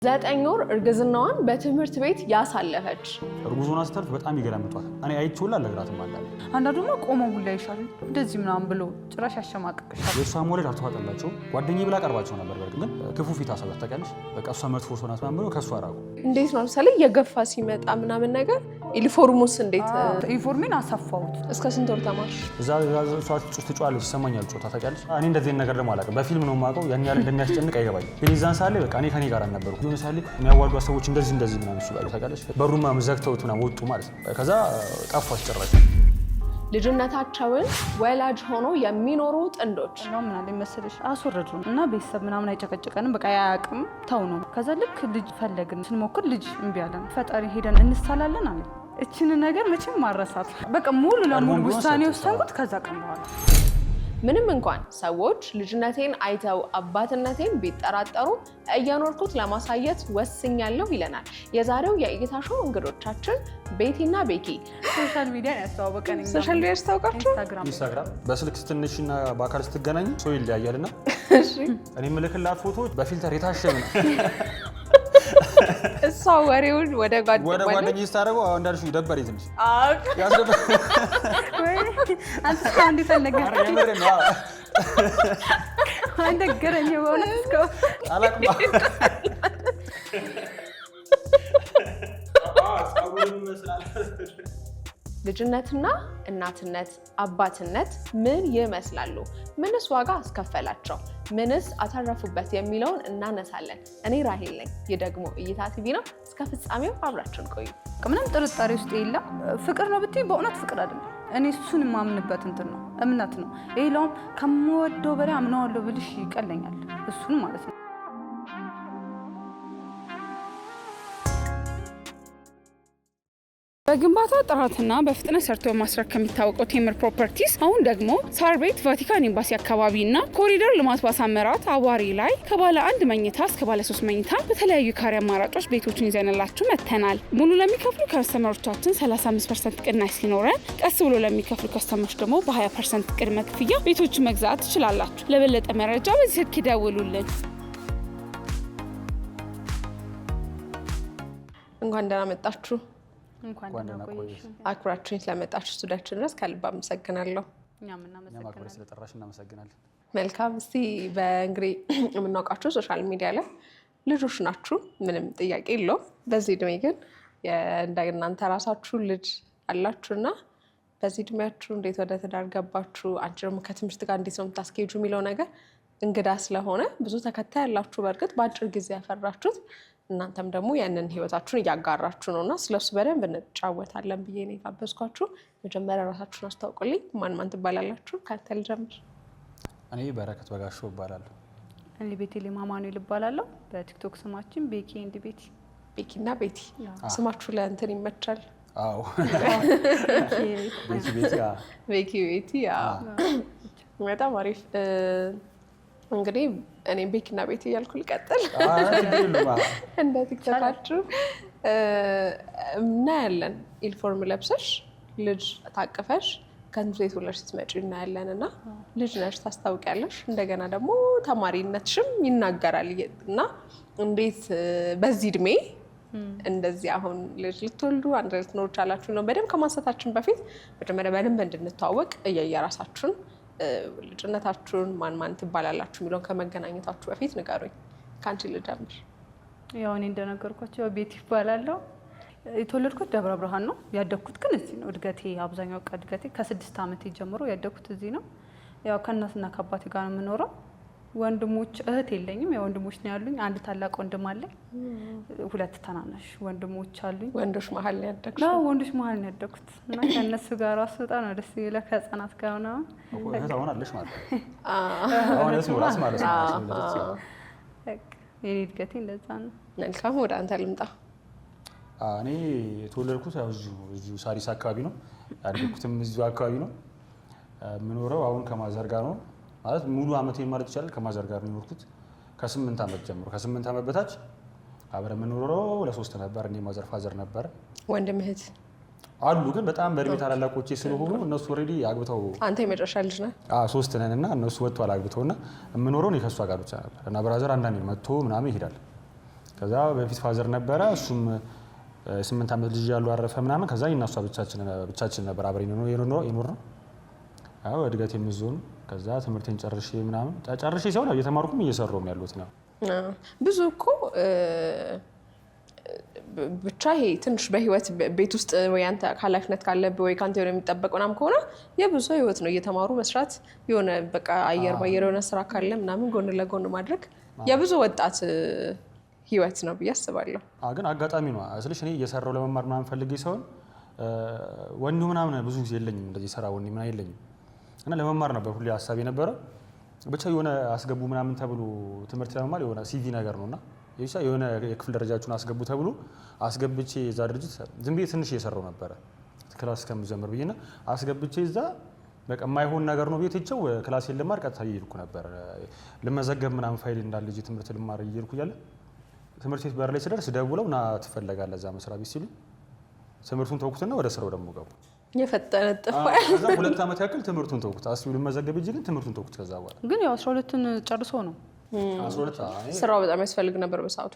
9 ወር እርግዝናዋን በትምህርት ቤት ያሳለፈች እርጉዞና ስተርፍ በጣም ይገላምጧል። እኔ አይቼውላ ለግራትም አላለ አንዳንዱማ ቆመው ሁላ ይሻል እንደዚህ ምናምን ብሎ ጭራሽ ያሸማቀቅሻል። የሷ ሞለድ አልተዋጠላቸው ጓደኛዬ ብላ ቀርባቸው ነበር። በርግጥ ግን ክፉ ፊት አሰባት ታውቂያለሽ። በቃ እሷ መጥፎ ሰው ናት ምናምን ብሎ ከሷ አራቁ። እንዴት ነው ለምሳሌ የገፋ ሲመጣ ምናምን ነገር ዩኒፎርሙስ እንዴት ዩኒፎርሜን አሳፋሁት። እስከ ስንት ወር ተማርሽ? እዛ እሷ ትጫዋለች ይሰማኛል ጮታ ታውቂያለሽ። እኔ እንደዚህ ነገር ደግሞ አላውቅም። በፊልም ነው የማውቀው። ያን ያህል እንደሚያስጨንቅ አይገባኝም። ግን የዛን ሰዓት ላይ በቃ እኔ ከኔ ጋር አልነበርኩም። ለምሳሌ የሚያዋልዱ ሰዎች እንደዚህ ምናምን ይችላሉ ታውቂያለሽ። በሩማ ዘግተውት ምናምን ወጡ ማለት ነው። ከዛ ጠፋች ጭራሽ። ልጅነታቸውን ወላጅ ሆኖ የሚኖሩ ጥንዶች ነው ምን አለኝ መሰለሽ አስወረዱን እና ቤተሰብ ምናምን አይጨቀጭቀንም። በቃ ያያቅም ተው ነው። ከዛ ልክ ልጅ ፈለግን ስንሞክር ልጅ እምቢ አለን። ፈጣሪ ሄደን እንሳላለን አለ። እቺን ነገር መቼም ማረሳት በቃ ሙሉ ለሙሉ ውሳኔ ወሰንኩት። ከዛ ቀን በኋላ ምንም እንኳን ሰዎች ልጅነቴን አይተው አባትነቴን ቢጠራጠሩ እየኖርኩት ለማሳየት ወስኛለሁ ይለናል የዛሬው የእይታ ሾው እንግዶቻችን ቤቲና ቤኪ። ሶሻል ሚዲያ ያስተዋወቀን ሶሻል ሚዲያ ያስተዋወቃችሁ ኢንስታግራም በስልክ ስትንሽና በአካል ስትገናኝ ሰው ይለያያልና እሺ እኔ ምልክላት ፎቶዎች በፊልተር የታሸነ እሷ ወሬውን ወደ ጓደኛዬ ስታደርገው እንዳልሽው ይደበረኝ ትንሽ ወይ አንተ ካንዲ ፈለገ አንተ ገረኝ በእውነት እስከ አላቅም ልጅነትና እናትነት አባትነት ምን ይመስላሉ? ምንስ ዋጋ አስከፈላቸው? ምንስ አተረፉበት የሚለውን እናነሳለን። እኔ ራሄል ነኝ። ይህ ደግሞ እይታ ቲቪ ነው። እስከ ፍጻሜው አብራችን ቆዩ። ምንም ጥርጣሬ ውስጥ የለም። ፍቅር ነው ብትይ በእውነት ፍቅር አይደለም። እኔ እሱን የማምንበት እንትን ነው እምነት ነው። ይሄላውም ከምወደው በላይ አምነዋለሁ ብልሽ ይቀለኛል። እሱን ማለት ነው። በግንባታ ጥራትና በፍጥነት ሰርቶ ማስረከብ የሚታወቀው ቴምር ፕሮፐርቲስ አሁን ደግሞ ሳር ቤት ቫቲካን ኤምባሲ አካባቢና ኮሪደር ልማት ባሳመራት አዋሪ ላይ ከባለ 1 መኝታ እስከ ባለ 3 መኝታ በተለያዩ ካሬ አማራጮች ቤቶችን ይዘንላችሁ መጥተናል። ሙሉ ለሚከፍሉ ከስተመሮቻችን 35% ቅናሽ ሲኖረን ቀስ ብሎ ለሚከፍሉ ከስተመሮች ደግሞ በ20% ቅድመ ክፍያ ቤቶችን መግዛት ትችላላችሁ። ለበለጠ መረጃ በዚህ ስልክ ይደውሉልን። እንኳን ደህና መጣችሁ። እንኳን ደህና ቆየሽ። አክብራችሁኝ ስለመጣችሁ ስቱዲያችን ድረስ ከልብ አመሰግናለሁ። እኛም እናመሰግናለን። ስለጠራሽ እናመሰግናለን። መልካም። እስቲ በእንግዲህ የምናውቃችሁ ሶሻል ሚዲያ ላይ ልጆች ናችሁ፣ ምንም ጥያቄ የለውም። በዚህ እድሜ ግን እንደናንተ ራሳችሁ ልጅ አላችሁና በዚህ እድሜያችሁ እንዴት ወደ ትዳር ገባችሁ? አንቺ ደግሞ ከትምህርት ጋር እንዴት ነው የምታስኬጁ የሚለው ነገር እንግዳ ስለሆነ ብዙ ተከታይ ያላችሁ በእርግጥ በአጭር ጊዜ ያፈራችሁት እናንተም ደግሞ ያንን ህይወታችሁን እያጋራችሁ ነውና ስለሱ በደንብ እንጫወታለን ብዬ ነው የጋበዝኳችሁ። መጀመሪያ ራሳችሁን አስተዋውቁልኝ። ማን ትባላላችሁ? ካንተ ልጀምር። እኔ በረከት በጋሻው እባላለሁ። እኔ ቤቴሌም አማኑኤል እባላለሁ። በቲክቶክ ስማችን ቤኪ ኤንድ ቤቲ። ቤኪና ቤቲ ስማችሁ ለእንትን ይመቻል። አዎ ቤኪ ቤቲ ቤኪ ቤቲ በጣም አሪፍ። እንግዲህ እኔ ቤኪና ቤቲ እያልኩ ልቀጥል እንደ ቲክቶካችሁ እናያለን። ዩኒፎርም ለብሰሽ ልጅ ታቅፈሽ ከትምህርት ቤት ውለሽ ስትመጪ እናያለን እና ልጅ ነሽ ታስታውቂያለሽ። እንደገና ደግሞ ተማሪነትሽም ይናገራል እና እንዴት በዚህ እድሜ እንደዚህ አሁን ልጅ ልትወልዱ አንድ ላይ ልትኖሩ ቻላችሁ ነው። በደንብ ከማንሳታችን በፊት መጀመሪያ በደንብ እንድንተዋወቅ የየራሳችሁን ልጅነታችሁን ማን ትባላላችሁ የሚለውን ከመገናኘታችሁ በፊት ንገሩኝ። ካንቺ ልጀምር። ያው እኔ እንደነገርኳችሁ ቤቲ እባላለሁ። የተወለድኩት ደብረ ብርሃን ነው። ያደግኩት ግን እዚህ ነው። እድገቴ አብዛኛው እድገቴ ከ6 ዓመት ጀምሮ ያደግኩት እዚህ ነው። ያው ከእናትና ከአባቴ ጋር ነው የምኖረው። ወንድሞች እህት የለኝም። ያው ወንድሞች ነው ያሉኝ። አንድ ታላቅ ወንድም አለኝ። 2 ታናናሽ ወንድሞች አሉኝ። ወንዶች መሀል ነው ያደግኩት? አዎ ወንዶች መሀል ነው ያደግኩት እና ከእነሱ ጋር ራሱ በጣም ነው ደስ የሚለው። ከህፃናት ጋር ነው አሁን አለሽ ማለት ነው። አሁን ለሱ ራስ ማለት ነው። የኔ እድገቴ እንደዛ ነው። መልካም። ወደ አንተ ልምጣ። እኔ የተወለድኩት ያው እዚሁ ሳሪስ አካባቢ ነው። ያደግኩትም እዚሁ አካባቢ ነው። የምኖረው አሁን ከማዘር ጋር ነው ማለት ሙሉ አመቴን ማለት ይችላል ከማዘር ጋር ነው የኖርኩት ከ8 ዓመት ጀምሮ። ከ8 ዓመት በታች አብረን የምንኖረው ለ3 ነበር። እንደ ማዘር ፋዘር ነበር። ወንድም እህት አሉ ግን በጣም በእድሜ ታላላቆቼ ስለሆኑ እነሱ ኦሬዲ አግብተው አንተ የመጨረሻ ልጅ ነህ? ሶስት ነን እና እነሱ ወጥተው አላግብተውና የምኖረው ነው ከሷ ጋር ብቻ ነበር እና ብራዘር አንዳንዴ መጥቶ ምናምን ይሄዳል። ከዛ በፊት ፋዘር ነበረ እሱም 8 ዓመት ልጅ ያለው አረፈ ምናምን። ከዛ እናሷ ብቻችን ነበር አብረን የኖር ነው። አዎ እድገት የሚዞን ከዛ ትምህርቴን ጨርሼ ምናምን ጨርሼ ሲሆን እየተማርኩም እየሰራሁም ያለሁት ነው። ብዙ እኮ ብቻ ይሄ ትንሽ በህይወት ቤት ውስጥ ወይ አንተ ኃላፊነት ካለብህ ወይ ካንተ የሆነ የሚጠበቅ ምናምን ከሆነ የብዙ ህይወት ነው እየተማሩ መስራት የሆነ በቃ አየር ባየር የሆነ ስራ ካለ ምናምን ጎን ለጎን ማድረግ የብዙ ወጣት ህይወት ነው ብዬ አስባለሁ። ግን አጋጣሚ ነው አስልሽ እኔ እየሰራው ለመማር ምናምን ፈልጌ ሳይሆን ወንዱ ምናምን ብዙ ጊዜ የለኝም እንደዚህ ስራ ወንድ ምናምን የለኝም እና ለመማር ነበር ሁሌ ሀሳብ የነበረው። ብቻ የሆነ አስገቡ ምናምን ተብሎ ትምህርት ለመማር የሆነ ሲቪ ነገር ነውና ይሳ የሆነ የክፍል ደረጃችሁን አስገቡ ተብሎ አስገብቼ እዛ ድርጅት ዝም ብዬ ትንሽ እየሰራው ነበር ክላስ ከምጀምር ብዬና አስገብቼ እዛ በቃ የማይሆን ነገር ነው ቤትቸው ክላሴን ልማር ቀጥታ እየሄድኩ ነበር ልመዘገብ ምናምን ፋይል እንዳለ ልጅ ትምህርት ልማር እየሄድኩ እያለ ትምህርት ቤት በር ላይ ስደርስ ደውለው ና ትፈለጋለህ እዛ መስሪያ ቤት ሲሉ ትምህርቱን ተውኩትና ወደ ስራው ደግሞ ገቡ። የፈጠነ ጥፋ ከዛ 2 ዓመት ያክል ትምህርቱን ተውኩት። አስቢው ልመዘገብ እጂ ግን ትምህርቱን ተውኩት። ከዛ በኋላ ግን ያው 12ን ጨርሶ ነው 12 ስራው በጣም ያስፈልግ ነበር በሰዓቱ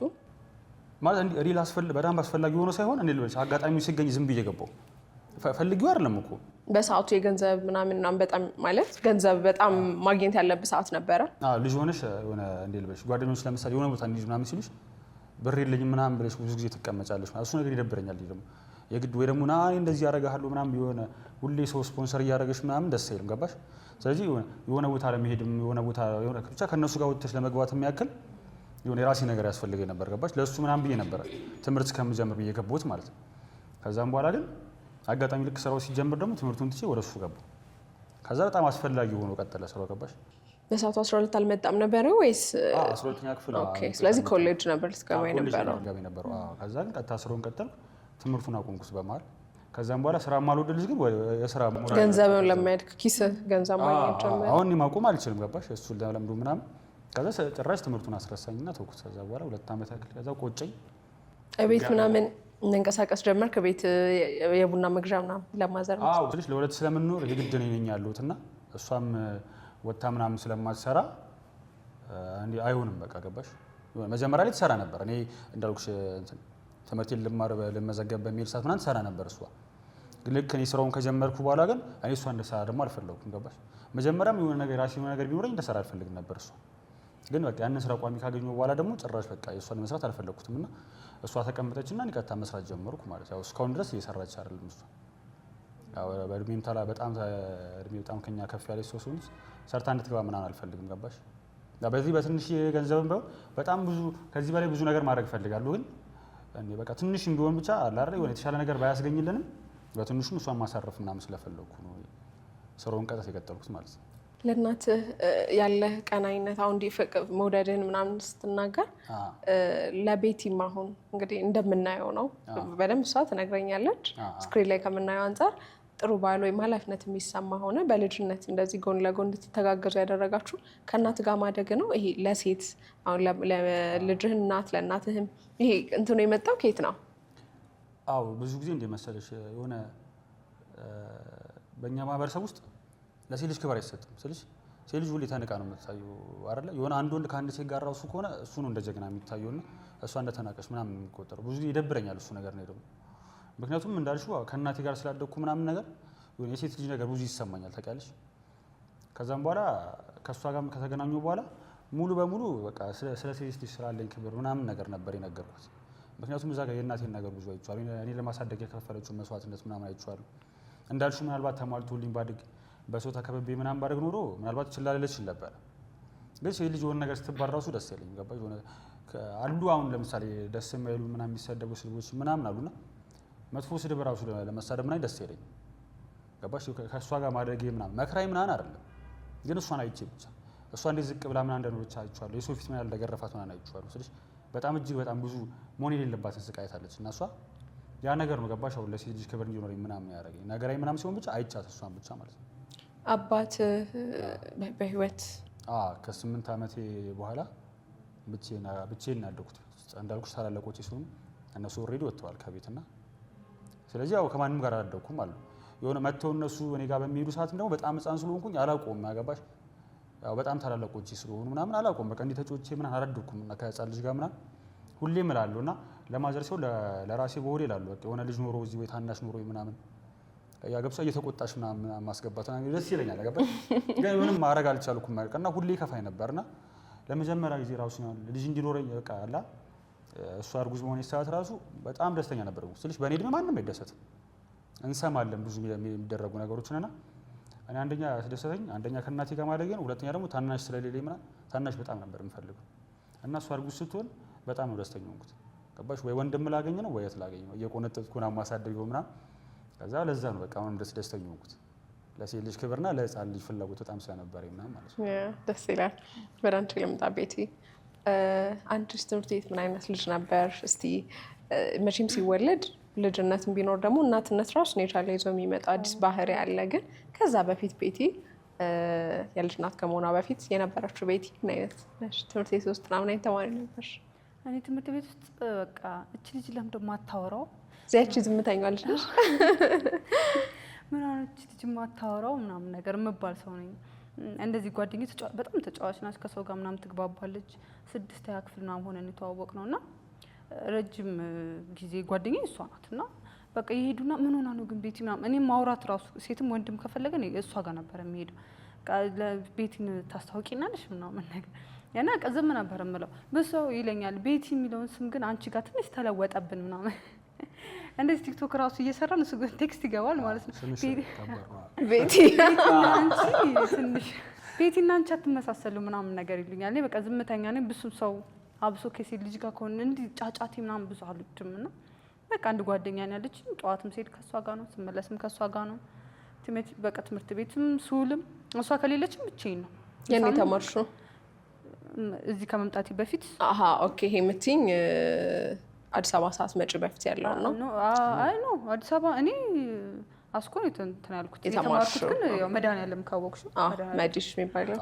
ማለት እንዴ ሪል በጣም አስፈላጊ ሆኖ ሳይሆን እኔ ልበልሽ አጋጣሚው ሲገኝ ዝም ብዬ ገባው ፈልጊው አይደለም እኮ በሰዓቱ የገንዘብ ምናምን በጣም ማለት ገንዘብ በጣም ማግኘት ያለበት ሰዓት ነበረ። ልጅ ሆነሽ የሆነ እንዴ ልበልሽ ጓደኞች ለምሳሌ የሆነ ቦታ እንዲህ ምናምን ሲሉሽ ብር የለኝም ምናምን ብለሽ ብዙ ጊዜ ትቀመጫለሽ ማለት እሱ ነገር ይደብረኛል። ደግሞ የግድ ወይ ደግሞ ና እኔ እንደዚህ ያደርጋለሁ ምናምን የሆነ ሁሌ ሰው ስፖንሰር እያደረገሽ ምናምን ደስ አይልም። ገባሽ? ስለዚህ የሆነ ቦታ ለመሄድም የሆነ ቦታ የሆነ ብቻ ከነሱ ጋር ወጥተሽ ለመግባት የሚያክል የሆነ የራሴ ነገር ያስፈልገኝ ነበር። ገባሽ? ለሱ ምናምን ብዬ ነበር ትምህርት እስከምጀምር ብዬ ገባሁት ማለት ነው። ከዛም በኋላ ግን አጋጣሚ ልክ ስራው ሲጀምር ደግሞ ትምህርቱን ትቼ ወደሱ ገባሁ። ከዛ በጣም አስፈላጊ ሆኖ ቀጠለ ስራው። ገባሽ? በሰዓቱ 12 አልመጣም ነበር ወይስ 12ኛ ክፍል? ኦኬ። ስለዚህ ኮሌጅ ነበር ልትገባ የነበረው። ከዛ ግን ቀጥታ ስራውን ቀጠልኩ። ትምህርቱን አቆምኩት በመሀል። ከዛም በኋላ ስራ ማልወደድ ልጅ ግን የስራ ገንዘብን ለማያድግ ኪስ ገንዘብ ማግኘት ጀመረ። አሁን እኔ ማቆም አልችልም። ገባሽ? እሱ ለምዶ ምናምን ከዛ ጭራሽ ትምህርቱን አስረሳኝና ተውኩት። ከዛ በኋላ 2 ዓመት ያክል ከዛ ቆጨኝ። ቤት ምናምን መንቀሳቀስ ጀመርክ? ቤት የቡና መግዣ ምናምን ለማዘር ነው? አዎ ትንሽ ለሁለት ስለምንኖር የግድ እኔ ነኝ ያለሁት እና እሷም ወታ ምናምን ስለማትሰራ እንዴ አይሆንም። በቃ ገባሽ? መጀመሪያ ላይ ትሰራ ነበር። እኔ እንዳልኩሽ እንትን ትምህርቴን ልመዘገብ በሚል ሰዓት ምናምን ትሰራ ነበር እሷ። ልክ እኔ ስራውን ከጀመርኩ በኋላ ግን እኔ እሷ እንደሰራ ደግሞ አልፈለኩም። ገባሽ? መጀመሪያም የሆነ ነገር ራሴ የሆነ ነገር ቢኖረኝ እንደሰራ አልፈልግም ነበር እሷ። ግን በቃ ያንን ስራ ቋሚ ካገኘሁ በኋላ ደግሞ ጭራሽ በቃ የእሷን መስራት አልፈለኩትም እና እሷ ተቀመጠችና እኔ ቀጥታ መስራት ጀመርኩ ማለት ያው እስካሁን ድረስ እየሰራች አይደለም እሷ። ያው በእድሜም በጣም ከኛ ከፍ ያለች ሰው ስለሆነች ሰርታ እንድትገባ ምናምን አልፈልግም። ገባሽ? በዚህ በትንሽ ገንዘብም ቢሆን በጣም ብዙ ከዚህ በላይ ብዙ ነገር ማድረግ እፈልጋለሁ። ግን እኔ በቃ ትንሽም ቢሆን ብቻ አለ አይደል የሆነ የተሻለ ነገር ባያስገኝልንም በትንሹም እሷን ማሳረፍ ምናምን ስለፈለኩ ነው ስራውን ቀጥታ የቀጠልኩት ማለት ነው። ለእናትህ ያለህ ቀናይነት አሁን መውደድህን ምናምን ስትናገር ለቤቲም አሁን እንግዲህ እንደምናየው ነው በደንብ እሷ ትነግረኛለች። ስክሪን ላይ ከምናየው አንጻር ጥሩ ባል ወይም ኃላፊነት የሚሰማ ሆነ በልጅነት እንደዚህ ጎን ለጎን እንድትተጋገዙ ያደረጋችሁ ከእናት ጋር ማደግ ነው። ይሄ ለሴት አሁን ለልጅህን እናት ለእናትህም ይሄ እንትኑ የመጣው ከየት ነው? አዎ ብዙ ጊዜ እንደ መሰለሽ የሆነ በእኛ ማህበረሰብ ውስጥ ለሴት ልጅ ክብር አይሰጥም። ስለዚህ ሴት ልጅ ሁሌ ተንቃ ነው የምትታየው አይደለ? የሆነ አንድ ወንድ ከአንድ ሴት ጋር ራሱ ከሆነ እሱ ነው እንደ ጀግና የሚታየውና እሷ እንደተናቀች ምናምን የሚቆጠረው። ብዙ ጊዜ ይደብረኛል እሱ ነገር ነው ደግሞ ምክንያቱም እንዳልሽው ከእናቴ ጋር ስላደግኩ ምናምን ነገር የሆነ የሴት ልጅ ነገር ብዙ ይሰማኛል ታውቂያለሽ። ከዛም በኋላ ከእሷ ጋር ከተገናኙ በኋላ ሙሉ በሙሉ በቃ ስለ ሴት ልጅ ስላለኝ ክብር ምናምን ነገር ነበር የነገርኩት። ምክንያቱም እዛ ጋር የእናቴን ነገር ብዙ አይቼዋለሁ። እኔ ለማሳደግ የከፈለችውን መስዋዕትነት ምናምን አይቼዋለሁ። እንዳልሽው ምናልባት ተሟልቶልኝ ባድግ በሰው ተከበቤ ምናምን ባደግ ኖሮ ምናልባት ችላ ልልሽ ነበር። ግን ሴት ልጅ የሆነ ነገር ስትባል ራሱ ደስ አይለኝም። ገባሽ? የሆነ አሉ አሁን ለምሳሌ ደስ የማይሉ ምናምን የሚሰደቡ ስድቦች ምናምን አሉና መጥፎ ስድብ ራሱ ለመሳደብ ምናምን ደስ አይለኝም። ገባሽ? ከእሷ ጋር ማድረጌ ምናምን መክራይ ምናምን አይደለም፣ ግን እሷን አይቼ ብቻ እሷ እንዴት ዝቅ ብላ ምናምን እንደኖረች አይቼዋለሁ። የሰው ፊት ምን ያህል እንደገረፋት ምናምን አይቼዋለሁ። ስለዚህ በጣም እጅግ በጣም ብዙ መሆን የሌለባትን ስቃይ ታለች እና እሷ ያ ነገር ነው ገባሽ? አሁን ለሴት ልጅ ክብር እንዲኖረኝ ምናምን ያደረገኝ ነገራዊ ምናምን ሲሆን ብቻ አይቻት እሷን ብቻ ማለት ነው። አባት በህይወት ከ8 ዓመቴ በኋላ ብቻዬን ያደኩት እንዳልኩሽ ታላላቆቼ ሲሆኑ እነሱ ኦልሬዲ ወጥተዋል ከቤትና ስለዚህ ያው ከማንም ጋር አላደኩም አሉ። የሆነ መተው እነሱ እኔ ጋር በሚሄዱ ሰዓት ደግሞ በጣም ህፃን ስለሆንኩኝ አላውቀውም። ያገባሽ ያው በጣም ታላላቆቼ ስለሆኑ ምናምን አላውቀውም። በቃ እንዲህ ተጮቼ ምናምን አላደኩም እና ከህፃን ልጅ ጋር ምናምን ሁሌም እላለሁ እና ለማዘር ሲሆን ለራሴ በሆዴ እላለሁ በቃ የሆነ ልጅ ኖሮ እዚህ ወይ ታናሽ ኖሮ ምናምን ያገብሳ እየተቆጣሽ ምናምን ማስገባት ደስ ይለኛል። ገባሽ? ግን ምንም ማድረግ አልቻልኩም እና ሁሌ ከፋኝ ነበርና ለመጀመሪያ ጊዜ ራሱ ልጅ እንዲኖረኝ በቃ አላ እሷ እርጉዝ መሆን ሰዓት ራሱ በጣም ደስተኛ ነበርኩ ስልሽ በእኔ እድሜ ማንም አይደሰትም። እንሰማለን ብዙ የሚደረጉ ነገሮችን እና እኔ አንደኛ ያስደሰተኝ አንደኛ ከእናቴ ጋር ማደግ ነው። ሁለተኛ ደግሞ ታናሽ ስለሌለኝ ምናምን ታናሽ በጣም ነበር የምፈልገው እና እሷ እርጉዝ ስትሆን በጣም ነው ደስተኛ ሆንኩት። ገባሽ? ወይ ወንድም ላገኝ ነው ወይ የት ላገኝ ነው እየቆነጠጥኩ ነው ማሳደገው ምናምን ከዛ ለዛ ነው በቃ አሁን ደስተኛ ሆንኩት። ለሴት ልጅ ክብርና ለህፃን ልጅ ፍላጎት በጣም ስለነበረኝ ምናምን ማለት ነው። ደስ ይላል። ወደ አንቺ ልምጣ ቤቲ። አንቺስ ትምህርት ቤት ምን አይነት ልጅ ነበር? እስቲ መቼም ሲወለድ ልጅነትን ቢኖር ደግሞ እናትነት ራሱን የቻለ ይዞ የሚመጣ አዲስ ባህሪ አለ። ግን ከዛ በፊት ቤቲ የልጅ እናት ከመሆኗ በፊት የነበረችው ቤቲ ምን አይነት ነሽ? ትምህርት ቤት ውስጥ ምን አይነት ተማሪ ነበርሽ? እኔ ትምህርት ቤት ውስጥ በቃ እቺ ልጅ ለምን ደሞ አታወራው ዚያቺ ዝምተኛ ልጅ ነሽ? ምን አለች ልጅ ማታወራው ምናምን ነገር መባል ሰው ነኝ። እንደዚህ ጓደኛዬ በጣም ተጫዋች ናት፣ ከሰው ጋር ምናምን ትግባባለች። 6ኛ ክፍል ምናምን ሆነን የተዋወቅ ነውና ረጅም ጊዜ ጓደኛዬ እሷ ናትና በቃ ይሄዱና ምን ሆና ነው ግን ቤቲ ምናምን እኔ ማውራት ራሱ ሴትም ወንድም ከፈለገ እሷ ጋር ነበር የሚሄደው። ቤቲን ታስታውቂናለሽ ምናምን ነገር ያና ቀዘም ነበር የምለው። በሰው ይለኛል ቤቲ የሚለውን ስም ግን አንቺ ጋር ትንሽ ተለወጠብን ምናምን እንደዚህ ቲክቶክ ራሱ እየሰራን እሱ ግን ቴክስት ይገባል ማለት ነው። ቤቲ አንቺ ትንሽ ቤቲና አንቺ አትመሳሰሉ ምናምን ነገር ይሉኛል። እኔ በቃ ዝምተኛ ነኝ። ብዙም ሰው አብሶ ከሴት ልጅ ጋር ከሆነ እንዲህ ጫጫቲ ምናምን ብዙ አልወድምና በቃ አንድ ጓደኛ ያለች ጠዋትም ስሄድ ከሷ ጋር ነው ስመለስም ከሷ ጋር ነው። ትምህርት ቤትም ስውልም እሷ ከሌለችም ብቻዬን ነው። የኔ ተማርሽ ነው እዚህ ከመምጣቴ በፊት? አሃ ኦኬ። ይሄ የምትይኝ አዲስ አበባ ሰዓት መጪ በፊት ያለው ነው? አይ ኖ አዲስ አበባ እኔ አስኮ ነው እንትን ያልኩት። የተማርኩት ግን ያው መድኃኒዓለም ካወቅሽ መዲሽ የሚባለው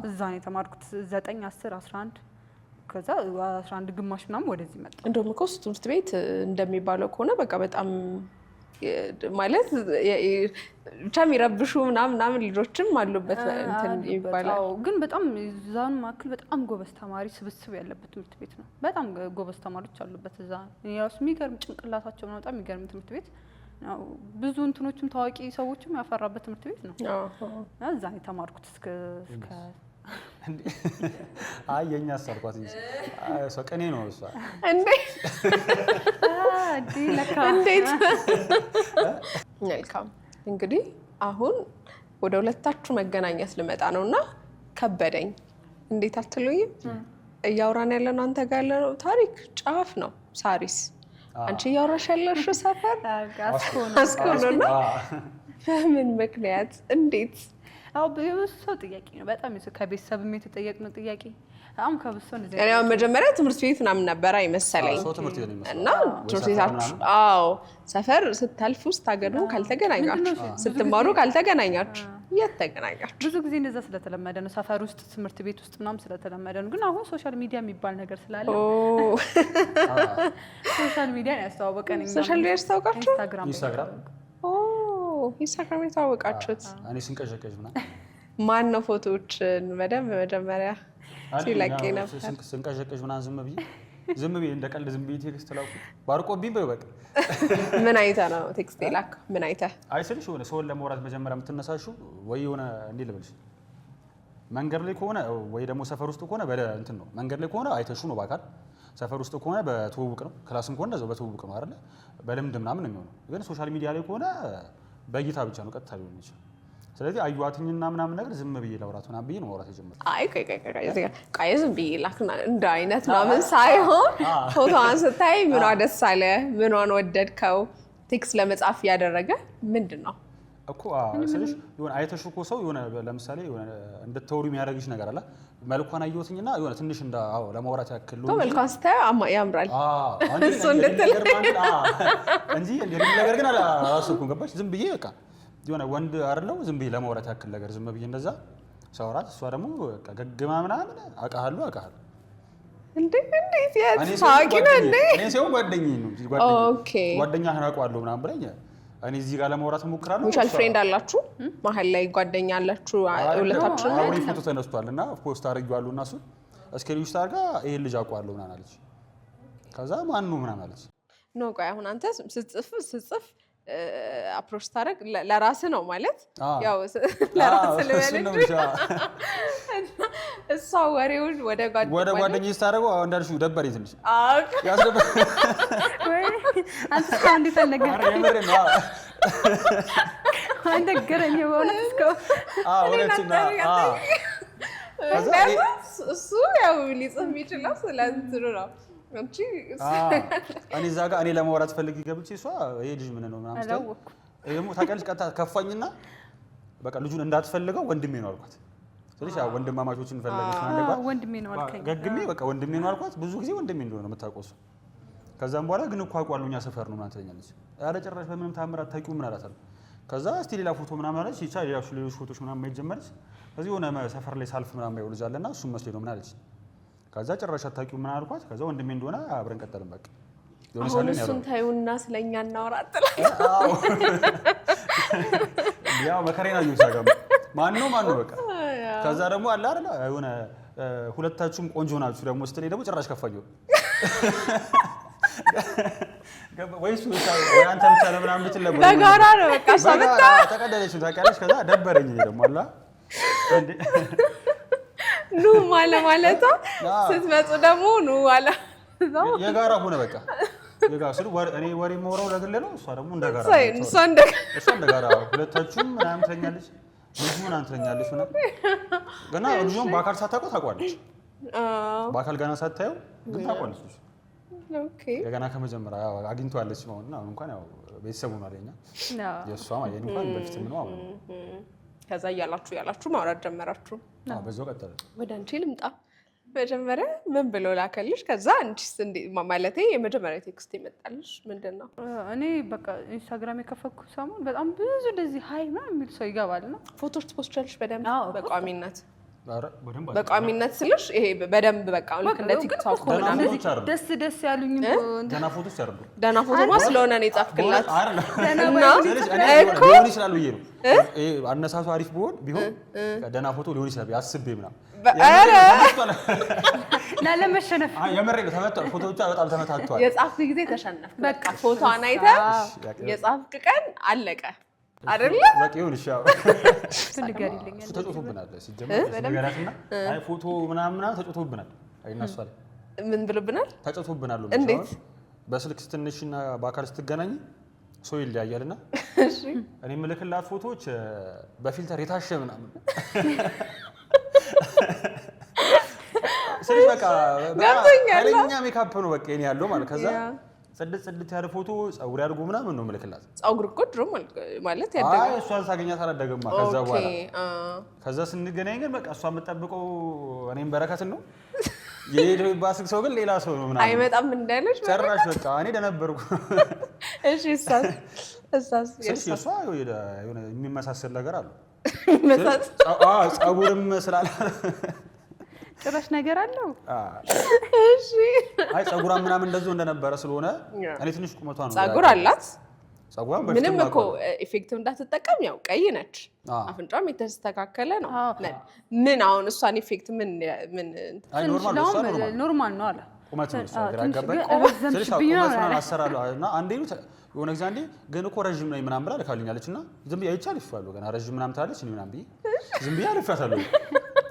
እዛ ነው የተማርኩት 9 10 11 ከዛ 11 ግማሽ ምናምን ወደዚህ መጣ። እንደውም እኮ ትምህርት ቤት እንደሚባለው ከሆነ በቃ በጣም ማለት ብቻ የሚረብሹ ምናምን ልጆችም አሉበት እንትን ይባላል። ግን በጣም ዛን ማክል በጣም ጎበዝ ተማሪ ስብስብ ያለበት ትምህርት ቤት ነው። በጣም ጎበዝ ተማሪዎች አሉበት እዛ። ያው የሚገርም ጭንቅላታቸው ነው። በጣም የሚገርም ትምህርት ቤት ነው። ብዙ እንትኖችም ታዋቂ ሰዎችም ያፈራበት ትምህርት ቤት ነው። እዛ ነው የተማርኩት እስከ አይ የኛ አሰርኳት እንጂ እሷ ቀኔ ነው እሷ እንዴት መልካም። እንግዲህ አሁን ወደ ሁለታችሁ መገናኘት ልመጣ ነውና ከበደኝ። እንዴት አትሉኝም? እያወራን ያለነው አንተ ጋር ያለነው ታሪክ ጫፍ ነው። ሳሪስ አንቺ እያወራሽ ያለሽው ሰፈር አስኮ ነውና በምን ምክንያት እንዴት? አው በየሰው ጥያቄ ነው። በጣም ከቤተሰብም የተጠየቅነው ጥያቄ አሁን ከብሶ እንደዚህ እኔ መጀመሪያ ትምህርት ቤት ምናምን ነበር አይመሰለኝ እና ትምህርት ቤታችሁ ሰፈር ስታልፉ ስታገዱ ካልተገናኛችሁ ስትማሩ ካልተገናኛችሁ የት ተገናኛችሁ? ብዙ ጊዜ እንደዛ ስለተለመደ ነው ሰፈር ውስጥ ትምህርት ቤት ውስጥ ምናምን ስለተለመደ ነው። ግን አሁን ሶሻል ሚዲያ የሚባል ነገር ስላለ ሶሻል ሚዲያ ያስተዋወቀን ሶሻል ሚዲያ ያስተዋወቃችሁ ኢንስታግራም የተዋወቃችሁት? እኔ ስንቀዠቀዥ ምናምን ማን ነው ፎቶዎችን በደንብ መጀመሪያ ሲለቅ ነበር? ስንቀዠቀዥ ምናምን ዝም ብዬ እንደ ቀልድ ዝም ብዬ ቴክስት ላኩ ባርቆብኝ በቃ። ምን አይተህ ነው ቴክስት ላክ? ምን አይተህ? አይስልሽ የሆነ ሰውን ለማውራት መጀመሪያ የምትነሳሽው ወይ የሆነ እንዴ ልበልሽ መንገድ ላይ ከሆነ ወይ ደግሞ ሰፈር ውስጥ ከሆነ እንትን ነው። መንገድ ላይ ከሆነ አይተሹ ነው በአካል። ሰፈር ውስጥ ከሆነ በትውውቅ ነው። ክላስም ከሆነ እንደዛው በትውውቅ ነው አይደል? በልምድ ምናምን ነው የሚሆነው። ግን ሶሻል ሚዲያ ላይ ከሆነ በእይታ ብቻ ነው ቀጥታ ሊሆን ይችላል። ስለዚህ አዩዋትኝና ምናምን ነገር ዝም ብዬ ላውራት ምናምን ብዬ ነው ማውራት የጀመርኩት። አይ ቆይ ዝም ብዬ ላክና እንደ አይነት ምናምን ሳይሆን ፎቶዋን ስታይ ምኗ ደስ አለ? ምኗን ወደድከው? ቴክስት ለመጻፍ ያደረገ ምንድን ነው እኮ ስለሽ የሆነ አይተሽ እኮ ሰው የሆነ ለምሳሌ የሆነ እንድትወሩ የሚያደርግሽ ነገር አለ። መልኳን አየሁትኝና የሆነ ትንሽ እንደ ለማውራት ያክል ነው። መልኳን ስታይ ያምራል እሱ እንድትል እንጂ እንደዚህ ነገር ግን አላሰብኩም። ገባሽ? ዝም ብዬ በቃ የሆነ ወንድ አይደለው ዝም ብዬ ለማውራት ያክል ነገር ዝም ብዬ እንደዛ ሰውራት። እሷ ደግሞ በቃ ገግማ ምናምን አውቃለሁ እንዴት ታውቂ ነው እንዴ? እኔ ሰው ጓደኛዬ ነው ጓደኛህን አውቀዋለሁ ምናምን ብለኝ እኔ እዚህ ጋር ለማውራት እሞክራለሁ። ሙቹዋል ፍሬንድ አላችሁ? መሀል ላይ ጓደኛ አላችሁ ሁለታችሁ? አብሬ ፎቶ ተነስቷል እና ፖስት አድርጌዋለሁ እና እሱ እስክሪንሾት አድርጋ ይሄን ልጅ አውቀዋለሁ ምናምን አለች። ከዛ ማን ነው ምናምን አለች። ኖ ቆይ አሁን አንተ ስትጽፍ አፕሮች ታደርግ ለራስህ ነው ማለት ያው ለራስህ ልበልልህ እሷ ወሬውን ወደ ጓደኛዬ ስታደርገው እንዳልሽው ደበረኝ ትንሽ አንተ እስካሁን እንዴት አልነገርከኝም? አልነገረኝም በእውነት እስካሁን እሱ ያው ሊጽፍ የሚችለው ስለ እንትኑ ነው እንጂ እኔ እዛ ጋር እኔ ለማውራት ፈልጌ ገብቼ እሷ ይሄ ልጅ ምን ነው ምናምን ስትል ደግሞ ታውቂያለሽ ቀጥታ ከፋኝና በቃ ልጁን እንዳትፈልገው ወንድሜ ነው አልኳት። ስለዚህ ያው ወንድማማቾችን ፈለገች ማለት ወንድሜ ነው አልከኝ። ገግሜ በቃ ወንድሜ ነው አልኳት። ብዙ ጊዜ ወንድሜ እንደሆነ የምታውቀው እሱ። ከዛም በኋላ ግን እኮ አውቀዋለሁ እኛ ሰፈር ነው ምናምን ትለኛለች። ኧረ ጭራሽ በምንም ታምር አታውቂውም ምን አላታለሁ። ከዛ እስቲ ሌላ ፎቶ ምናምን አለች። ይቻ ሌሎች ፎቶች ምናምን ማየት ጀመረች። ከዚህ የሆነ ሰፈር ላይ ሳልፍ ምናምን ማየው ልጅ አለና እሱም መስሎኝ ነው ምን አለች። ከዛ ጭራሽ አታውቂውም ምን አልኳት። ከዛ ወንድሜ እንደሆነ አብረን ቀጠልን በቃ። አሁን እሱን ታዩና ስለኛ እናወራ አትላለች። ያው መከሬን አየሁ ሳገም ማን ነው በቃ። ከዛ ደግሞ አለ አይደል የሆነ ሁለታችሁም ቆንጆ ናችሁ ደግሞ ስትለኝ ደግሞ ጭራሽ ከፋየው። ወይስ ወይ አንተ ብቻ ለምናምን ብትለበ በጋራ ነው በቃ ሰብታ ተቀደለች ታውቂያለሽ። ከዛ ደበረኝ ደግሞ አላ እንዴ ኑ ማለቷ ስትመጡ ደግሞ ኑ አላ የጋራ ሆነ በቃ የጋራ ስሉ እኔ ወሬ የማወራው ለግል ነው። እሷ ደግሞ እንደጋራ እሷ እንደጋራ ሁለታችሁም ምናምን ትለኛለች። ልጁ ምናምን ትለኛለች ምናምን ገና ልጁን በአካል ሳታውቀው ታውቋለች። በአካል ገና ሳታየው ግን ታውቋለች። ኦኬ ገና ከመጀመሪያ ያው አግኝቷለች ማለት ነው። አሁን እንኳን ያው ቤተሰቡ ነው አለኛ የእሷ ማለት እንኳን በፊት ምን ነው አሁን ከዛ ያላችሁ ማውራት ጀመራችሁ? በዛው ቀጠለ። ወደ አንቺ ልምጣ። መጀመሪያ ምን ብሎ ላከልሽ? ከዛ አንቺስ እንዴ ማለቴ የመጀመሪያ ቴክስት ይመጣልሽ ምንድነው? እኔ በቃ ኢንስታግራም የከፈትኩ ሰሞን በጣም ብዙ እንደዚህ ሃይ ምናምን የሚል ሰው ይገባልና ፎቶዎች ትፖስቻለሽ በደንብ በቋሚነት በደንብ በቋሚነት ስልሽ ይሄ በደንብ በቃ ልክ እንደ ቲክቶክ ምናምን ደስ ያሉኝ ደህና ፎቶች አይደሉ? ደህና ፎቶማ ስለሆነ ነው የጻፍክላት እኮ ሊሆን ይችላል ብዬ ነው። አነሳሱ አሪፍ ቢሆን ደህና ፎቶ ሊሆን ይችላል አስቤ ምናምን ላለመሸነፍ የመረቅ ተመቷል። ፎቶዎቿ በጣም ተመታቷል። የጻፍክ ጊዜ ተሸነፍ በቃ ፎቶዋን አይተህ የጻፍክ ቀን አለቀ አይደለ? በቃ ይሁን እሺ። ያው ትልጋሪልኛል ተጽፎብናል ሲጀመር ነገራትና አይ ፎቶ ምናምን ተጽፎብናል። አይናሷል ምን ብለብናል? ተጽፎብናል። እንዴት በስልክ ስትነሽና በአካል ስትገናኝ ሰው ይለያያልና እሺ እኔ የምልክላት ፎቶዎች በፊልተር የታሸ ምናምን ስለዚህ በቃ ኃይለኛ ሜካፕ ነው በቃ የኔ ያለው ማለት ከዛ ጽድት ያለ ፎቶ ጸጉር ያድርጉ ምናምን ነው የምልክላት። ጸጉር እኮ ድሮ ማለት ያደገ አይ እሷን ሳገኛት አላደገማ። ከዛ በኋላ ከዛ ስንገናኝ ግን በቃ እሷ የምትጠብቀው እኔም በረከትን ነው የሄደው ባስክ ሰው ግን ሌላ ሰው ነው ምናምን አይመጣም እንዳለች ጭራሽ በቃ እኔ ደነበርኩ። እሺ እሷስ እሷ የሆነ የሚመሳሰል ነገር አለ ጸጉርም ስላለ ጭራሽ ነገር አለው። እሺ አይ ጸጉሯን ምናምን እንደዚሁ እንደነበረ ስለሆነ እኔ ትንሽ ቁመቷ ነው ጸጉር አላት። ጸጉሯን ምንም እኮ ኢፌክቲቭ እንዳትጠቀም ያው ቀይ ነች። አፍንጫም የተስተካከለ ነው። ምን አሁን እሷን ኢፌክት ምን አይ ኖርማል ነው አለ ቁመት ነው ግራ ገባኝ። ስለዚህ ቁመቱን አሰራለሁ እና አንዴ የሆነ ጊዜ አንዴ ግን እኮ ረዥም ነኝ ምናምን ብላ ልካልኛለች እና ዝም ብዬ አይቻል ይፋለሁ ገና ረዥም ምናምን ታለች እኔ ምናምን ብዬ ዝም ብዬ አልፋታለሁ።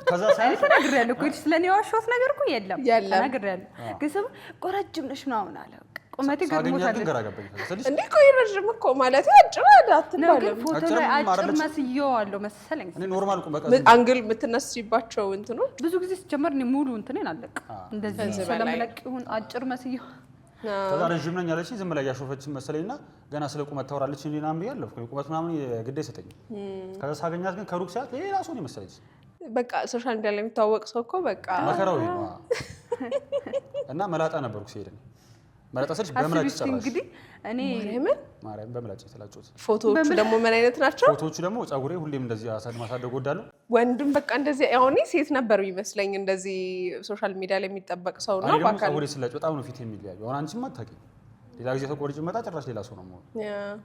ከዛ ሳይሆን ተናግሬያለሁ እኮ ስለኔ ዋሻውት ነገር እኮ የለም ተናግሬያለሁ። ግን ሰው ቆረጅም ነሽ ምናምን አለ ቁመቴ ገርሞታል። ግራ ገባኝ። ስለዚህ እንዴ ቆይ ረዥም እኮ ማለት አጭር አትባልም። ፎቶ ላይ አጭር መስየዋለሁ መሰለኝ። እኔ ኖርማል ቁመት አንግል የምትነስባቸው እንትኑ ብዙ ጊዜ ሲጀመር እኔ ሙሉ እንትኔን አለቅ እንደዚህ ስለምለቅ ይሁን አጭር መስየው ከዛ ረዥም ነኝ አለች። ዝም ብላ ያሾፈችን መሰለኝና ገና ስለ ቁመት ታወራለች እንዴ ምናምን ብያለሁ። ቁመት ምናምን ግድ አይሰጠኝም። ከዛ ሳገኛት ግን ከሩቅ ሰዓት ሌላ ሰው ነው መሰለኝ። በቃ ሶሻል ሚዲያ ላይ የሚታወቅ ሰው እኮ በቃ መከራው ነው እና መላጣ ነበርኩ ሲሄድ መላጣ ስልሽ በምላጭ ይቻላል። እንግዲህ እኔ ማርያም በምላጭ ተላጭሁት። ፎቶዎቹ ደግሞ ምን አይነት ናቸው? ፎቶዎቹ ደግሞ ጸጉሬ ሁሌም እንደዚህ ማሳደግ ወዳለሁ። ወንድም በቃ እንደዚህ አሁን ሴት ነበር የሚመስለኝ እንደዚህ ሶሻል ሚዲያ ላይ የሚጠበቅ ሰው ነው። በቃ ጸጉሬ ስላጭ በጣም ነው ፊት የሚለያየው። አሁን አንቺም አታውቂም። ሌላ ጊዜ ተቆርጭ መጣ ጭራሽ ሌላ ሰው ነው ማለት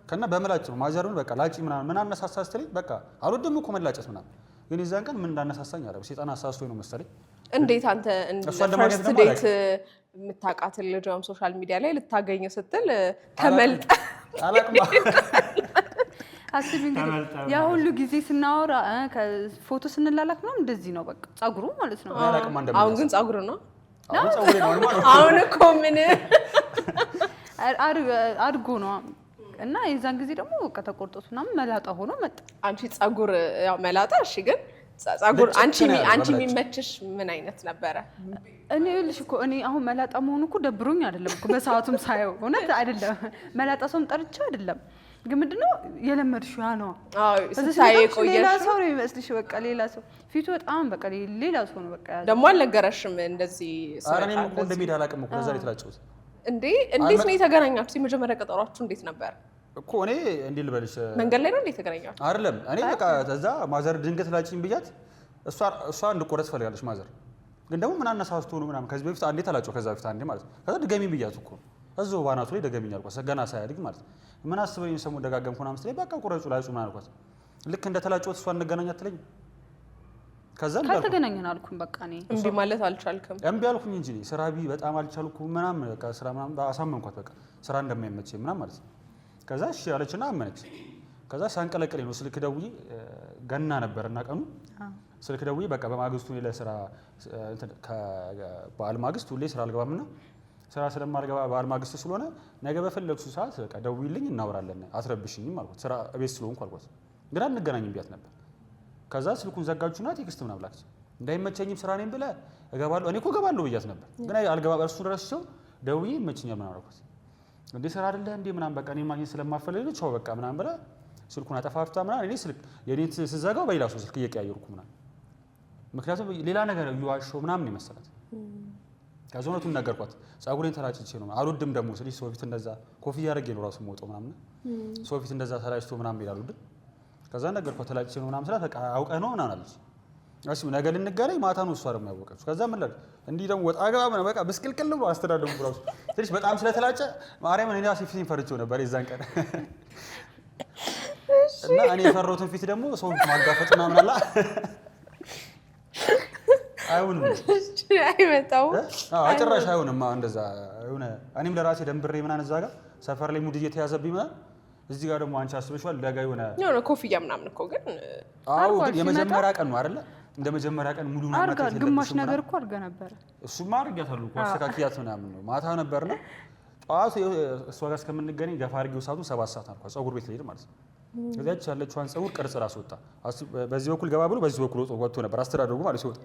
ከና በምላጭ ነው ማዘሩን በቃ ላጪ ምን አነሳሳ ስትለኝ በቃ አልወድም እኮ መላጨት ምናምን ግን የዛን ቀን ምን እንዳነሳሳኝ አረ ሰይጣን አሳስቶኝ ነው መሰለኝ እንዴት አንተ ፈርስት ዴት የምታውቃትን ልጅ ሶሻል ሚዲያ ላይ ልታገኝ ስትል ተመልጠ አላቅም አስቢ እንግዲህ ያ ሁሉ ጊዜ ስናወራ ከፎቶ ስንላላክ ነው እንደዚህ ነው በቃ ጸጉሩ ማለት ነው። አሁን ግን ጸጉሩ ነው አሁን እኮ ምን አድጎ ነው እና የዛን ጊዜ ደግሞ በቃ ተቆርጦት ምናምን መላጣ ሆኖ መጣ። አንቺ ጸጉር ያው መላጣ እሺ፣ ግን ጸጉር አንቺ የሚመችሽ ምን አይነት ነበረ? እኔ ልሽ እኮ እኔ አሁን መላጣ መሆኑ እኮ ደብሮኝ አይደለም እኮ በሰዓቱም ሳየው እውነት አይደለም መላጣ ሰውም ጠርቻ አይደለም፣ ግን ምንድነው የለመድሽው ያ ነው። አዎ ስታይ ቆየሽ ሌላ ሰው ነው የሚመስልሽ በቃ ሌላ ሰው ፊቱ በጣም በቃ ሌላ ሰው ነው በቃ ደግሞ አልነገረሽም እንደዚህ አረኔ እኮ እንደሚሄድ አላውቅም እኮ ለዛ የተላጨሁት እንዴት ነው የተገናኛችሁት? የመጀመሪያ ቀጠሯችሁ እንዴት ነበር? እኮ እኔ እንዴ ልበልሽ መንገድ ላይ ነው እንዴ የተገናኛችሁት? አይደለም እኔ በቃ ተዛ ማዘር ድንገት ላጭኝ ብያት እሷ እንድቆረጥ ፈልጋለች ማዘር ግን ደግሞ ምን አነሳስቶ ነው ምናምን ከዚህ በፊት አንዴ ተላጨው ከዛ በፊት አንዴ ማለት ከዛ ድጋሚ ብያት እኮ እዛው ባናቱ ላይ ደገሚኝ አልኳት ገና ሳያድግ ማለት ምን አስበኝ ሰሙ ደጋገምኩ ምናምን ስለይ በቃ ቆረጩ ላጩ ምናምን አልኳት ልክ እንደተላጨው እሷ እንገናኛት ትለኝ ከዛ ካልተገናኘን አልኩኝ በቃ እኔ እንዴ ማለት አልቻልኩም እምቢ አልኩኝ እንጂ ስራ በጣም አልቻልኩም ምናምን በቃ ስራ ምናምን አሳመንኳት በቃ ስራ እንደማይመቸኝ ምናምን ማለት ከዛ እሺ አለችና አመነች ከዛ ሳንቀለቀለኝ ነው ስልክ ደውዬ ገና ነበርና ቀኑ ስልክ ደውዬ በቃ በማግስቱ ለስራ ከበዓል ማግስት ሁሌ ስራ አልገባምና ስራ ስለማልገባ በዓል ማግስት ስለሆነ ነገ በፈለግሱ ሰዓት በቃ ደውይልኝ እናወራለን አትረብሽኝም አልኳት ስራ እቤት ስለሆንኩ አልኳት ግን አንገናኝም ቢያት ነበር ከዛ ስልኩን ዘጋጁና ቴክስት ምን አብላክት እንዳይመቸኝም ስራ ነኝ ብለ እገባለሁ እኔ እኮ እገባለሁ ብያት ነበር ግን አልገባ እርሱን ረስቸው ደውዬ ይመቸኛል ምናምን አልኳት እንዴ ስራ አይደለ እንዴ ምናምን በቃ እኔ ማግኘት ስለማፈልግ ቻው በቃ ምናምን ብላ ስልኩን አጠፋፍታ ምናምን እኔ ስልክ የኔት ስዘጋው በሌላ ሰው ስልክ እየቀያየርኩ ምናምን ምክንያቱም ሌላ ነገር ይዋሽው ምናምን ይመስላል ከዛ እውነቱን ነገርኳት ጸጉሬን ተላጭቼ ነው አልወድም ደግሞ ስለዚህ ሰው ፊት እንደዛ ኮፍያ አድርጌ ነው ራሱ የምወጣው ምናምን ሰው ፊት እንደዛ ተላጭቶ ምናምን ይላሉ ከዛ ነገርኳት ተላጭቼ ነው ምናምን ስላት በቃ አውቀህ ነው ምናምን አለች እሺ ነገ ልንገናኝ ማታ ነው እሷ ደግሞ ያወቀችው ከዛ ምን ላል እንዲህ ደግሞ ወጣ ገባ ምናምን በቃ ብስቅልቅል ብሎ አስተዳደሙ ራሱ ትንሽ በጣም ስለተላጨ ማርያምን እኔ ራሴ ፊቴን ፈርቼው ነበር የዛን ቀን እና እኔ የፈራሁትን ፊት ደግሞ ሰው ማጋፈጥ ምናምን አላ አይሆንም አይመጣው አጭራሽ አይሆንም እንደዛ የሆነ እኔም ለራሴ ደንብሬ ምናምን እዛ ጋር ሰፈር ላይ ሙድ እየተያዘብኝ ምናምን እዚህ ጋር ደግሞ አንቺ አስበሽዋል ለጋ የሆነ ኮፍያ ምናምን እኮ ግን አዎ ግን የመጀመሪያ ቀን ነው አይደለ እንደ መጀመሪያ ቀን ሙሉ ምናምን አርጋ ግማሽ ነገር እኮ አርጋ ነበር እሱማ አርጋታለሁ እኮ አስተካክያት ምናምን ነው ማታ ነበርና ጠዋት እሷ ጋር እስከምንገናኝ ገፋ አድርጌው ሰዓቱን 7 ሰዓት አልኳት ፀጉር ቤት ልሄድ ማለት ነው ከዚያች ያለችዋን ፀጉር ቅርጽ ራስ ወጣ በዚህ በኩል ገባ ብሎ በዚህ በኩል ወጥቶ ነበር አስተዳደሩ ማለት ሲወጣ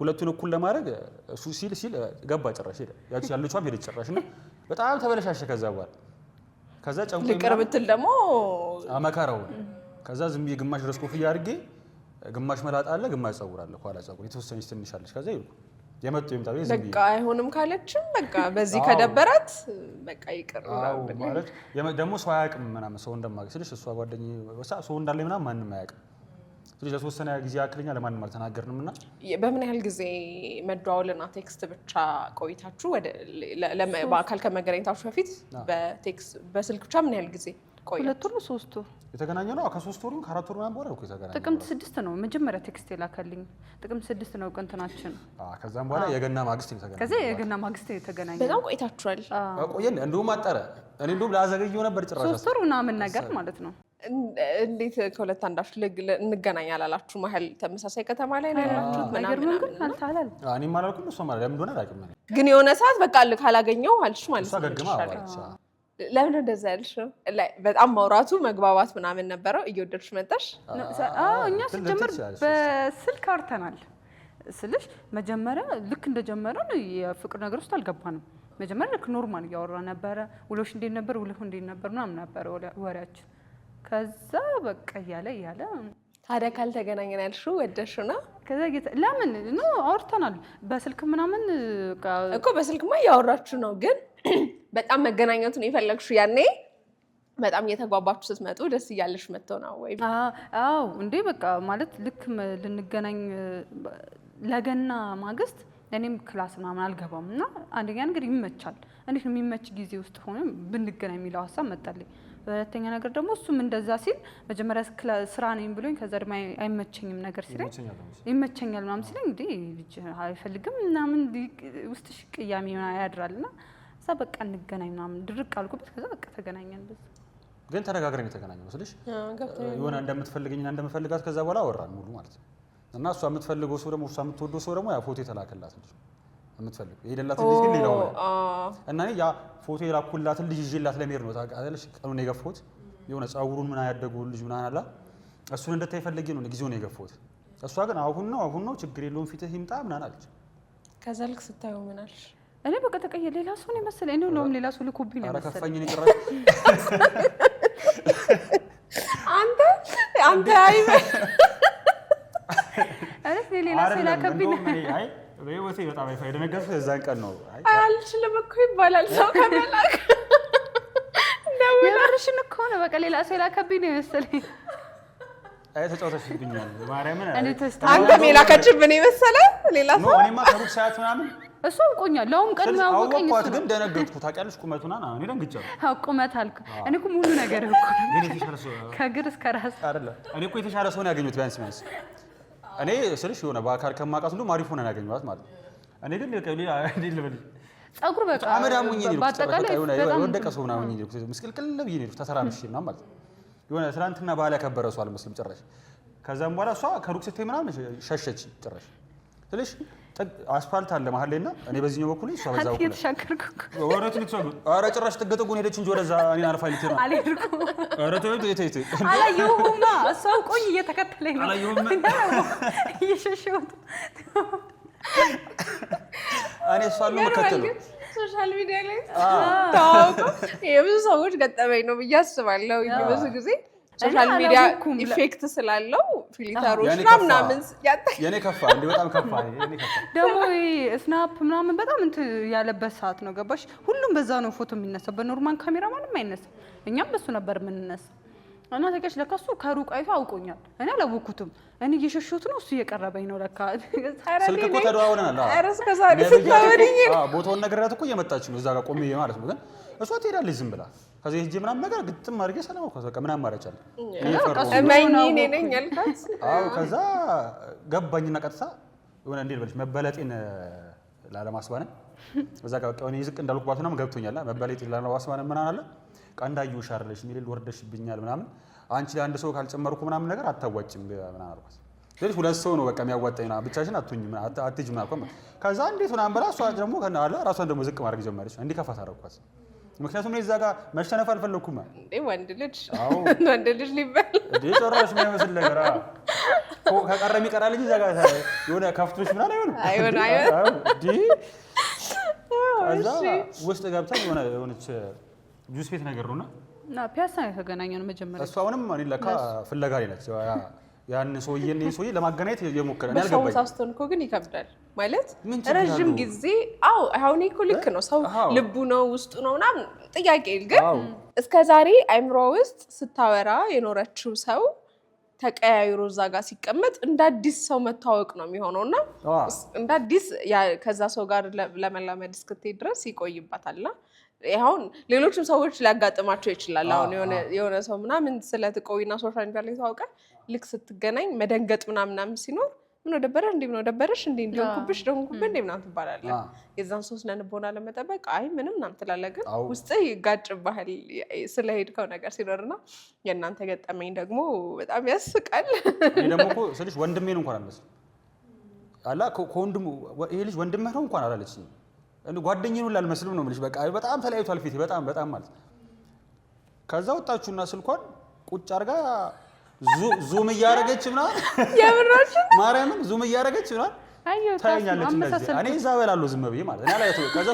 ሁለቱን እኩል ለማድረግ እሱ ሲል ገባ ጭራሽ ሄደ ያቺ ያለችዋም ሄደች ጭራሽና በጣም ተበለሻሸ ከዛ በኋላ ከዛ ጨንቆ ልቅርብ ትል ደግሞ አመካራው ከዛ ዝም ብዬ ግማሽ ድረስ ኮፍያ አድርጌ ግማሽ መላጣ አለ ግማሽ ፀጉር አለ ኋላ ፀጉር የተወሰነች ትንሽ አለች ከዛ ይልኩ የመጡ ይምጣ ዝም ብዬ በቃ አይሆንም ካለችም በቃ በዚህ ከደበራት በቃ ይቅር ማለት ደግሞ ሰው አያውቅም ምናምን ሰው እንደማገስልሽ እሷ ጓደኛዬ ሰው እንዳለ ምናምን ማንንም አያውቅም ስለዚህ ለተወሰነ ጊዜ አክለኛ ለማንም አልተናገርንምና በምን ያህል ጊዜ መደዋወልና ቴክስት ብቻ ቆይታችሁ ወደ በአካል ከመገናኘታችሁ በፊት በቴክስት በስልክ ብቻ ምን ያህል ጊዜ ቆይ 2 ወር 3 ወር የተገናኘ ነው ከ3 ወር 4 ወር ምናምን በኋላ እኮ የተገናኘ ጥቅምት 6 ነው መጀመሪያ ቴክስት የላከልኝ ጥቅምት 6 ነው ቀንተናችን ከዛም በኋላ የገና ማግስት የተገናኘ ከዛ የገና ማግስት የተገናኘ በጣም ቆይታችኋል ቆየን እንደውም አጠረ እኔ እንደውም ላዘገየው ነበር ጭራሽ 3 ወር ምናምን ነገር ማለት ነው እንዴት ከሁለት አንዳችሁ እንገናኝ አላላችሁ መሀል ተመሳሳይ ከተማ ላይ ነው ያላችሁት ምናምን ግን አልታላል እኔም አላልኩም እሷ ማለት ለምን እንደሆነ አላውቅም ግን የሆነ ሰዓት በቃ ካላገኘው አልሽ ማለት ነው እሷ ገግማ አለች ለምን እንደዛ ያልሽ በጣም ማውራቱ መግባባት ምናምን ነበረው እየወደድሽ መጣሽ እኛ ሲጀምር በስልክ አውርተናል ስልሽ መጀመሪያ ልክ እንደጀመረን የፍቅር ነገር ውስጥ አልገባንም መጀመሪያ ልክ ኖርማል እያወራ ነበረ ውሎሽ እንዴት ነበር ውሎህ እንዴት ነበር ምናምን ነበር ወሬያችን ከዛ በቃ እያለ ታዲያ ካልተገናኘን ያልሽው ወደድሽው ነው ከዛ ለምን ነው አውርተናል በስልክ ምናምን እኮ በስልክማ እያወራችሁ ነው ግን በጣም መገናኘቱን የፈለግሽው ያኔ በጣም እየተጓባችሁ ስትመጡ ደስ እያለሽ መጥተው ነው ወይ አዎ እንዴ በቃ ማለት ልክ ልንገናኝ ለገና ማግስት እኔም ክላስ ምናምን አልገባም እና አንደኛ ነገር ይመቻል እንዴት ነው የሚመች ጊዜ ውስጥ ሆነ ብንገናኝ የሚለው ሀሳብ መጣልኝ ሁለተኛ ነገር ደግሞ እሱም እንደዛ ሲል መጀመሪያ ስራ ነኝ ብሎኝ ከዛ ደግሞ አይመቸኝም ነገር ሲለኝ ይመቸኛል ምናምን ሲለኝ እንግዲህ ልጅ አይፈልግም ምናምን ውስጥሽ ቅያሜ ያድራልና እዛ በቃ እንገናኝ ምናምን ድርቅ አልኩበት። ከዛ በቃ ተገናኘን። ግን ተነጋግረን የተገናኘነው ስልሽ የሆነ እንደምትፈልገኝና እንደምፈልጋት ከዛ በኋላ አወራን ሙሉ ማለት ነው። እና እሷ የምትፈልገው ሰው ደግሞ እሷ የምትወደው ሰው ደግሞ ያ ፎቶ የተላከላት ልጅ የምትፈልገው የሄደላት ልጅ ግን ሌላው ነው። እና ያ ፎቶ የላኩላት ልጅ ይዤላት ለመሄድ ነው ታውቃለሽ። ቀኑን የገፋሁት የሆነ ጸጉሩን ምን ያደገው ልጅ ምን አላ እሱን እንደታይ ፈልጌ ነው ጊዜውን የገፋሁት። እሷ ግን አሁን ነው ችግር የለውም ፊትህ ይምጣ ምናምን አለች። ከዛ ልክ ስታየው ምን አልሽ? እኔ በቃ ተቀየ ሌላ ሰው ነው መሰለኝ። እኔ ሁሉም ሌላ ሰው ልኮብኝ ነው መሰለኝ። አረከፈኝ ነው ጭራሽ አንተ አይበ አረፍ ሌላ ሰው ላከብኝ ነው። አይ በህይወቴ በጣም አይደነገርኩት እዛን ቀን ነው። አይ አልችልም እኮ ይባላል ሰው ከመላክ ነው። የምርሽን እኮ ነው በቃ ሌላ ሰው ላከብኝ ነው መሰለኝ። አይ ተጫውተሽብኛል ማርያምን። አንተ ሜላከችብኝ መሰለ ሌላ ሰው ነው። እኔማ ከሩቅ ሰዓት ምናምን እሱ አውቆኛል። ለውም ቀድሞ ያወቀኝ እሱ ነው። ግን ደነገጥኩ ታውቂያለሽ። ቁመቱና እኔ ደንግጫለሁ። አዎ ቁመት አልኩ። እኔ እኮ ሙሉ ነገር እኮ ግን የተሻለ ሰው ከግር እስከ ራስ አይደለም። እኔ እኮ የተሻለ ሰው ነው ያገኘሁት ቢያንስ እኔ ስልሽ የሆነ በአካል ከማውቃት ሁሉ አሪፍ ሆነ ያገኘኋት ማለት ነው። እኔ ግን ሌላ አይደል ልበልሽ ጸጉር በቃ አመዳሙኝ ነው ባጠቃላይ የወደቀ ሰው ምናምን ነው ምስቅልቅል ብዬ ነው ተሰራምሽ ምናምን ማለት ነው። የሆነ ትናንትና ባህል ያከበረ ሰው አልመስልም ጭራሽ። ከዛም በኋላ እሷ ከሩቅ ስትይ ምናምን ሸሸች ጭራሽ ስልሽ አስፋልት አለ መሀል ላይና እኔ በዚህኛው በኩል እሷ በዛው በኩል ተሻከርኩ ወራቱ ልትሰጉ ኧረ ጭራሽ ጥገጥጉን ሄደች እንጂ ወደዛ እኔን አልፋ ልትሄድ ነው። አልሄድኩም። ኧረ ተይ አላየሁማ። እሷ ቆይ እየተከተለኝ ነው። አላየሁም እየሸሸሁት እኔ እሷን ነው የምከተለው። ሶሻል ሚዲያ ላይ ታውቁ የብዙ ሰዎች ገጠመኝ ነው ብዬ አስባለሁ። ብዙ ጊዜ ሶሻል ሚዲያ ኢፌክት ስላለው ፊልተሮች ምናምን የኔ ከፋ እንዴ በጣም ከፋ የኔ ከፋ ደግሞ ስናፕ ምናምን በጣም እንትን ያለበት ሰዓት ነው ገባሽ? ሁሉም በዛ ነው ፎቶ የሚነሳው። በኖርማል ካሜራ ማንም አይነሳም። እኛም በሱ ነበር የምንነሳው። እና ተከሽ ለካ እሱ ከሩቅ አይቶ አውቆኛል። እኔ አላወኩትም። እኔ እየሸሸሁት ነው እሱ እየቀረበኝ ነው ለካ። ስልክ እኮ ተደዋውለናል። አረስ ከዛሬ ስታወሪኝ ቦታውን ነግሬያት እኮ እየመጣች ነው እዛ ጋር ቆሜ ማለት ነው። ግን እሷ ትሄዳለች ዝም ብላ ከዚህ ሂጅ ምናምን ነገር ግጥም አድርጌ ሰላም እኮ በቃ ምናምን ማረቻለ እኔ ነኝ ያልካት። አዎ ከዛ ገባኝና ቀጥታ የሆነ እንዴት በልሽ መበለጤን ላለማስባነን በዛ ጋር በቃ እኔ ዝቅ እንዳልኩባት ምናምን ገብቶኛል። መበለጤን ላለማስባነን ምናምን አለ ቀንዳዩሽ አይደለሽ ሚል ወርደሽብኛል ምናምን አንቺ ለአንድ ሰው ካልጨመርኩ ምናምን ነገር አታዋጭም ምናምን አልኳት። ስለዚህ ሁለት ሰው ነው በቃ የሚያዋጣኝ ነው ብቻሽን አትሁኝ አትጅ ምናምን አልኳት። ከዛ እንዴት ምናምን ብላ እሷ ደግሞ ከናለ ራሷን ደግሞ ዝቅ ማድረግ ጀመረች። እንዲከፋት አደረኳት። ምክንያቱም እኔ እዛ ጋር መሸነፍ አልፈለኩም እንዴ ወንድ ልጅ ሊበል እንዴ ጭራሽ የሚመስል ነገር ከቀረም ይቀራል እንጂ እዛ ጋር የሆነ ከፍቶሽ ምናምን አይሆንም እንዴ። ከዛ ውስጥ ገብተን የሆነች ጁስ ቤት ነገር ነውና ፒያሳ ነው የተገናኘነው መጀመሪያ። እሷ አሁንም እኔ ለካ ፍለጋ ላይ ነች። ያን ሰውዬ ለማገናኘት የሞከረ ነው ያልገባኝ። ሳስቶን እኮ ግን ይከብዳል ማለት ረጅም ጊዜ አሁን እኮ ልክ ነው ሰው ልቡ ነው ውስጡ ነው ምናምን ጥያቄ ግን እስከዛሬ አይምሮ ውስጥ ስታወራ የኖረችው ሰው ተቀያይሮ እዛ ጋር ሲቀመጥ እንደ አዲስ ሰው መታወቅ ነው የሚሆነውና እንደ አዲስ ከዛ ሰው ጋር ለመላመድ እስክትሄድ ድረስ ይቆይባታልና አሁን ሌሎችም ሰዎች ሊያጋጥማቸው ይችላል። አሁን የሆነ ሰው ምናምን ስለትቆይና ሶሻል ሚዲያ ላይ ታውቀ ልክ ስትገናኝ መደንገጥ ምናምን ሲኖር ምን ደበረሽ እንዴ ምን ደበረሽ እንዴ እንደኩብሽ ደንኩብ እንዴ ምናምን ትባላለህ። የዛን ሰው ስለንቦና ለመጠበቅ አይ ምንም ምናምን ትላለህ። ግን ውስጥ ይጋጭብሃል ስለሄድከው ነገር ሲኖርና የእናንተ ገጠመኝ ደግሞ በጣም ያስቃል። እኔ ደግሞ እኮ ስልሽ ወንድሜን እንኳን አልመስልም አላ ከወንድሙ ይሄ ልጅ ወንድምህ ነው እንኳን አላለችኝ። ጓደኛዬ ነው ላልመስልም ነው የምልሽ። በቃ በጣም ተለያይቷል ፊቴ በጣም ማለት ከዛ ወጣችሁና ስልኳን ቁጭ አድርጋ ዙም እያደረገች ምናምን የምራሽ ማርያምን ዙም እያደረገች ምናምን ታየኛለች እንደዚህ እኔ እዛ እበላለሁ ዝም ብዬ ማለት እኔ አላየሁት። ከዛ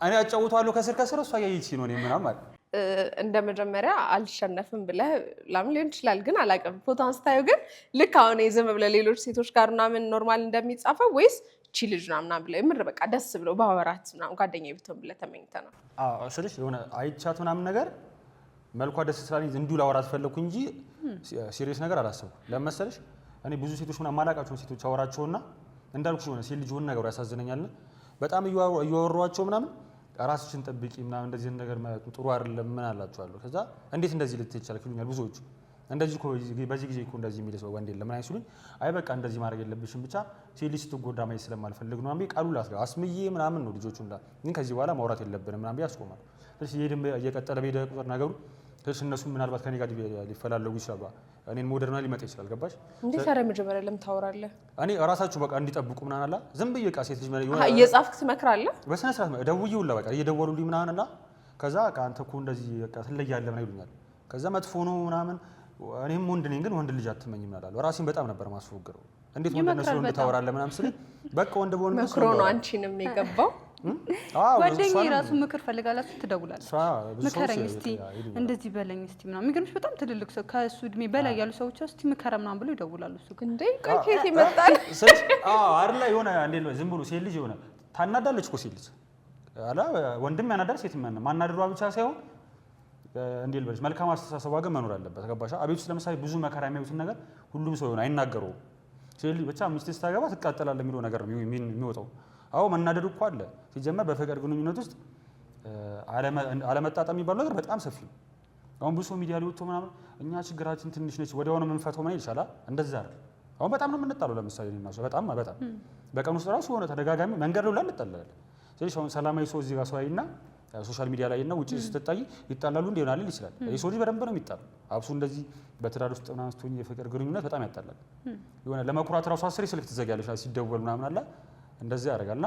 እኔ አጫውተዋለሁ ከስር እሷ ያየች ነው እኔ ምናምን ማለት እንደ መጀመሪያ አልሸነፍም ብለህ ላም ሊሆን ይችላል ግን አላውቅም። ፎቶ አንስታዩ ግን ልክ አሁን ዝም ብለህ ሌሎች ሴቶች ጋር ምናምን ኖርማል እንደሚጻፈው ወይስ እቺ ልጅ ምናምን ብለህ የምር በቃ ደስ ብሎ ባወራት ምናምን ጓደኛዬ ብትሆን ብለህ ተመኝተህ ነው? አዎ ስልሽ የሆነ አይቻት ምናምን ነገር መልኳ ደስ ስላለኝ እንዲሁ ላወራት ፈለኩ እንጂ ሲሪየስ ነገር አላሰብኩ። ለመሰለሽ እኔ ብዙ ሴቶች ምናምን ማላውቃቸውን ሴቶች አወራቸውና እንዳልኩሽ የሆነ ሴት ልጅ ሆነ ነገር ያሳዝነኛል። በጣም እያወሯቸው ምናምን ራስሽን ጠብቂ ምናምን እንደዚህ ነገር ጥሩ አይደለም ምን አላችኋለሁ። ከዛ እንዴት እንደዚህ ልትይ ይችላል ይሉኛል ብዙዎቹ። እንደዚህ እኮ በዚህ ጊዜ እኮ እንደዚህ የሚል ሰው ወንድ የለም አይሱልኝ። አይ በቃ እንደዚህ ማድረግ የለብሽም ብቻ ሴት ልጅ ስትጎዳ ማየት ስለማልፈልግ ነው አንዴ ቃሉ ላስገባ አስምዬ ምናምን ነው ልጆቹን ግን ከዚህ በኋላ ማውራት የለብንም ምናምን ያስቆማል። ስለዚህ ይሄድም እየቀጠለ በሄደ ቁጥር ነገሩ ስለዚህ እነሱ ምናልባት ከኔ ጋር ሊፈላለጉ ይችላሉ። እኔን ሞደርና ሊመጣ ይችላል ገባሽ? እንዴ ታዲያ መጀመሪያ ለምን ታወራለህ? እኔ ራሳችሁ በቃ እንዲጠብቁ ምናምን አላ ዝም ብዬ በቃ ሴት ልጅ እየጻፍክ ትመክራለህ? በስነ ስርዓት ደውዬውላ በቃ እየደወሉልኝ ምናምን አላ ከዛ በቃ አንተ እኮ እንደዚህ በቃ ትለያለህ ምናምን ይሉኛል። ከዛ መጥፎ ነው ምናምን እኔም ወንድ ነኝ ግን ወንድ ልጅ አትመኝም እላለሁ። ራሴን በጣም ነበር ማስፎገረው። እንዴት ወንድ ነሽ ወንድ ታወራለህ ምናምን ስለ በቃ ወንድ በወንድ ምክሮ ነው አንቺንም የገባው። ጓደኛዬ ራሱ ምክር ፈልጋላችሁ ትደውላለች። ምከረኝ እስቲ እንደዚህ በለኝ እስቲ ምናምን የሚገርምሽ በጣም ትልልቅ ሰው ከእሱ እድሜ በላይ ያሉ ሰዎች እስቲ ምከረ ምናምን ብለው ይደውላሉ። እሱ ግን እንዴ ከየት ይመጣል? አይደለ የሆነ እንዴ ዝም ብሎ ሴት ልጅ የሆነ ታናዳለች እኮ ሴት ልጅ አላ ወንድም ያናዳል ሴት ማናደዷ ብቻ ሳይሆን እንዴ ልበልሽ መልካም አስተሳሰቧ ግን መኖር አለበት ገባሽ? አቤት ውስጥ ለምሳሌ ብዙ መከራ የሚያዩትን ነገር ሁሉም ሰው ይሆን አይናገረውም። ሴት ልጅ ብቻ ሚስት ስታገባ ትቃጠላለህ የሚለው ነገር ነው የሚወጣው። አዎ መናደዱ እኮ አለ ሲጀመር በፍቅር ግንኙነት ውስጥ አለመጣጣም የሚባለው ነገር በጣም ሰፊ ነው። አሁን ብዙ ሚዲያ ላይ ወጥቶ ምናምን እኛ ችግራችን ትንሽ ነች ወዲያውኑ የምንፈታው ምን ይችላል እንደዛ አይደል። አሁን በጣም ነው የምንጣለው ለምሳሌ እኔና እሱ በጣም በቀን ውስጥ ራሱ ሆነ ተደጋጋሚ መንገድ ላይ እንጣላለን። ስለዚህ አሁን ሰላማዊ ሰው እዚህ ጋር ሰው አይና ሶሻል ሚዲያ ላይ እና ውጪ ስትታይ ይጣላሉ እንዴ ይሆናል ይችላል። የሰው ልጅ በደንብ ነው የሚጣሉ አብሱ እንደዚህ በትዳር ውስጥ ምናምን ስትሆኚ የፍቅር ግንኙነት በጣም ያጣላል። የሆነ ለመኩራት ራሱ አስሬ ስልክ ትዘጋያለሽ ሲደወል ምናምን አለ እንደዚህ ያደርጋልና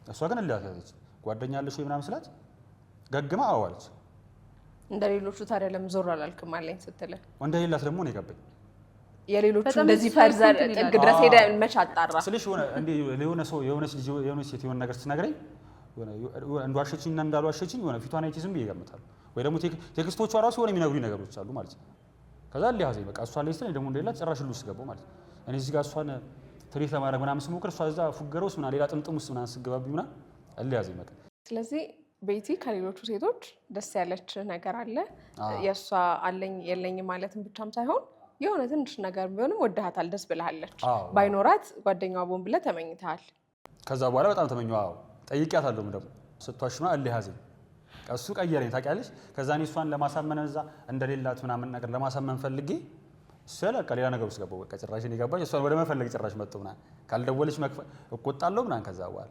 እሷ ግን እልያታለች። ጓደኛ አለሽ ወይ ምናምን ስላት ገግማ አዋለች። እንደሌሎቹ ታዲያ ለምን ዞር አላልክም አለኝ ስትል እንደሌላት ደግሞ ነው የገባኝ። የሌሎቹ እንደዚህ ፈርዘር ጥግ ድረስ ሄደ መች አጣራ ስለሽ ሆነ እንዴ ለሆነ ሰው የሆነች ልጅ የሆነች ሴት የሆነ ነገር ስትነግረኝ እንደዋሸችኝና እንዳልዋሸችኝ የሆነ ፊቷን አይቼ ዝም ብዬ እገምታለሁ። ወይ ደግሞ ቴክስቶቿ ራሱ የሆነ የሚነግሩኝ ነገሮች አሉ ማለት ነው። ከዛ ሊያዘኝ በቃ እሷ ላይ ስትል ደግሞ እንደሌላት ጭራሽ ሁሉ ውስጥ ገባሁ ማለት ነው። እኔ እዚህ ጋር እሷን ትሪት ለማድረግ ምናምን ስሞክር እሷ እዛ ፉገረው ውስጥ ምናምን ሌላ ጥምጥም ውስጥ ምናምን ስገባብኝ ምናምን አለያዘኝ በቃ። ስለዚህ ቤቲ ከሌሎቹ ሴቶች ደስ ያለች ነገር አለ የእሷ አለኝ የለኝም ማለትም ብቻም ሳይሆን የሆነ ትንሽ ነገር ቢሆንም ወደሃታል፣ ደስ ብለሃለች። ባይኖራት ጓደኛዋ ቦን ብለህ ተመኝተሃል። ከዛ በኋላ በጣም ተመኘው። አዎ ጠይቂያታለሁ ደግሞ ስትዋሽማ አለያዘኝ እሱ ቀየረኝ ታውቂያለሽ። ከዛ እኔ እሷን ለማሳመን እዛ እንደሌላት ምናምን ነገር ለማሳመን ፈልጌ ስለቃ ሌላ ነገር ውስጥ ገባሁ። በቃ ጭራሽ እኔ ገባኝ እሷን ወደ መፈለግ ጭራሽ መጥቶ ምናምን ካልደወለች እቆጣለሁ ምናምን። ከዛ በኋላ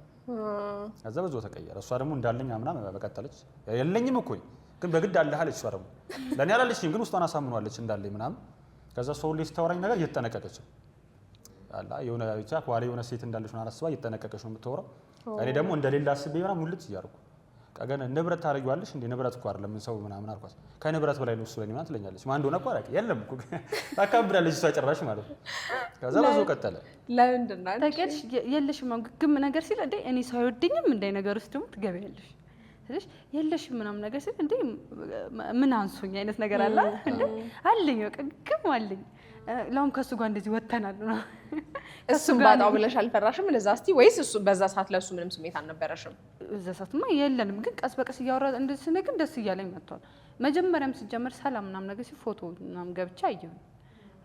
ከዛ ብዙ ተቀየረ። እሷ ደግሞ እንዳለኝ ምናምን በቀጠለች የለኝም እኮ ግን በግድ አለህ አለች። እሷ ደግሞ ለእኔ አላለችኝም ግን ውስጧን አሳምኗለች እንዳለኝ ምናምን። ከዛ ሰው ሁሌ ስታወራኝ ነገር እየተጠነቀቀች አላ የሆነ ብቻ ከኋላ የሆነ ሴት እንዳለች ምናምን አስባ እየተጠነቀቀች ነው የምታወራው። እኔ ደግሞ እንደሌላ አስቤ ምናምን ሙልጭ እያደረኩ ቀገን ንብረት ታረጊዋለሽ እንዴ? ንብረት እኮ አይደለም ሰው ምናምን አልኳት። ከንብረት በላይ ነው እሱ ለኔ ምናምን ትለኛለች። ማን እንደሆነ እኮ አላውቅም። የለም እኮ ታካብዳለች እሷ ጭራሽ ማለት ነው። ከዛ ብዙ ቀጠለ። ለምንድን ነው ታውቂያለሽ? የለሽም ግም ነገር ሲል እንዴ እኔ ሰው አይወደኝም እንደ ነገር ውስጥ ደግሞ ትገቢያለሽ። ስለዚህ የለሽም ምናምን ነገር ሲል እንዴ ምን አንሱኝ አይነት ነገር አለ እንዴ አለኝ በቃ ግም አለኝ። ለምን ከሱ ጋር እንደዚህ ወተናል ነው እሱም ባጣው ብለሽ አልፈራሽም ለዛ እስቲ? ወይስ እሱ በዛ ሰዓት ለሱ ምንም ስሜት አልነበረሽም? በዛ ሰዓትማ የለንም፣ ግን ቀስ በቀስ እያወራ እንደዚህ ስነግን ደስ እያለኝ መጥቷል። መጀመሪያም ሲጀመር ሰላም ምናምን ነገር ሲል ፎቶ ምናምን ገብቻ አየሁ።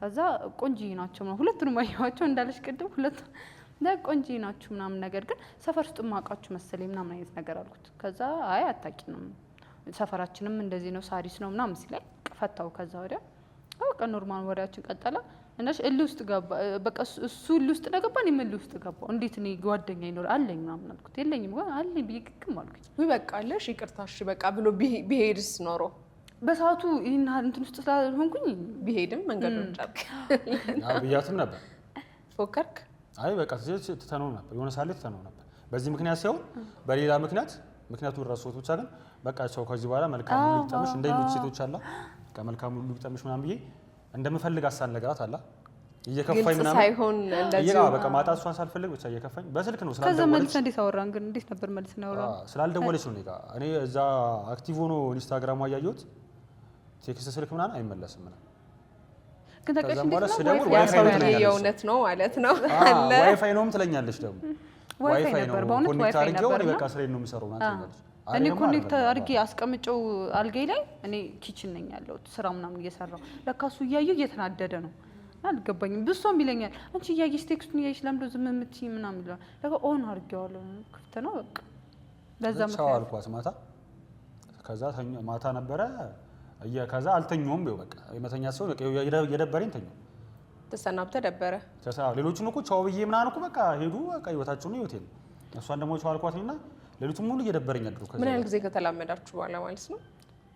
ከዛ ቆንጆ ናቸው ምናምን ሁለቱንም አየኋቸው እንዳለሽ ቅድም ሁለቱ ቆንጆ ናችሁ ምናምን ነገር ግን ሰፈር ውስጥ ማውቃችሁ መሰለኝ ምናምን አይነት ነገር አልኩት። ከዛ አይ አታውቂንም ሰፈራችንም እንደዚህ ነው ሳሪስ ነው ምናምን ሲለኝ ፈታው። ከዛ ወዲያ በቃ ኖርማል ወሬያችን ቀጠለ። እናሽ እልህ ውስጥ ገባ። በቃ እሱ እልህ ውስጥ ገባ፣ እኔም እልህ ውስጥ ገባሁ። እንዴት እኔ ጓደኛ ይኖር አለኝ ምናምን አልኩት። የለኝም ግን አለኝ ብዬ ግግም አልኩኝ። ወይ በቃ አለሽ ይቅርታሽ በቃ ብሎ ቢሄድስ ኖሮ በሰዓቱ ይሄን እንትን ውስጥ ስላልሆንኩኝ ቢሄድም መንገዱን ጨርቅ ብያትም ነበር። ፎከርክ? አይ በቃ ትተነው ነበር የሆነ ሳለ ትተነው ነበር። በዚህ ምክንያት ሳይሆን በሌላ ምክንያቱን ረሶት ብቻ ግን በቃ ሰው ከዚህ በኋላ መልካም ሁሉ ይጠምሽ እንደ ሌሎች ሴቶች አላ ከመልካም ሁሉ ይጠምሽ ምናምን ብዬ እንደምፈልግ አሳን ነገራት አላ እየከፋኝ ምናምን ሳይሆን እንደዚህ በቃ ማጣት እሷን ሳልፈልግ ብቻ እየከፋኝ በስልክ ነው ከዛ መልስ እንዴት አወራን? ግን እንዴት ነበር መልስ ነው አወራን? ስላልደወለች ነው እኔ እዛ አክቲቭ ሆኖ ኢንስታግራም አያየሁት ቴክስት ስልክ ምናምን አይመለስም ምናምን ግን ታውቂያለሽ እንዴት ነው ዋይፋይ ነው የእውነት ነው ማለት ነው አለ ዋይፋይ ነውም ትለኛለች ደግሞ ዋይፋይ ነበር በእውነት ዋይፋይ ነበር በቃ ስሬን ነው የሚሰራው ማለት ነው። እኔ ኮኔክት አድርጌ አስቀምጨው አልጋይ ላይ እኔ ኪችን ነኝ ያለሁት ስራ ምናምን እየሰራው ለካሱ እያየሁ እየተናደደ ነው አልገባኝም። ብሶም ይለኛል አንቺ እያየሽ ቴክስቱን እያየሽ ለምዶ ዝም የምትይ ምናምን ይላል። ለካ ኦን አድርጌዋለሁ ክፍት ነው በቃ በዛ ቻው አልኳት ማታ። ከዛ ማታ ነበረ ከዛ አልተኛውም። በቃ የመተኛ ሰው በቃ የደበረኝ ተኛው። ተሰናብተ ደበረ። ሌሎቹን እኮ ቻው ብዬ ምናምን እኮ በቃ ሄዱ። በቃ ህይወታቸው ነው ህይወቴ ነው። እሷን ደግሞ ቻው አልኳትና ሌሊቱን ሙሉ እየደበረኝ አድሮ። ምን ያህል ጊዜ ከተላመዳችሁ በኋላ ማለት ነው?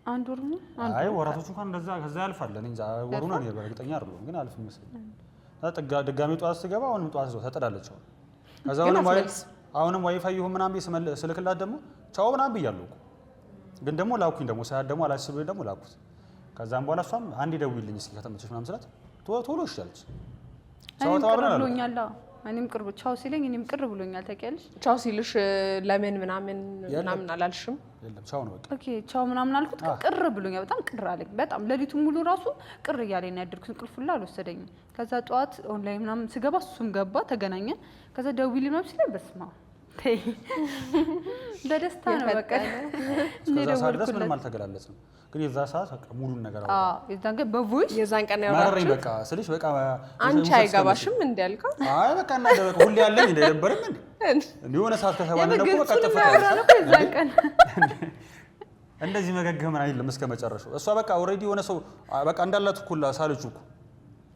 አንድ ወር ነው። አይ ወራቶች እንኳን እንደዛ ከዛ ያልፋል። እኔ እንጃ ወሩን ነው በእርግጠኛ አይደለም ግን አልፍ መሰለኝ። ድጋሜ ጠዋት ስገባ አሁንም ጠዋት ተጠዳለች። ከዛ አሁንም ዋይፋይ ይሁን ምናምን ስልክላት ደግሞ ቻው ምናምን ብያለሁ እኮ ግን ደግሞ ላኩኝ። ደግሞ ሰዓት ደግሞ አላስብልኝ ደግሞ ላኩት። ከዛም በኋላ እሷም አንዴ ደውይልኝ እስኪ ከተመቸሽ ምናምን ስላት ቶሎ እሺ አለች። ቻው ብሎኛል። እኔም ቅርብ ቻው ሲለኝ እኔም ቅር ብሎኛል። ታውቂያለሽ ቻው ሲልሽ ለምን ምናምን አላልሽም? የለም ቻው ነው በቃ። ኦኬ ቻው ምናምን አልኩት። ቅር ብሎኛል። በጣም ቅር አለኝ። በጣም ሌሊቱን ሙሉ ራሱ ቅር እያለኝ ነው ያደርኩት። እንቅልፍ ሁላ አልወሰደኝም። ከዛ ጠዋት ኦንላይን ምናምን ስገባ እሱም ገባ፣ ተገናኘን። ከዛ ደውይልኝ ምናምን ሲለኝ በስመ አብ በደስታ ነው በቃ። እስከዛ ሰዓት ድረስ ምንም አልተገላለጽንም። ግን የዛ ሰዓት በቃ ሙሉን ነገር አወራ። የዛን ቀን በቮይስ የዛን ቀን ያወራችሁ በቃ ስልሽ በቃ አንቺ አይገባሽም እንዳልከው። አይ በቃ እና በቃ ሁሌ ያለኝ እንደደበረኝ እንዴ የሆነ ሰዓት ከተባለ ደግሞ በቃ ተፈቀደ። የዛን ቀን እንደዚህ መገገም አይደለም እስከ መጨረሻው። እሷ በቃ ኦሬዲ የሆነ ሰው በቃ እንዳላት እኮ ሳለች እኮ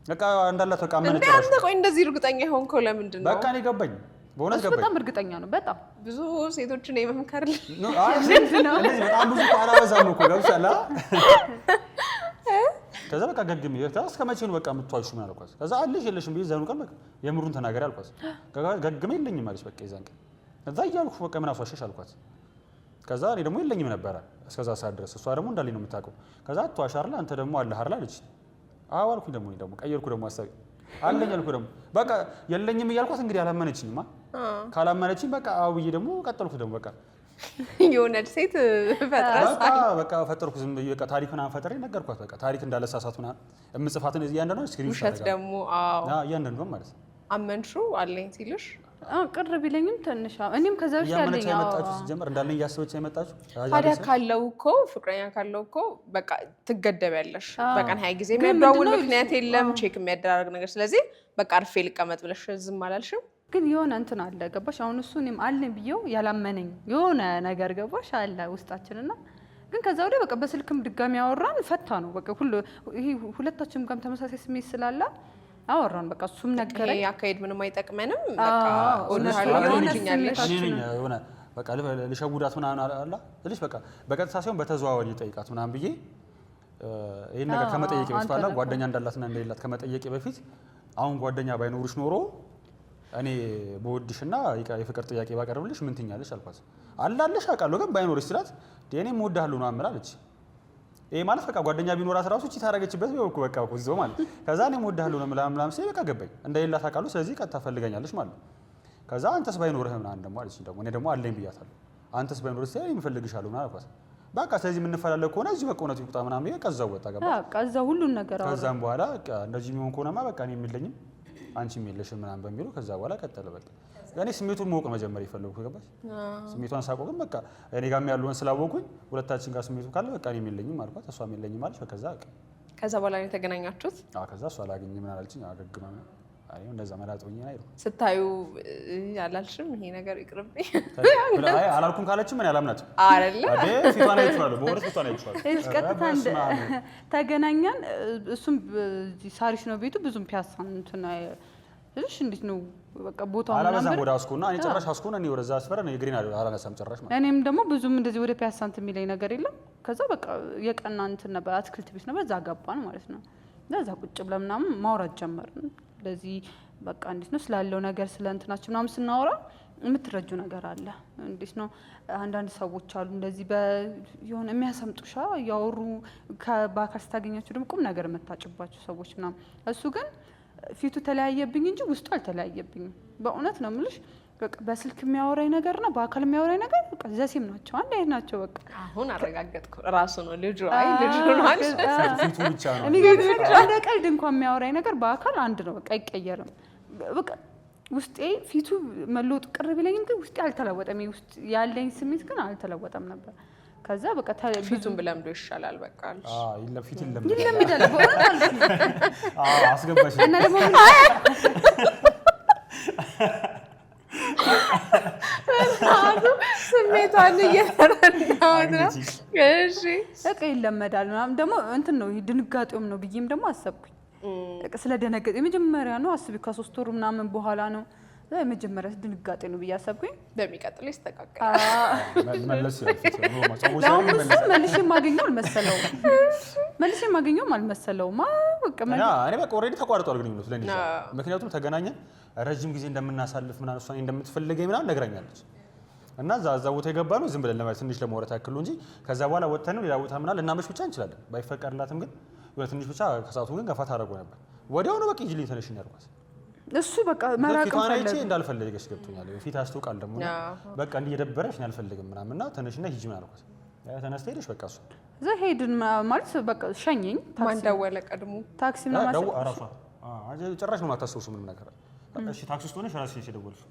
በቃ እንዳላት በቃ አመነች። አንተ ቆይ እንደዚህ እርግጠኛ ሆንከው ለምንድን ነው? በቃ እኔ ገባኝ። በእውነት ገባኝ። በጣም እርግጠኛ ነው። በጣም ብዙ ሴቶችን የመምከር እንደዚህ በጣም ብዙ አላበዛም እኮ ገብሻላ። ከዛ በቃ ገግም ይወጣ እስከ መቼ ነው በቃ የምትዋሹ ምን አልኳት። ከዛ አለሽ የለሽም ብዬ ዛኑ ቀን በቃ የምሩን ተናገሪ አልኳት። ገግም የለኝም አለች በቃ የዛን ቀን። ከዛ እያልኩ በቃ ምን አስዋሸሽ አልኳት። ከዛ እኔ ደግሞ የለኝም ነበረ እስከዛ ሰዓት ድረስ። እሷ ደግሞ እንዳለኝ ነው የምታውቀው። ከዛ አትዋሽ አይደል አንተ ደግሞ አለህ አይደል አለች። አዎ አልኩኝ። ደግሞ ቀየርኩ ደግሞ ሀሳቤ አለኝ አልኩ። ደግሞ በቃ የለኝም እያልኳት እንግዲህ አላመነችኝማ። ካላመነችኝ በቃ አዎ ብዬ ደግሞ ቀጠልኩ። ደግሞ በቃ የሆነች ሴት በቃ ፈጠርኩ። ዝም ብዬ በቃ ታሪክ ምናምን ፈጥሬ ነገርኳት። በቃ ታሪክ እንዳለሳሳት ምናምን የምጽፋትን እያንዳንዱ ስክሪንሾት ውሸት ደግሞ እያንዳንዱ ማለት ነው። አመንሽው አለኝ ሲልሽ ቅር ቢለኝም ትንሽ እኔም ከዛ በፊት ያለኝ ያመጣችሁ ሲጀምር እንዳለኝ እያሰበች የመጣችሁ ታዲያ ካለው እኮ ፍቅረኛ ካለው እኮ በቃ ትገደቢያለሽ። በቀን 20 ጊዜ የሚያደዋውል ምክንያት የለም ቼክ የሚያደራርግ ነገር። ስለዚህ በቃ አርፌ ልቀመጥ ብለሽ ዝም አላልሽም? ግን የሆነ እንትን አለ ገባሽ? አሁን እሱ እኔም አለኝ ብዬው ያላመነኝ የሆነ ነገር ገባሽ አለ ውስጣችንና ግን ከዛ ወዲያ በቃ በስልክም ድጋሚ ያወራን ፈታ ነው በቃ ይሄ ሁለታችንም ጋርም ተመሳሳይ ስሜት ስላለ አወራን በቃ። እሱም ነገረኝ አካሄድ ምንም አይጠቅመንም በቃ የሆነ በቃ ልሸጉዳት ምናምን አላ ልጅ በቃ በቀጥታ ሳይሆን በተዘዋዋሪ ጠይቃት ምናምን ብዬ ይሄን ነገር ከመጠየቄ በፊት ባላ ጓደኛ እንዳላትና እንደሌላት ከመጠየቄ በፊት አሁን ጓደኛ ባይኖርሽ ኖሮ እኔ በወድሽና የፍቅር ጥያቄ ባቀርብልሽ ምን ትኛለሽ አልኳት። አላለሽ አውቃለሁ ግን ባይኖርሽ ስላት እኔም እወድሃለሁ ነው አምላለች። ይሄ ማለት በቃ ጓደኛ ቢኖራት ራሱ እቺ ታረጋችበት በወኩ በቃ እኮ ማለት ከዛ እኔም እወድሃለሁ ነው ምናምን ሲል በቃ ገባኝ እንደሌላት አውቃለሁ። ስለዚህ ቀጥታ ፈልጋኛለሽ ማለት ከዛ አንተስ ባይኖርህ ምናምን ደግሞ አለች። ደግሞ እኔ ደግሞ አለኝ ብያታለሁ። አንተስ ባይኖርህ ሲል እኔም እፈልግሻለሁ ምናምን አልኳት። በቃ ስለዚህ የምንፈላለግ ከሆነ እዚህ በቃ እውነቱ ይቁጣ ምናምን ይሄ ከዛው ወጣ ገባ። ከዛ ሁሉን ነገር አወራ። ከዛም በኋላ በቃ እንደዚህ የሚሆን ከሆነማ በቃ እኔ የለኝም አንቺም የለሽም ምናምን በሚለው ከዛ በኋላ ቀጠለ። በቃ እኔ ስሜቱን ማወቅ መጀመሪያ ይፈልጉ ገባሽ? ስሜቷን ሳውቀው ግን በቃ እኔ ጋርም ያለውን ስላወቁኝ ሁለታችን ጋር ስሜቱ ካለ በቃ እኔም የለኝም አልኳት። እሷም የለኝም አለች። ከዛ በኋላ ነው የተገናኛችሁት? ከዛ እሷ አላገኘኝ ምን አላለችኝ። አገግማ አይ እንደዛ መላጦኝ ነው አይደል? ስታዩ ያላልሽም ይሄ ነገር ይቅርብኝ አይ አላልኩም ካለችም ምን ያላምናት አይደለ? አዴ ፊቷን አይቻለሁ፣ በወርስ ፊቷን አይቻለሁ። እሺ ቀጥታ ተገናኛን። እሱም ሳሪስ ነው ቤቱ ብዙም ፒያሳ እንትን እሺ እንዴት ነው በቃ ቦታው አላበዛም። ወደ አስኮና እኔ ጭራሽ አስኮና እኔ ወደዛ አስፈራ ነው የግሪን አላነሳም ጭራሽ ማለት እኔም ደግሞ ብዙም እንደዚህ ወደ ፒያሳ እንትን የሚለኝ ነገር የለም። ከዛ በቃ የቀና እንትን ነበር አትክልት ቤት ነበር እዛ ገባን ማለት ነው። እዛ ቁጭ ብለን ምናምን ማውራት ጀመርን። ለዚህ በቃ እንዴት ነው ስላለው ነገር ስለ እንትናችን ምናምን ስናወራ የምትረጁ ነገር አለ። እንዴት ነው አንዳንድ ሰዎች አሉ እንደዚህ የሆነ የሚያሰምጡሻ ያወሩ በአካል ስታገኛቸው ደግሞ ቁም ነገር የምታጭባቸው ሰዎች ምናምን። እሱ ግን ፊቱ ተለያየብኝ እንጂ ውስጡ አልተለያየብኝም። በእውነት ነው የምልሽ። በቃ በስልክ የሚያወራኝ ነገርና በአካል የሚያወራኝ ነገር በቃ ዘሴም ናቸው፣ አንድ አይነት ናቸው። በቃ አሁን አረጋገጥኩ። ራሱ ነው ልጁ። አይ ልጁ ነው አልሽ። ፊቱ ብቻ ነው እንደ ቀልድ እንኳን የሚያወራኝ ነገር በአካል አንድ ነው። በቃ አይቀየርም። በቃ ውስጤ ፊቱ መለወጡ ቅር ቢለኝም ግን ውስጤ አልተለወጠም። ውስጥ ያለኝ ስሜት ግን አልተለወጠም ነበር። ከዛ በቃ ፊቱን ብለምዶ ይሻላል። በቃ አልሽ። ፊት ይለምዳል። በእውነት አልኩኝ። አስገባሽ እና ደግሞ ስሜቷን እየተረዳሁት ነው። እሺ በቃ ይለመዳል ምናምን ደግሞ እንትን ነው ድንጋጤውም ነው ብዬም ደግሞ አሰብኩኝ። ስለደነገጠ የመጀመሪያ ነው አስቢ ከ3 ወር ምናምን በኋላ ነው የመጀመሪያ ድንጋጤ ነው ብዬ አሰብኩኝ። በሚቀጥለው ይስተካከላል። መለስ ያልኩት ነው መልሼ ማገኘው አልመሰለውም። በቃ እኔ በቃ ኦልሬዲ ተቋርጧል ግንኙነቱ ለኔ። ምክንያቱም ተገናኘን ረጅም ጊዜ እንደምናሳልፍ ምናምን እሷ እንደምትፈልገኝ ምናምን ነግራኛለች። እና እዛ ቦታ የገባ ነው ዝም ብለን ትንሽ ለማውራት ያክል እንጂ ከዛ በኋላ ወጥተን ሌላ ቦታ ምናምን ልናመሽ ብቻ እንችላለን። ባይፈቀድላትም ግን ትንሽ ብቻ ከሰዓቱ ግን ገፋ ታደርጎ ነበር። ወዲያው ነው በቃ ይጅልኝ ተነሽ ያልኳት። እሱ በቃ መራቅ ፈለገ እንዳልፈልግሽ ገብቶኛል። ፊት አስተውቃል ደግሞ በቃ እንዲየደበረሽ ነው አልፈልግም ምናምንና ተነሽና ሂጂ ምን አልኳት። ተነስተ ሄደሽ በቃ እሱ ሄድን ማለት በቃ ሸኘኝ። ማን ደወለ ቀድሞ? ታክሲ ነው ማለት አራሷ ጭራሽ ነው የማታስታውሱ ምንም ነገር። እሺ ታክሲ ውስጥ ሆነሽ ራስሽ የደወልሽ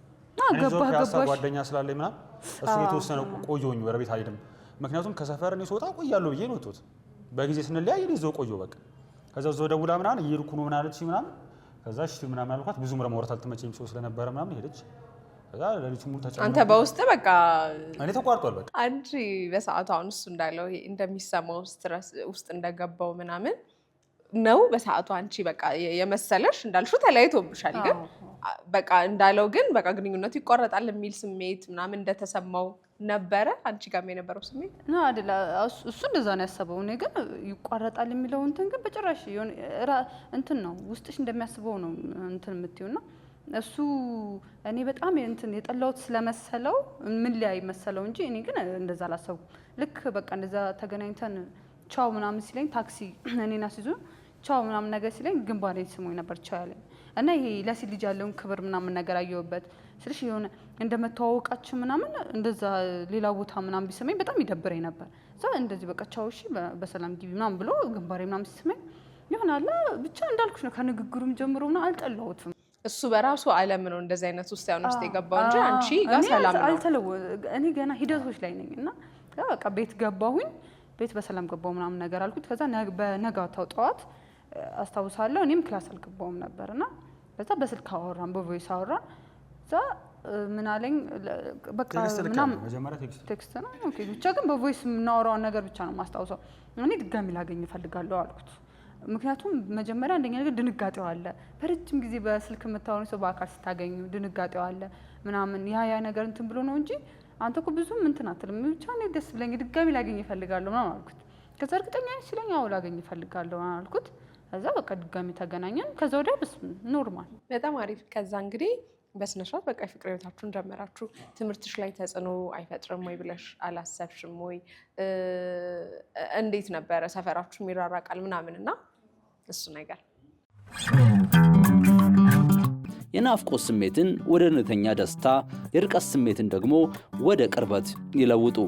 ገባሽ ጓደኛ ስላለኝ ምናምን እሱ የተወሰነ ቆየሁኝ ወደ ቤት አይደለም። ምክንያቱም ከሰፈር እኔ ስወጣ ቆያለሁ ብዬ ነው ወጥቶት በጊዜ ስንለያይ እኔ እዛው ቆየሁ በቃ። ከዛ እዛው ደውላ ምናምን እየሄድኩ ነው ምናምን አለችኝ ምናምን። ከዛ እሺ ምናምን አልኳት። ብዙም ለማውራት አልተመቸኝም ሰው ስለነበረ ምናምን ሄደች። ከዛ ለሊቱ ሙሉ ተጨናነኩ። አንተ በውስጥ በቃ እኔ ተቋርጧል በቃ። አንቺ በሰዓቱ አሁን እሱ እንዳለው እንደሚሰማው ስትረስ ውስጥ እንደገባው ምናምን ነው በሰዓቱ አንቺ በቃ የመሰለሽ እንዳልሽው ተለያይቶብሻል። ግን በቃ እንዳለው ግን በቃ ግንኙነቱ ይቋረጣል የሚል ስሜት ምናምን እንደተሰማው ነበረ አንቺ ጋርም የነበረው ስሜት ነው አይደል? እሱ እንደዛ ነው ያሰበው። እኔ ግን ይቋረጣል የሚለው እንትን ግን በጭራሽ እንትን ነው ውስጥሽ እንደሚያስበው ነው እንትን የምትይውና እሱ እኔ በጣም እንትን የጠላሁት ስለመሰለው ምን ላይ መሰለው እንጂ እኔ ግን እንደዛ አላሰብኩም። ልክ በቃ እንደዛ ተገናኝተን ቻው ምናምን ሲለኝ ታክሲ እኔና ሲዙ ቻው ምናምን ነገር ሲለኝ ግንባሬን ስሞኝ ነበር ቻው ያለኝ እና ይሄ ለሴት ልጅ ያለውን ክብር ምናምን ነገር አየሁበት። ስለሽ የሆነ እንደመተዋወቃችን ምናምን እንደዛ ሌላ ቦታ ምናምን ቢሰማኝ በጣም ይደብረኝ ነበር። እዛ እንደዚህ በቃ ቻው እሺ በሰላም ግቢ ምናምን ብሎ ግንባሬ ምናምን ሲሰማኝ ይሆናል ብቻ እንዳልኩሽ ነው። ከንግግሩም ጀምሮ ምናምን አልጠላሁትም። እሱ በራሱ ዓለም ነው እንደዚህ አይነት ውስጥ ያው ውስጥ የገባው እንጂ አንቺ ጋር ሰላም ነው። እኔ ገና ሂደቶች ላይ ነኝ እና በቃ ቤት ገባሁኝ። ቤት በሰላም ገባሁ ምናምን ነገር አልኩት። ከዛ በነጋታው ጠዋት አስታውሳለሁ እኔም ክላስ አልገባሁም ነበርና በዛ በስልክ አወራን በቮይስ አወራን። እዛ ምን አለኝ በቃ ምናምን መጀመሪያ ቴክስት ነው ኦኬ ብቻ ግን በቮይስ የምናወራውን ነገር ብቻ ነው ማስታውሰው። እኔ ድጋሚ ላገኝ እፈልጋለሁ አልኩት። ምክንያቱም መጀመሪያ አንደኛ ነገር ድንጋጤው አለ። በረጅም ጊዜ በስልክ የምታወሩ ሰው በአካል ስታገኙ ድንጋጤው አለ ምናምን ያ ነገር እንትን ብሎ ነው እንጂ አንተ እኮ ብዙም እንትን አትልም። ብቻ እኔ ደስ ብለኝ ድጋሚ ላገኝ እፈልጋለሁ ምናምን አልኩት። ከዛ እርግጠኛ ነኝ ሲለኝ አዎ ላገኝ እፈልጋለሁ አልኩት። ከዛ በቃ ድጋሚ ተገናኘን። ከዛ ወዲያ ኖርማል በጣም አሪፍ። ከዛ እንግዲህ በስነ ስርዓት በቃ ፍቅር ህይወታችሁን ጀመራችሁ። ትምህርትሽ ላይ ተጽዕኖ አይፈጥርም ወይ ብለሽ አላሰብሽም ወይ? እንዴት ነበረ? ሰፈራችሁ ይራራቃል ምናምን እና እሱ ነገር የናፍቆት ስሜትን ወደ እውነተኛ ደስታ፣ የርቀት ስሜትን ደግሞ ወደ ቅርበት ይለውጡ።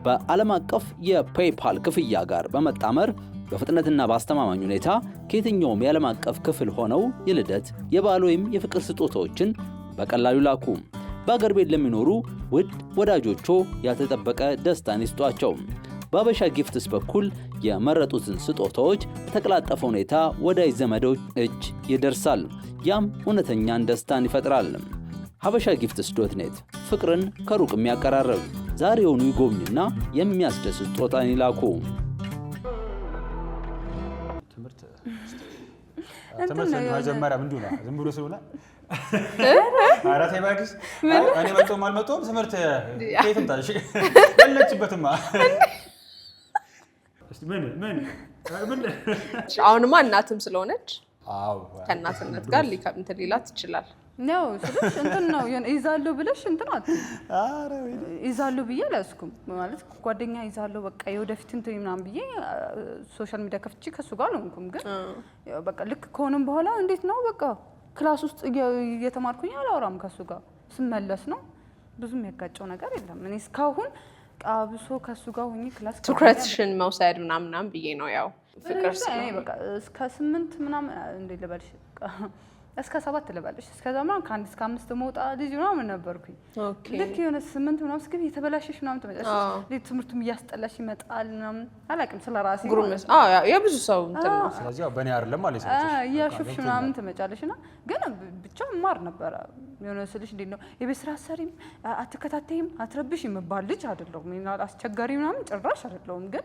በዓለም አቀፍ የፔይፓል ክፍያ ጋር በመጣመር በፍጥነትና በአስተማማኝ ሁኔታ ከየትኛውም የዓለም አቀፍ ክፍል ሆነው የልደት፣ የበዓል ወይም የፍቅር ስጦታዎችን በቀላሉ ላኩ። በአገር ቤት ለሚኖሩ ውድ ወዳጆቹ ያልተጠበቀ ደስታን ይስጧቸው። በአበሻ ጊፍትስ በኩል የመረጡትን ስጦታዎች በተቀላጠፈ ሁኔታ ወዳጅ ዘመዶች እጅ ይደርሳል። ያም እውነተኛን ደስታን ይፈጥራል። habashaGifts.net ፍቅርን ከሩቅ የሚያቀራርብ። ዛሬውኑ ይጎብኙና የሚያስደስት ስጦታን ይላኩ። ትምህርት መጀመሪያ ምንድን ነው ዝም ብሎ ስለሆነ አራቴ ባክስ እኔ መጥቶም ትምህርት ከየትም ታልሽ ያለችበትማ ምን አሁንማ እናትም ስለሆነች አዎ ከእናትነት ጋር እንትን ሊላት ይችላል ነው ስለሽ እንትን ነው ይዛሉ ብለሽ እንትን አረ ይዛሉ ብዬ አላስኩም ማለት ጓደኛ ይዛሉ በቃ የወደፊት እንትን ምናምን ብዬ ሶሻል ሚዲያ ከፍቼ ከሱ ጋር አልሆንኩም። ግን በቃ ልክ ከሆነም በኋላ እንዴት ነው በቃ ክላስ ውስጥ እየተማርኩኝ አላወራም ከሱ ጋር ስመለስ ነው ብዙም ያጋጨው ነገር የለም። እኔ እስካሁን ቃብሶ ከሱ ጋር ሆኜ ክላስ ትኩረትሽን መውሰድ ምናምን ብዬ ነው ያው ፍቅር እኔ በቃ እስከ 8 ምናምን እንዴ ልበልሽ እስከ 7 ልበልሽ እስከዛ ምናምን ከ1 እስከ 5 መውጣ ልጅ ምናምን ነበርኩኝ። ልክ የሆነ 8 ምናምን እስከ የተበላሸሽ ምናምን ትመጣለሽ ትምህርቱም እያስጠላሽ ይመጣል ምናምን አላውቅም ስለራሴ የብዙ ሰው እንትን ነው። ስለዚህ በእኔ አይደለም ማለት ነው እያሾፍሽ ምናምን ትመጫለሽና ግን ብቻ ማር ነበረ የሆነ ስልሽ እንዴት ነው የቤት ስራ አሰሪም አትከታተይም አትረብሽ የምባል ልጅ አይደለሁም። አስቸጋሪ ምናምን ጭራሽ አይደለሁም። ግን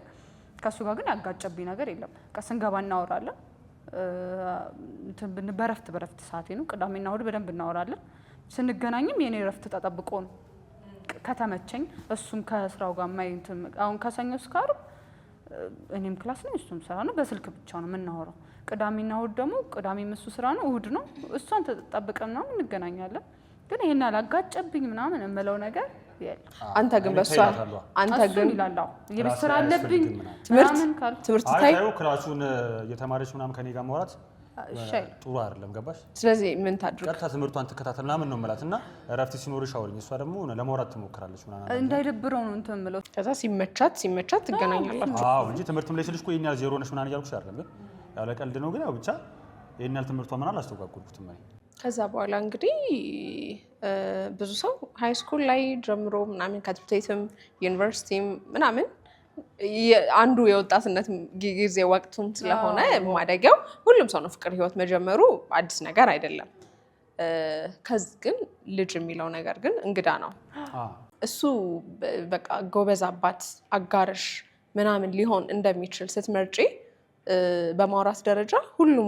ከሱ ጋር ግን ያጋጨብኝ ነገር የለም። ስንገባ እናወራለን በረፍት ሰዓቴ ነው ቅዳሜና እሑድ በደንብ እናወራለን። ስንገናኝም የኔ ረፍት ተጠብቆ ነው ከተመቸኝ እሱም ከስራው ጋር አሁን ከሰኞ እስከ ዓርብ እኔም ክላስ ነው እሱም ስራ ነው በስልክ ብቻ ነው የምናወራው። ቅዳሜና እሑድ ደግሞ ቅዳሜም እሱ ስራ ነው እሑድ ነው እሷን ተጠብቀን ነው እንገናኛለን። ግን ይሄን አላጋጨብኝ ምናምን እምለው ነገር የለም። አንተ ግን በሷ አንተ ግን ይላልው የቤት ስራ አለብኝ ትምህርት ታይ ክላሱን የተማረች ምናምን ከኔ ጋር ማውራት ጥሩ አይደለም ገባሽ? ስለዚህ ምን ታድርግ ቀጥታ ትምህርቷን ተከታተል ምናምን ነው የምላትና እረፍት ሲኖርሽ አውሪኝ። እሷ ደግሞ ለማውራት ትሞክራለች ምናምን እንዳይደብረው ነው እንትን የምለው። ከዛ ሲመቻት ትገናኛላችሁ። እንጂ ትምህርትም ላይ ስልሽ እኮ የኛ ዜሮ ነሽ ምናምን እያልኩሽ አይደለም። ግን ያው ለቀልድ ነው። ግን ያው ብቻ የኛ ትምህርቷ ምናምን አላስተዋወቅኩትም ማለት። ከዛ በኋላ እንግዲህ ብዙ ሰው ሃይ ስኩል ላይ ጀምሮ ምናምን ከትምህርት ቤትም ዩኒቨርሲቲም ምናምን አንዱ የወጣትነት ጊዜ ወቅቱም ስለሆነ ማደጊያው ሁሉም ሰው ነው ፍቅር ህይወት መጀመሩ አዲስ ነገር አይደለም። ከዚህ ግን ልጅ የሚለው ነገር ግን እንግዳ ነው። እሱ በቃ ጎበዝ አባት አጋርሽ ምናምን ሊሆን እንደሚችል ስትመርጪ በማውራት ደረጃ ሁሉም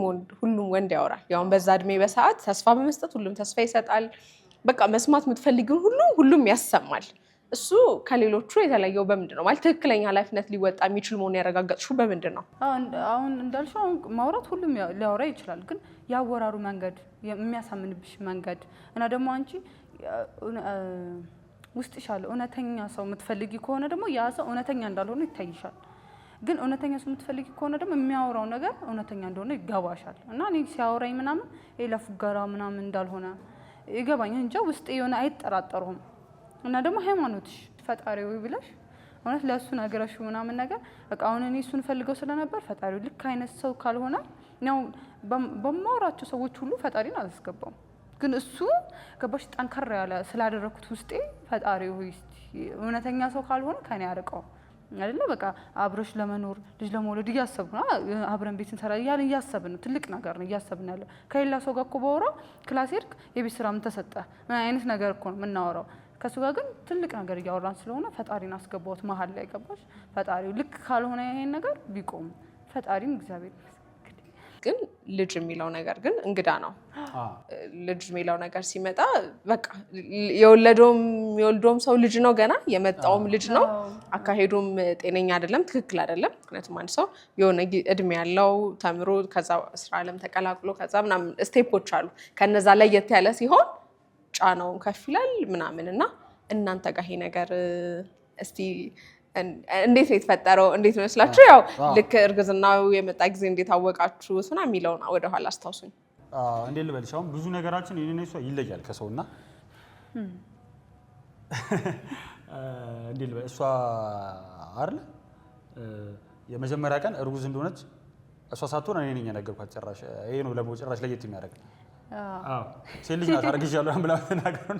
ወንድ ያወራል። ያው በዛ እድሜ በሰዓት ተስፋ በመስጠት ሁሉም ተስፋ ይሰጣል። በቃ መስማት የምትፈልጊውን ሁሉም ያሰማል። እሱ ከሌሎቹ የተለየው በምንድን ነው? ማለት ትክክለኛ ኃላፊነት ሊወጣ የሚችል መሆኑን ያረጋገጥሽው በምንድን ነው? አሁን እንዳልሽው ማውራት ሁሉም ሊያወራ ይችላል። ግን ያወራሩ መንገድ የሚያሳምንብሽ መንገድ እና ደግሞ አንቺ ውስጥሽ ያለ እውነተኛ ሰው የምትፈልጊ ከሆነ ደግሞ ያ ሰው እውነተኛ እንዳልሆነ ይታይሻል። ግን እውነተኛ ሰው የምትፈልጊ ከሆነ ደግሞ የሚያወራው ነገር እውነተኛ እንደሆነ ይገባሻል። እና እኔ ሲያወራኝ ምናምን ለፉገራ ምናምን እንዳልሆነ ይገባኝ እንጂ ውስጤ የሆነ አይጠራጠሩም። እና ደግሞ ሃይማኖትሽ ፈጣሪው ብለሽ እውነት ለሱ ነገርሽ ምናምን ነገር በቃ አሁን እኔ እሱን ፈልገው ስለነበር ፈጣሪው ልክ አይነት ሰው ካልሆነ ነው በማወራቸው ሰዎች ሁሉ ፈጣሪን አላስገባም። ግን እሱ ገባሽ ጠንከር ያለ ስላደረኩት ውስጤ ፈጣሪው እውነተኛ ሰው ካልሆነ ከኔ ያርቀው አይደለ? በቃ አብረሽ ለመኖር ልጅ ለመውለድ እያሰብን ነው። አብረን ቤት እንሰራ እያልን እያሰብን ነው። ትልቅ ነገር ነው እያሰብን ያለው። ከሌላ ሰው ጋር እኮ ባወራ ክላስ ሄድክ የቤት ስራ ምን ተሰጠ ምን አይነት ነገር እኮ ነው የምናወራው። ከሱ ጋር ግን ትልቅ ነገር እያወራን ስለሆነ ፈጣሪን አስገባሁት መሀል ላይ ገባሽ። ፈጣሪው ልክ ካልሆነ ይሄን ነገር ቢቆም ፈጣሪም እግዚአብሔር ግን ልጅ የሚለው ነገር ግን እንግዳ ነው። ልጅ የሚለው ነገር ሲመጣ በቃ የወለደውም ሰው ልጅ ነው፣ ገና የመጣውም ልጅ ነው። አካሄዱም ጤነኛ አይደለም፣ ትክክል አይደለም። ምክንያቱም አንድ ሰው የሆነ እድሜ ያለው ተምሮ ከዛ ስራ ዓለም ተቀላቅሎ ከዛ ምናምን ስቴፖች አሉ። ከነዛ ለየት ያለ ሲሆን ጫናውን ከፍ ይላል ምናምን እና እናንተ ጋር ይሄ ነገር እስቲ እንዴት ነው የተፈጠረው? እንዴት ነው መስላችሁ? ያው ልክ እርግዝናው የመጣ ጊዜ እንዴት አወቃችሁ እና የሚለውን ወደ ኋላ አስታውሱኝ። እንዴት ልበልሽ፣ አሁን ብዙ ነገራችን የኔና እሷ ይለያል ከሰውና እንዴት ልበል፣ እሷ አይደል የመጀመሪያ ቀን እርጉዝ እንደሆነች እሷ ሳትሆን እኔ ነኝ የነገርኳት። ጭራሽ ይሄ ነው ለሞ ጭራሽ ለየት የሚያደርግ ሴት ልጅ ናት አርግዣለሁ ብላ ተናገሩ።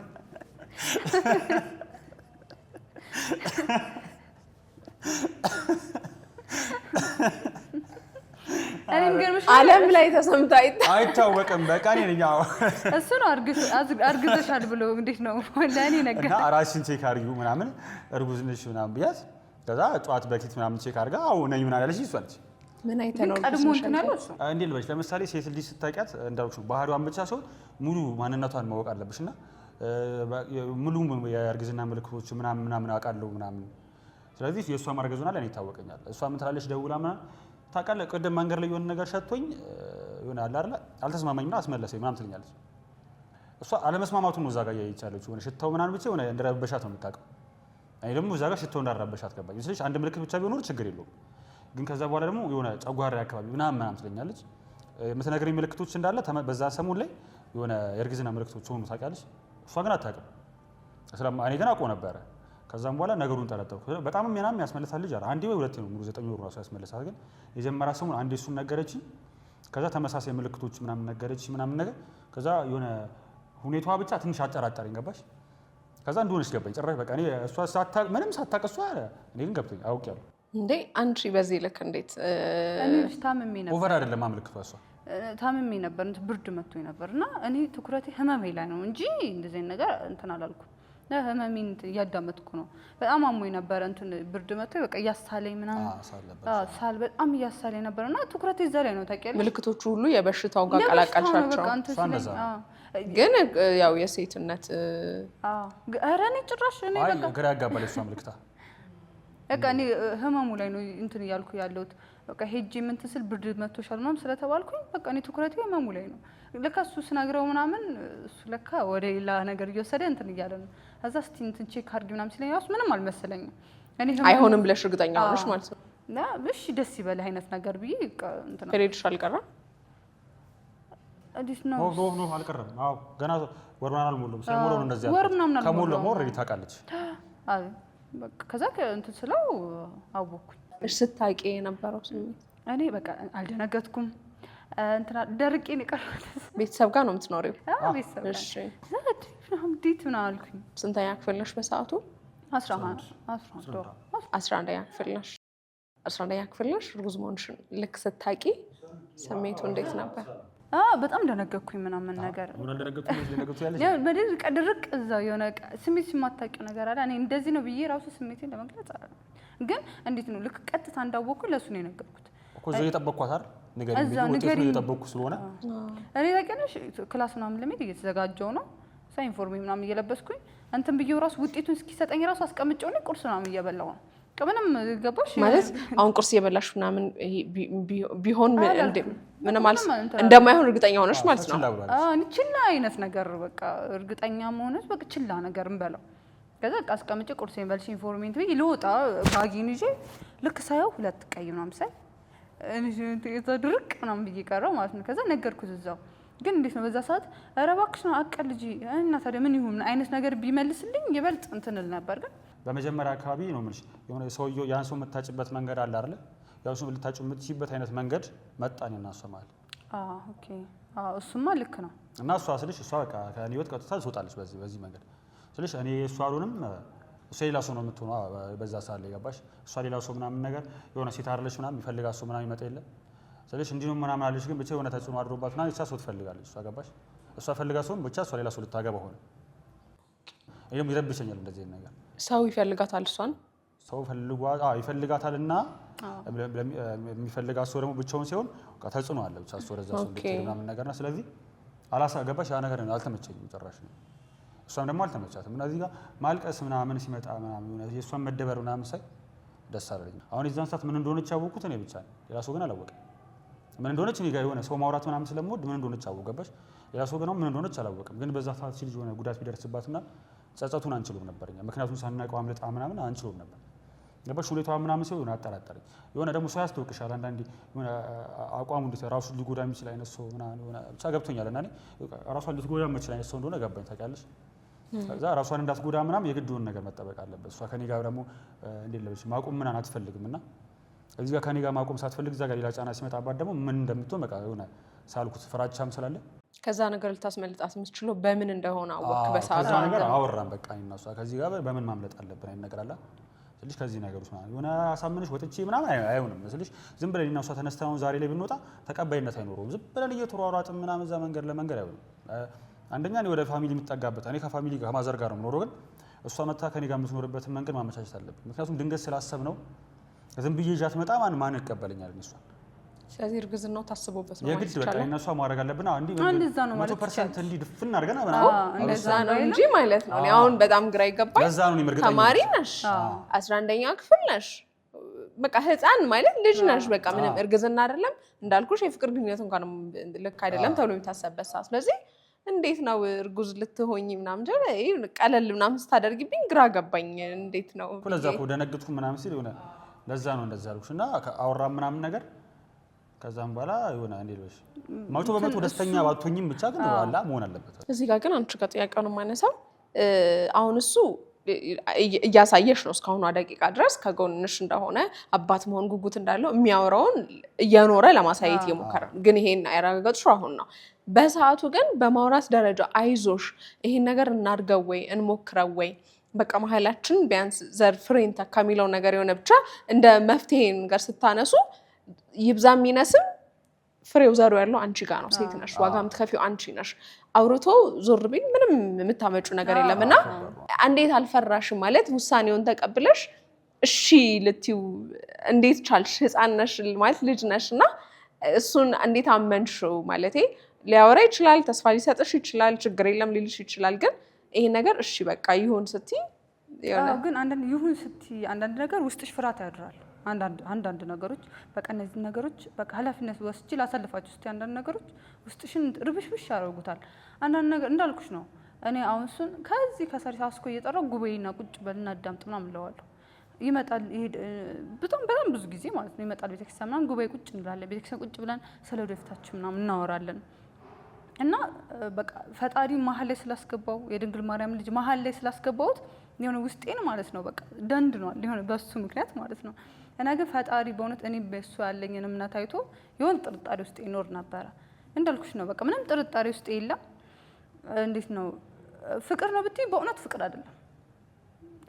ዓለም ላይ ተሰምቶ አይታወቅም። በቃ እኔ ነኝ እሱ ነው አርግዘሻል ብሎ እንዴት ነው ለእኔ ነገር እና ራስሽን ቼክ አድርጊው ምናምን እርጉዝ ነሽ ምናምን ብያት፣ ከዛ ጠዋት በፊት ምናምን ቼክ አድርጋ አዎ ነኝ ምናምን አለች። ይሷልች ምን አይተነው ቀድሞ እንትን ያለው እሱ እንዴት ልበልሽ፣ ለምሳሌ ሴት ልጅ ስታውቂያት እንዳልኩሽ ባህሪዋን ብቻ ሳይሆን ሙሉ ማንነቷን ማወቅ አለብሽና ሙሉ የእርግዝና ምልክቶች ምናምን አውቃለሁ ምናምን። ስለዚህ የእሷ ማርገዙና ለእኔ ይታወቀኛል። እሷ ምን ትላለች ደውላ ምናምን ታውቃለህ፣ ቅድም መንገድ ላይ የሆነ ነገር ሸቶኝ የሆነ አለ አይደል አልተስማማኝና አስመለሰኝ ምናምን ትለኛለች። እሷ አለመስማማቱን ነው እዛ ጋር ያይቻለች። የሆነ ሽታው ምናምን ብቻ የሆነ እንደረበሻት ነው የምታውቀው። እኔ ደግሞ እዛ ጋር ሽታው እንዳረበሻት ገባኝ። ስለዚህ አንድ ምልክት ብቻ ቢሆን ችግር የለውም። ግን ከዛ በኋላ ደግሞ የሆነ ጨጓራ አካባቢ ምናምን ትለኛለች። የምትነግረኝ ምልክቶች እንዳለ በዛ ሰሞን ላይ የሆነ የእርግዝና ምልክቶች ሆኑ ታውቂያለሽ። እሷ ግን አታውቅም። እኔ ግን አውቀው ነበረ። ከዛም በኋላ ነገሩን ጠረጠርኩ። በጣም ምናምን ያስመለሳል ልጅ አንዴ ወይ ሁለቴ ነው ሙሉ 9 ወር ራሱ ያስመለሳል። ግን የጀመራ ሰሞን አንዴ እሱን ነገረችኝ። ከዛ ተመሳሳይ ምልክቶች ምናምን ነገረች ምናምን ነገር ከዛ የሆነ ሁኔታዋ ብቻ ትንሽ አጠራጠረኝ ገባሽ ከዛ እንደሆነች ገባኝ ጭራሽ በቃ እኔ እሷ ሳታቅ ምንም ሳታቀሷ እኔ ግን ገብቶኝ አውቄያለሁ እንዴ አንቺ በዚህ ልክ እንዴት እኔ ታምሜ ነበር ኦቨር አይደለም አምልክቷ እሷ ታምሜ ነበር ብርድ መጥቶኝ ነበርና እኔ ትኩረቴ ህመሜ ላይ ነው እንጂ እንደዚህ ነገር እንትን አላልኩም ህመሜን እያዳመጥኩ ነው በጣም አሞኝ ነበር እንትን ብርድ መጥቶኝ በቃ እያሳለኝ ምናምን ሳል በጣም እያሳለኝ ነበርና ትኩረቴ እዛ ላይ ነው ታውቂያለሽ ምልክቶቹ ሁሉ የበሽታው ጋር ቀላቀልሻቸው ግን ያው የሴትነት ኧረ እኔ ጭራሽ እኔ በቃ ግራ ያጋባል እሷ ምልክታ በቃ እኔ ህመሙ ላይ ነው እንትን እያልኩ ያለሁት በቃ ሄጄ ምን ትስል ብርድ መጥቶሻል ምናምን ስለተባልኩኝ በቃ እኔ ትኩረቴ ህመሙ ላይ ነው ለካ እሱ ስነግረው ምናምን እሱ ለካ ወደ ሌላ ነገር እየወሰደ እንትን እያለ ነው እዛ እስቲ እንትን ቼክ አድርጊ ምናምን ሲለኝ ራሱ ምንም አልመሰለኝም እኔ አይሆንም ብለሽ እርግጠኛ ሆነሽ ማለት ነው እሺ ደስ ይበልህ አይነት ነገር ብዬ እንትን ፔሪድሽ አልቀረም አዲስ ነው ኖ አልቀረም አዎ ገና ወር ምናምን አልሞላም ስለሞላው ነው እንደዚህ ያለው ከሞላው ኦልሬዲ ታውቃለች አይ በቃ ከዛ እንትን ስለው አወኩኝ እሺ ስታቂ የነበረው ስሜት እኔ በቃ አልደነገጥኩም እንትና ደርቄ ነው ቀረሁት ቤተሰብ ጋር ነው የምትኖሪው ቤተሰብ እሺ እንዴት ነው አልኩኝ ስንተኛ ክፍል ነሽ በሰዓቱ 11ኛ ክፍል ነሽ 11ኛ ክፍል ነሽ እርጉዝ መሆንሽን ልክ ስታቂ ስሜቱ እንዴት ነበር በጣም ደነገጥኩኝ ምናምን ነገር ምን አልደነገጥኩ ያለሽ በደል ቀድርቅ እዛው የሆነ ስሜት ሲማታቂው ነገር አለ እኔ እንደዚህ ነው ብዬ ራሱ ስሜቴን ለመግለጽ እንግን እንዴት ነው ልክ ቀጥታ እንዳወኩ ለሱ ነው የነገርኩት እኮ ዘይ ተጠበቅኳት አይደል ነገር እየተጠበቅኩ ስለሆነ እኔ ለቀነሽ ክላስ ምናምን ለምን እየተዘጋጀው ነው ሳይንፎርም ምናምን እየለበስኩኝ እንትን ብዬው ራሱ ውጤቱን እስኪሰጠኝ ራሱ አስቀምጬው ነው ቁርስ ምናምን እየበላው ነው ከመንም ገባሽ ማለት አሁን ቁርስ እየበላሽ ምናምን ቢሆን ምንም ማለት እንደማይሆን እርግጠኛ ሆነሽ ማለት ነው እኔ ችላ አይነት ነገር በቃ እርግጠኛ መሆንሽ በቃ ችላ ነገር እንበላው ከዛ አስቀምጬ ቁርሴን በልሽ ኢንፎርሜንት ብዬ ልወጣ ባጊን ይዤ ልክ ሳየው ሁለት ቀይ ምናምን ሳይ እኔ ተድርቅ ምናምን ብዬ ቀረው ማለት ነው ከዛ ነገርኩት እዛው ግን እንዴት ነው በዛ ሰዓት ኧረ እባክሽ ነው አቀልጂ እና ታዲያ ምን ይሁን አይነት ነገር ቢመልስልኝ ይበልጥ እንትንል ነበር ግን በመጀመሪያ አካባቢ ነው የምልሽ የሆነ ሰውየው ያን ሰው የምታጭበት መንገድ አለ አይደል ያው ሰው ልታጭ የምትችይበት አይነት መንገድ መጣን እና እሷ ማለት ኦኬ እሱማ ልክ ነው እና እሷ ስልሽ እሷ በቃ ከኔ ህይወት ቀጥታ ትወጣለች በዚህ መንገድ ስልሽ እኔ እሷ አሉንም እሷ ሌላ ሰው ነው የምትሆነው በዛ ሰዓት ላይ ገባሽ እሷ ሌላ ሰው ምናምን ነገር የሆነ ሴት አይደለች ምናምን ይፈልጋት ሰው ምናምን ይመጣ የለ ስልሽ እንዲህ ነው ምናምን አለች ግን ብቻ የሆነ ተጽዕኖ አድሮባት ምናምን እሷ ሰው ትፈልጋለች እሷ ገባሽ እሷ ፈልጋት ሰው ብቻ እሷ ሌላ ሰው ልታገባ ሆነ ይሄም ይረብሸኛል እንደዚህ ነገር ሰው ይፈልጋታል እሷን ሰው ይፈልጋታልና የሚፈልጋት ሰው ደግሞ ብቻውን ሲሆን ተጽዕኖ አለ ብቻ እሷ ወደዛ ሰው ልትሄድ ምናምን ነገርና ስለዚህ አላሳገባሽ ያ ነገር አልተመቸኝም ጭራሽ ነው እሷም ደግሞ አልተመቻትም እና እዚህ ጋር ማልቀስ ምናምን ሲመጣ ምናምን የእሷን መደበር ምናምን ሳይ ደስ አለኝ አሁን የዛን ሰዓት ምን እንደሆነች ያወቅኩት እኔ ብቻ ነኝ ሌላ ሰው ግን አላወቀም ምን እንደሆነች እኔ ጋር የሆነ ሰው ማውራት ምናምን ስለምወድ ምን እንደሆነች አወቀበሽ ሌላ ሰው ግን ምን እንደሆነች አላወቀም ግን በዛ ሰዓት ሲል የሆነ ጉዳት ቢደርስባትና ጸጸቱን አንችልም ነበርኛ ምክንያቱም ሳናቀው አምልጣ ምናምን አንችልም ነበር ገባሽ ሁኔታዋ ምናምን ሲሆን አጠራጠረኝ የሆነ ደግሞ ሰው ያስተውቅሻል አንዳንዴ የሆነ አቋሙ እንዴት ራሱን ሊጎዳ የሚችል አይነት ሰው ምናምን የሆነ ብቻ ገብቶኛል እና እኔ ራሷን ልትጎዳ የምችል አይነት ሰው እንደሆነ ገባኝ ታውቂያለሽ ከዛ ራሷን እንዳትጎዳ ምናምን የግድውን ነገር መጠበቅ አለበት እሷ ከኔ ጋር ደግሞ እንዴት ለብሽ ማቆም ምናምን አትፈልግምና እዚህ ጋር ከኔ ጋር ማቆም ሳትፈልግ እዛ ጋር ሌላ ጫና ሲመጣባት ደግሞ ምን እንደምትሆን በቃ የሆነ ሳልኩት ፍራቻም ስላለ ከዛ ነገር ልታስመልጣት የምትችለው በምን እንደሆነ አወቅ በሰዓቱ ከዛ ነገር አወራን በቃ እና እሷ ከዚህ ጋር በምን ማምለጥ አለብን አይነት ነገር አለ ስለዚህ ከዚህ ነገር ውስጥ የሆነ አሳምንሽ ወጥቼ ምናምን አይሆንም ስለዚህ ዝም ብለን እና እሷ ተነስተን ዛሬ ላይ ብንወጣ ተቀባይነት አይኖረውም ዝም ብለን እየተሯሯጥን ምናምን እዛ መንገድ ለመንገድ አይሆንም አንደኛ እኔ ወደ ፋሚሊ የምጠጋበት እኔ ከፋሚሊ ጋር ከማዘር ጋር ነው የምኖረው ግን እሷ መታ ከኔ ጋር የምትኖርበትን መንገድ ማመቻቸት አለብን ምክንያቱም ድንገት ስላሰብ ነው ዝም ብዬ ይዣት መጣ ማን ይቀበለኛል እሷ ስለዚህ እርግዝናው ታስቦበት ነው የግድ በቃ እነሱ ማድረግ አለብን እንዴ 100% እንዲ ድፍን አድርገን እንደዛ ነው እንጂ ማለት ነው አሁን በጣም ግራ ይገባል ለዛ ነው እርግጠኛ ተማሪ ነሽ 11ኛ ክፍል ነሽ በቃ ህፃን ማለት ልጅ ነሽ በቃ ምንም እርግዝና አይደለም እንዳልኩሽ የፍቅር ግንኙነት እንኳን ልክ አይደለም ተብሎ የሚታሰብበት ሰዓት ስለዚህ እንዴት ነው እርጉዝ ልትሆኚ ምናምን ቀለል ምናምን ስታደርጊብኝ ግራ ገባኝ እንዴት ነው ለዛ እኮ ደነግጥኩ ምናምን ሲል ሆነ ለዛ ነው እንደዛ አልኩሽና አወራ ምናምን ነገር ከዛም በኋላ የሆነ እንዴ ልበሽ 100% ደስተኛ ባትሆኝም ብቻ ግን አላ መሆን አለበት እዚህ ጋር ግን አንቺ ጋር ጥያቄውን ማነሳው አሁን እሱ እያሳየሽ ነው እስካሁኗ ደቂቃ ድረስ ከጎንሽ እንደሆነ አባት መሆን ጉጉት እንዳለው የሚያወራውን እየኖረ ለማሳየት የሞከረ ግን ይሄን ያረጋገጥሽው አሁን ነው። በሰዓቱ ግን በማውራት ደረጃ አይዞሽ ይሄን ነገር እናድርገው ወይ እንሞክረው ወይ በቃ መሀላችን ቢያንስ ዘር ፍሬን ተካ የሚለው ነገር የሆነ ብቻ እንደ መፍትሄ ነገር ስታነሱ ይብዛም ይነስም ፍሬው ዘሩ ያለው አንቺ ጋር ነው። ሴት ነሽ፣ ዋጋ የምትከፊው አንቺ ነሽ። አውርቶ ዞር ቢል ምንም የምታመጩ ነገር የለምና እንዴት አልፈራሽም ማለት ውሳኔውን ተቀብለሽ እሺ ልትዩ እንዴት ቻልሽ? ህፃን ነሽ ማለት ልጅ ነሽና እሱን እንዴት አመንሽው? ማለቴ ሊያወራ ይችላል፣ ተስፋ ሊሰጥሽ ይችላል፣ ችግር የለም ሊልሽ ይችላል። ግን ይሄ ነገር እሺ በቃ ይሁን ስትይ ግን አንዳንድ ይሁን ስትይ አንዳንድ ነገር ውስጥሽ ፍርሃት ያድራል። አንዳንድ ነገሮች በቃ እነዚህ ነገሮች በቃ ኃላፊነት ወስጄ ላሳልፋችሁ እስቲ አንዳንድ ነገሮች ውስጥሽን ርብሽብሽ ያደርጉታል። አንዳንድ ነገር እንዳልኩሽ ነው። እኔ አሁን እሱን ከዚህ ከሳሪስ አስኮ እየጠራው ጉባኤና ቁጭ በልና አዳምጥ ምናምን እለዋለሁ። ይመጣል ይሄድ በጣም ብዙ ጊዜ ማለት ነው። ይመጣል ቤተክርስቲያን ምናምን ጉባኤ ቁጭ እንላለን። ቤተክርስቲያን ቁጭ ብለን ስለ ወደፊታችን ምናምን እናወራለን። እና በቃ ፈጣሪ መሀል ላይ ስላስገባው የድንግል ማርያም ልጅ መሀል ላይ ስላስገባውት የሆነ ውስጤን ማለት ነው በቃ ደንድኗል የሆነ በሱ ምክንያት ማለት ነው። እና ግን ፈጣሪ በእውነት እኔ በሱ ያለኝን እምነት አይቶ የሆነ ጥርጣሬ ውስጥ ይኖር ነበረ። እንዳልኩሽ ነው በቃ ምንም ጥርጣሬ ውስጥ የለም። እንዴት ነው ፍቅር ነው ብትይ በእውነት ፍቅር አይደለም።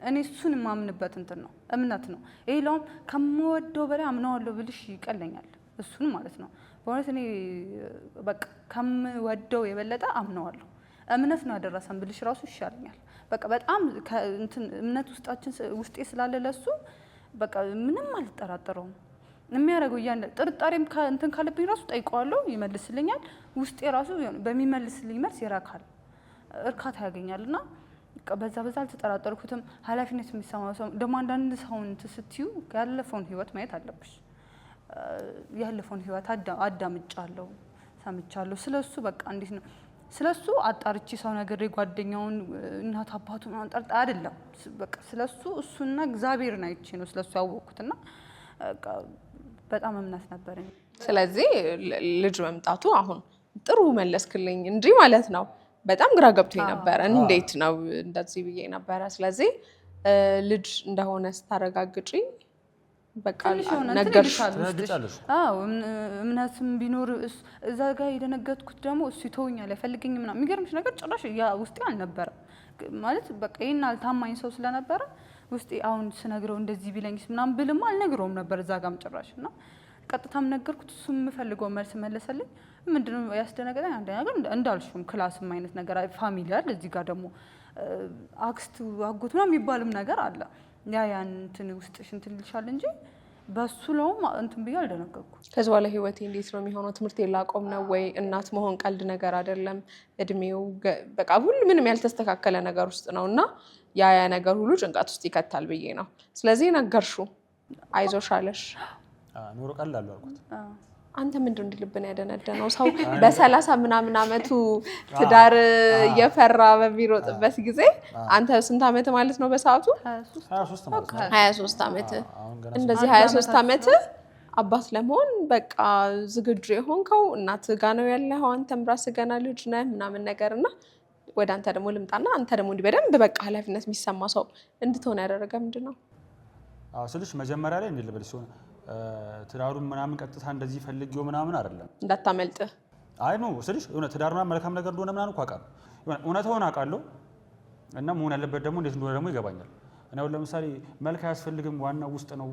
እኔ እሱን የማምንበት እንትን ነው እምነት ነው። ይሄ ለውም ከምወደው በላይ አምነዋለሁ ብልሽ ይቀለኛል እሱን ማለት ነው። በእውነት እኔ በቃ ከምወደው የበለጠ አምነዋለሁ። እምነት ነው ያደረሰን ብልሽ ራሱ ይሻለኛል። በቃ በጣም እንትን እምነት ውስጤ ስላለ ለሱ በቃ ምንም አልጠራጠረውም። የሚያደርገው እያለ ጥርጣሬም እንትን ካለብኝ ራሱ ጠይቀዋለሁ፣ ይመልስልኛል። ውስጤ ራሱ በሚመልስልኝ መልስ ይረካል፣ እርካታ ያገኛልና በዛ አልተጠራጠርኩትም። ኃላፊነት የሚሰማው ሰው ደግሞ አንዳንድ ሰውን ስትዩ ያለፈውን ህይወት ማየት አለብሽ። ያለፈውን ህይወት አዳምጫለሁ፣ ሰምቻለሁ። ስለሱ በቃ እንዴት ነው ስለሱ አጣርቼ ሰው ነገር ጓደኛውን እናት አባቱን አንጠርጣ አይደለም። በቃ ስለሱ እሱና እግዚአብሔርን አይቼ ነው ስለሱ ያወቅኩትና በጣም እምነት ነበረኝ። ስለዚህ ልጅ መምጣቱ አሁን ጥሩ መለስክልኝ እንጂ ማለት ነው በጣም ግራ ገብቶኝ ነበረ። እንዴት ነው እንደዚህ ብዬ ነበረ። ስለዚህ ልጅ እንደሆነ ስታረጋግጪ በቃ ነገርሽ። አዎ እምነትም ቢኖር እዛ ጋር የደነገጥኩት ደግሞ እሱ ይተውኛል አይፈልገኝም ምናምን። የሚገርምሽ ነገር ጭራሽ ያ ውስጤ አልነበረም ማለት በቃ ይሄን አልታማኝ ሰው ስለነበረ ውስጤ አሁን ስነግረው እንደዚህ ቢለኝስ ምናምን ብልማ አልነግረውም ነበር እዛ ጋርም ጭራሽ። እና ቀጥታም ነገርኩት፣ እሱ የምፈልገው መልስ መለሰልኝ። ምንድነው ያስደነገጠኝ? አንደኛ ነገር እንዳልሽውም ክላስም አይነት ነገር ፋሚሊ አለ፣ እዚህ ጋር ደግሞ አክስት አጎት ምናምን የሚባልም ነገር አለ። ያን እንትን ውስጥሽ እንትን ይልሻል እንጂ በሱ ለውም እንትን ብዬ አልደነገጥኩም። ከዚህ በኋላ ህይወቴ እንዴት ነው የሚሆነው? ትምህርት ላቆም ነው ወይ? እናት መሆን ቀልድ ነገር አይደለም። እድሜው በቃ ሁሉ ምንም ያልተስተካከለ ነገር ውስጥ ነው እና ያ ነገር ሁሉ ጭንቀት ውስጥ ይከታል ብዬ ነው። ስለዚህ ነገርሽው፣ አይዞሽ አለሽ። ኑሮ ቀላል አልኩት። አንተ ምንድን እንዲልብን ያደነደነው ሰው በ30 ምናምን አመቱ ትዳር እየፈራ በሚሮጥበት ጊዜ አንተ ስንት አመት ማለት ነው በሰዓቱ? 23 አመት። እንደዚህ 23 አመት አባት ለመሆን በቃ ዝግጁ የሆንከው እናት ጋ ነው ያለኸው። አንተም ራስህ ገና ልጅ ነህ ምናምን ነገርና ወደ አንተ ደግሞ ልምጣና አንተ ደግሞ እንዲህ በደንብ በቃ ኃላፊነት የሚሰማ ሰው እንድትሆን ያደረገ ምንድን ነው? ስልሽ መጀመሪያ ላይ እንዴት ልበልሽ ሲሆን ትዳሩን ምናምን ቀጥታ እንደዚህ ፈልጊው ምናምን አይደለም እንዳታመልጥ። አይ ነው ስልሽ የሆነ ትዳር ምናምን መልካም ነገር እንደሆነ ምናምን እኮ አውቃለሁ፣ እውነታውን አውቃለሁ። እና መሆን ያለበት ደግሞ እንዴት እንደሆነ ደግሞ ይገባኛል። እኔ አሁን ለምሳሌ መልክ አያስፈልግም፣ ዋናው ውስጥ ነው።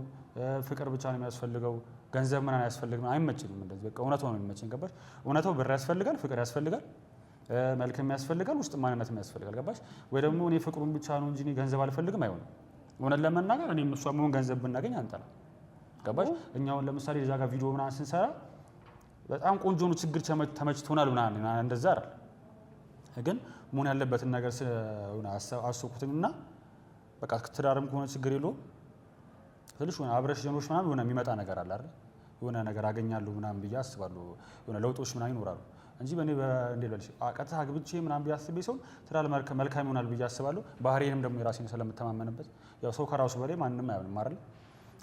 ፍቅር ብቻ ነው የሚያስፈልገው፣ ገንዘብ ምናምን አያስፈልግም። አይመችኝም እንደዚህ በቃ እውነታው ነው የሚመቸኝ። ገባሽ? እውነታው ብር ያስፈልጋል፣ ፍቅር ያስፈልጋል፣ መልክም ያስፈልጋል፣ ውስጥ ማንነትም ያስፈልጋል። ገባሽ? ወይ ደግሞ እኔ ፍቅሩን ብቻ ነው እንጂ ገንዘብ አልፈልግም አይሆንም። እውነት ለመናገር እኔ እሷ መሆን ገንዘብ ብናገኝ አንጠላ። ገባሽ? እኛውን ለምሳሌ እዛ ጋር ቪዲዮ ምናምን ስንሰራ በጣም ቆንጆ ነው፣ ችግር ተመችቶናል ምናምን እንደዛ አይደል። ግን መሆን ያለበትን ነገር አስብኩትና በቃ ትዳርም ከሆነ ችግር የለውም ትንሽ ሆነ አብረሽ ጀምሮሽ ምናምን የሆነ የሚመጣ ነገር አለ አይደል፣ የሆነ ነገር አገኛለሁ ምናምን ብዬ አስባለሁ። የሆነ ለውጦች ምናምን ይኖራሉ እንጂ በእኔ እንዴት ልበልሽ ቀጥታ አግብቼ ምናምን ብዬ አስቤ ሰው ትዳር መልካም ይሆናል ብዬ አስባለሁ። ባህሪዬንም ደግሞ የራሴን ስለምተማመንበት ያው ሰው ከራሱ በላይ ማንንም አይሆንም አይደል።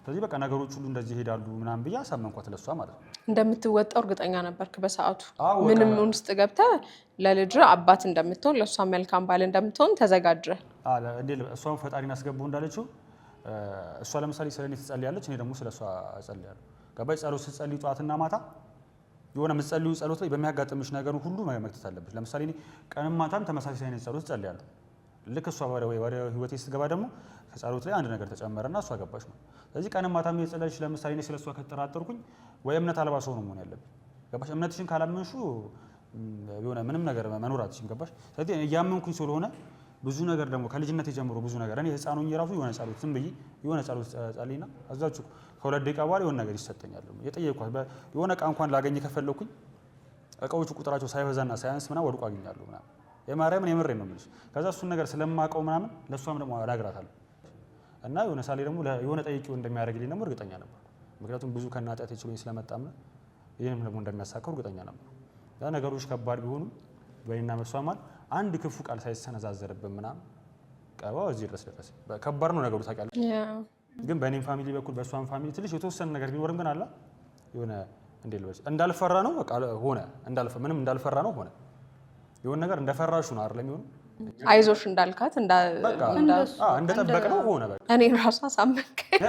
ስለዚህ በቃ ነገሮች ሁሉ እንደዚህ ይሄዳሉ ምናምን ብዬ አሳመንኳት ለሷ ማለት ነው። እንደምትወጣው እርግጠኛ ነበርክ በሰዓቱ? ምንም ውስጥ ገብተህ ለልጅ አባት እንደምትሆን ለሷ መልካም ባል እንደምትሆን ተዘጋጀ? እንዴ እሷን ፈጣሪን አስገባው እንዳለችው እሷ ለምሳሌ ስለኔ ትጸልያለች፣ እኔ ደግሞ ስለሷ እጸልያለሁ። ገባሽ? ጸሎት ስትጸልይ ጧትና ማታ የሆነ የምትጸልዩ ጸሎት ላይ በሚያጋጥምሽ ነገር ሁሉ መክተት አለብሽ። ለምሳሌ እኔ ቀንም ማታም ተመሳሳይ አይነት ጸሎት እጸልያለሁ። ልክ እሷ ወደ ህይወቴ ስትገባ ደግሞ ከጸሎት ላይ አንድ ነገር ተጨመረና እሷ ገባች ነው። ስለዚህ ቀንም ማታም እየጸለይሽ ለምሳሌ እኔ ስለሷ ከተጠራጠርኩኝ ወይ እምነት አልባ ሰው ነው መሆን ያለብኝ። ገባሽ? እምነትሽን ካላመንሹ የሆነ ምንም ነገር መኖር አትችይም። ገባሽ? ስለዚህ እያመንኩኝ ስለሆነ ብዙ ነገር ደግሞ ከልጅነት ጀምሮ ብዙ ነገር እኔ ህፃን ሆኜ ራሱ የሆነ ጸሎት ዝም ብዬ የሆነ ጸሎት ጸልይና አዛችሁ ከሁለት ደቂቃ በኋላ የሆነ ነገር ይሰጠኛል። የጠየቅኳት የሆነ እቃ እንኳን ላገኝ ከፈለኩኝ እቃዎቹ ቁጥራቸው ሳይበዛና ሳያንስ ምናምን ወድቆ አገኛለሁ ምናምን የማርያምን የምሬን ነው የምልሽ። ከዛ እሱን ነገር ስለማውቀው ምናምን ለእሷም ደግሞ እነግራታለሁ እና የሆነ ሳሌ ደግሞ የሆነ ጠይቂው እንደሚያደርግልኝ ደግሞ እርግጠኛ ነበር። ምክንያቱም ብዙ ከናጣት ይችሉኝ ስለመጣም ይሄንም ደግሞ እንደሚያሳካው እርግጠኛ ነበር። ያ ነገሮች ከባድ ቢሆኑም በእኔና በሷማል አንድ ክፉ ቃል ሳይሰነዛዘርብን ምናምን ቀባው እዚህ ድረስ ደረሰ። ከባድ ነው ነገሩ ታውቂያለሽ። ግን በእኔም ፋሚሊ በኩል በሷም ፋሚሊ ትንሽ የተወሰነ ነገር ቢኖርም ግን አላ የሆነ እንዴ ልበልሽ እንዳልፈራ ነው በቃ ሆነ። ምንም እንዳልፈራ ነው ሆነ። የሆነ ነገር እንደፈራሹ ነው አይደለም የሚሆነው። አይዞሽ እንዳልካት እንደጠበቅነው ሆነ። በቃ እኔ ራሱ አሳመንከኝ።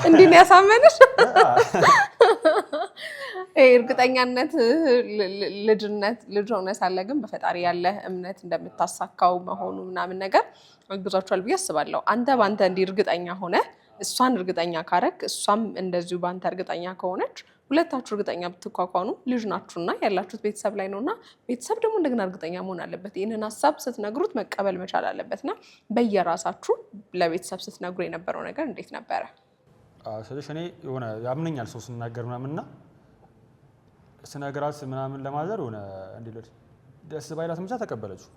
እንዴ ነው ያሳመንሽ? እርግጠኛነት ልጅ ሆነ ሳለ ግን በፈጣሪ ያለ እምነት እንደምታሳካው መሆኑ ምናምን ነገር አግዟቸዋል ብዬ አስባለሁ። አንተ ባንተ እንዲህ እርግጠኛ ሆነ እሷን እርግጠኛ ካረክ እሷም እንደዚሁ ባንተ እርግጠኛ ከሆነች ሁለታችሁ እርግጠኛ ብትኳኳኑ ልጅ ናችሁና ያላችሁት ቤተሰብ ላይ ነውና ቤተሰብ ደግሞ እንደገና እርግጠኛ መሆን አለበት። ይህንን ሀሳብ ስትነግሩት መቀበል መቻል አለበትና በየራሳችሁ ለቤተሰብ ስትነግሩ የነበረው ነገር እንዴት ነበረ? ስለሽ እኔ የሆነ ያምነኛል ሰው ስናገር ምናምንና ስነግራት ምናምን ለማዘር ሆነ እንዲልል ደስ ባይላትም ብቻ ተቀበለችው።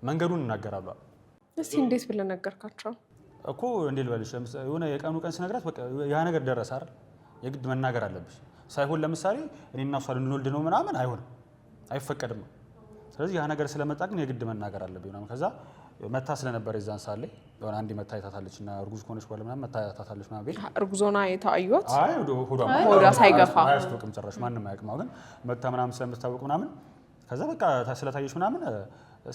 መንገዱን እናገራለሁ። እስቲ እንዴት ብለህ ነገርካቸው? እኮ እንዴት ልበልሽ የሆነ የቀኑ ቀን ስነግራት በቃ ያ ነገር ደረሰ አይደል የግድ መናገር አለብሽ። ሳይሆን ለምሳሌ እኔና እሷ ልንወልድ ነው ምናምን አይሆንም፣ አይፈቀድም። ስለዚህ ያ ነገር ስለመጣ ግን የግድ መናገር አለብኝ ምናምን። ከዛ መታ ስለነበረ የዛን ሰዓት ላይ የሆነ አንድ መታ አይታታለች እና እርጉዝ ከሆነች በኋላ ምናምን መታ አይታታለች ምናምን ቤት እርጉዞና የታዩት አይ ሆዷ ሳይገፋ አያስታውቅም ጭራሽ ማንም አያውቅም። ግን መታ ምናምን ስለምታወቅ ምናምን ከዛ በቃ ስለታየች ምናምን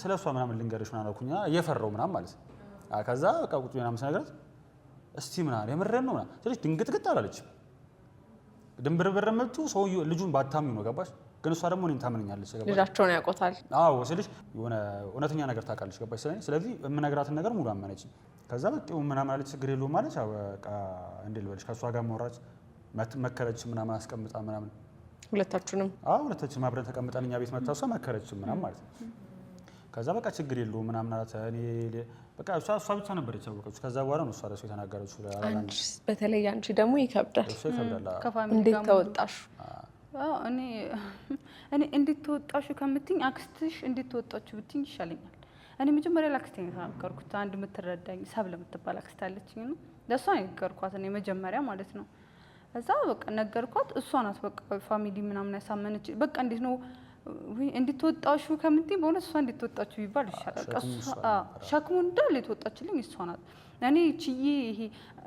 ስለሷ ምናምን ልንገርሽ ምናምን አልኩኝ እየፈራው ምናምን ማለት ነው። ከዛ በቃ ቁጭ ምናምን ስነግራት እስቲ ምናምን የምሬን ነው ምናምን ስለዚህ ድንግጥግጥ አላለችም። ድንብርብር መጡ ሰው ልጁን ባታምኙ ነው ገባሽ? ግን እሷ ደግሞ እኔን ታምነኛለች። ገባሽ? ልጃቸውን ያውቁታል። አዎ ስልሽ የሆነ እውነተኛ ነገር ታውቃለች። ገባሽ? ስለዚህ የምነግራትን ነገር ሙሉ አመነች። ከዛ በቃ ምናምን አለች ችግር የለውም ማለች። በቃ እንዴ ልበልሽ ከእሷ ጋር ማውራች መከረች ምናምን አስቀምጣ ምናምን ሁለታችሁንም ሁለታችንም አብረን ተቀምጠን እኛ ቤት መታ እሷ መከረች ምናምን ማለት ነው። ከዛ በቃ ችግር የለውም ምናምን አላት። እኔ በቃ እሷ ብቻ ነበረች ያወቀችው። ከዛ በኋላ ነው እሷ ራሱ የተናገረችው። በተለይ አንቺ ደግሞ ይከብዳል። ከፋሚሊ እንዴት ተወጣሽ? እኔ እንዴት ተወጣሹ ከምትኝ አክስትሽ እንዴት ተወጣችሁ ብትኝ ይሻለኛል። እኔ መጀመሪያ ለአክስቴ ነው የተናገርኩት። አንድ የምትረዳኝ ሰብለ የምትባል አክስት አለችኝ ነው ለእሷ ነገርኳት። እኔ መጀመሪያ ማለት ነው። እዛ በቃ ነገርኳት። እሷ ናት በቃ ፋሚሊ ምናምን ያሳመነች። በቃ እንዴት ነው እንድትወጣሹ ከምትይ በእውነት እሷ እንድትወጣችሁ ይባል ይሻላል። ሸክሙ እንዳለ የተወጣችልኝ እሷ ናት። እኔ ችዬ ይሄ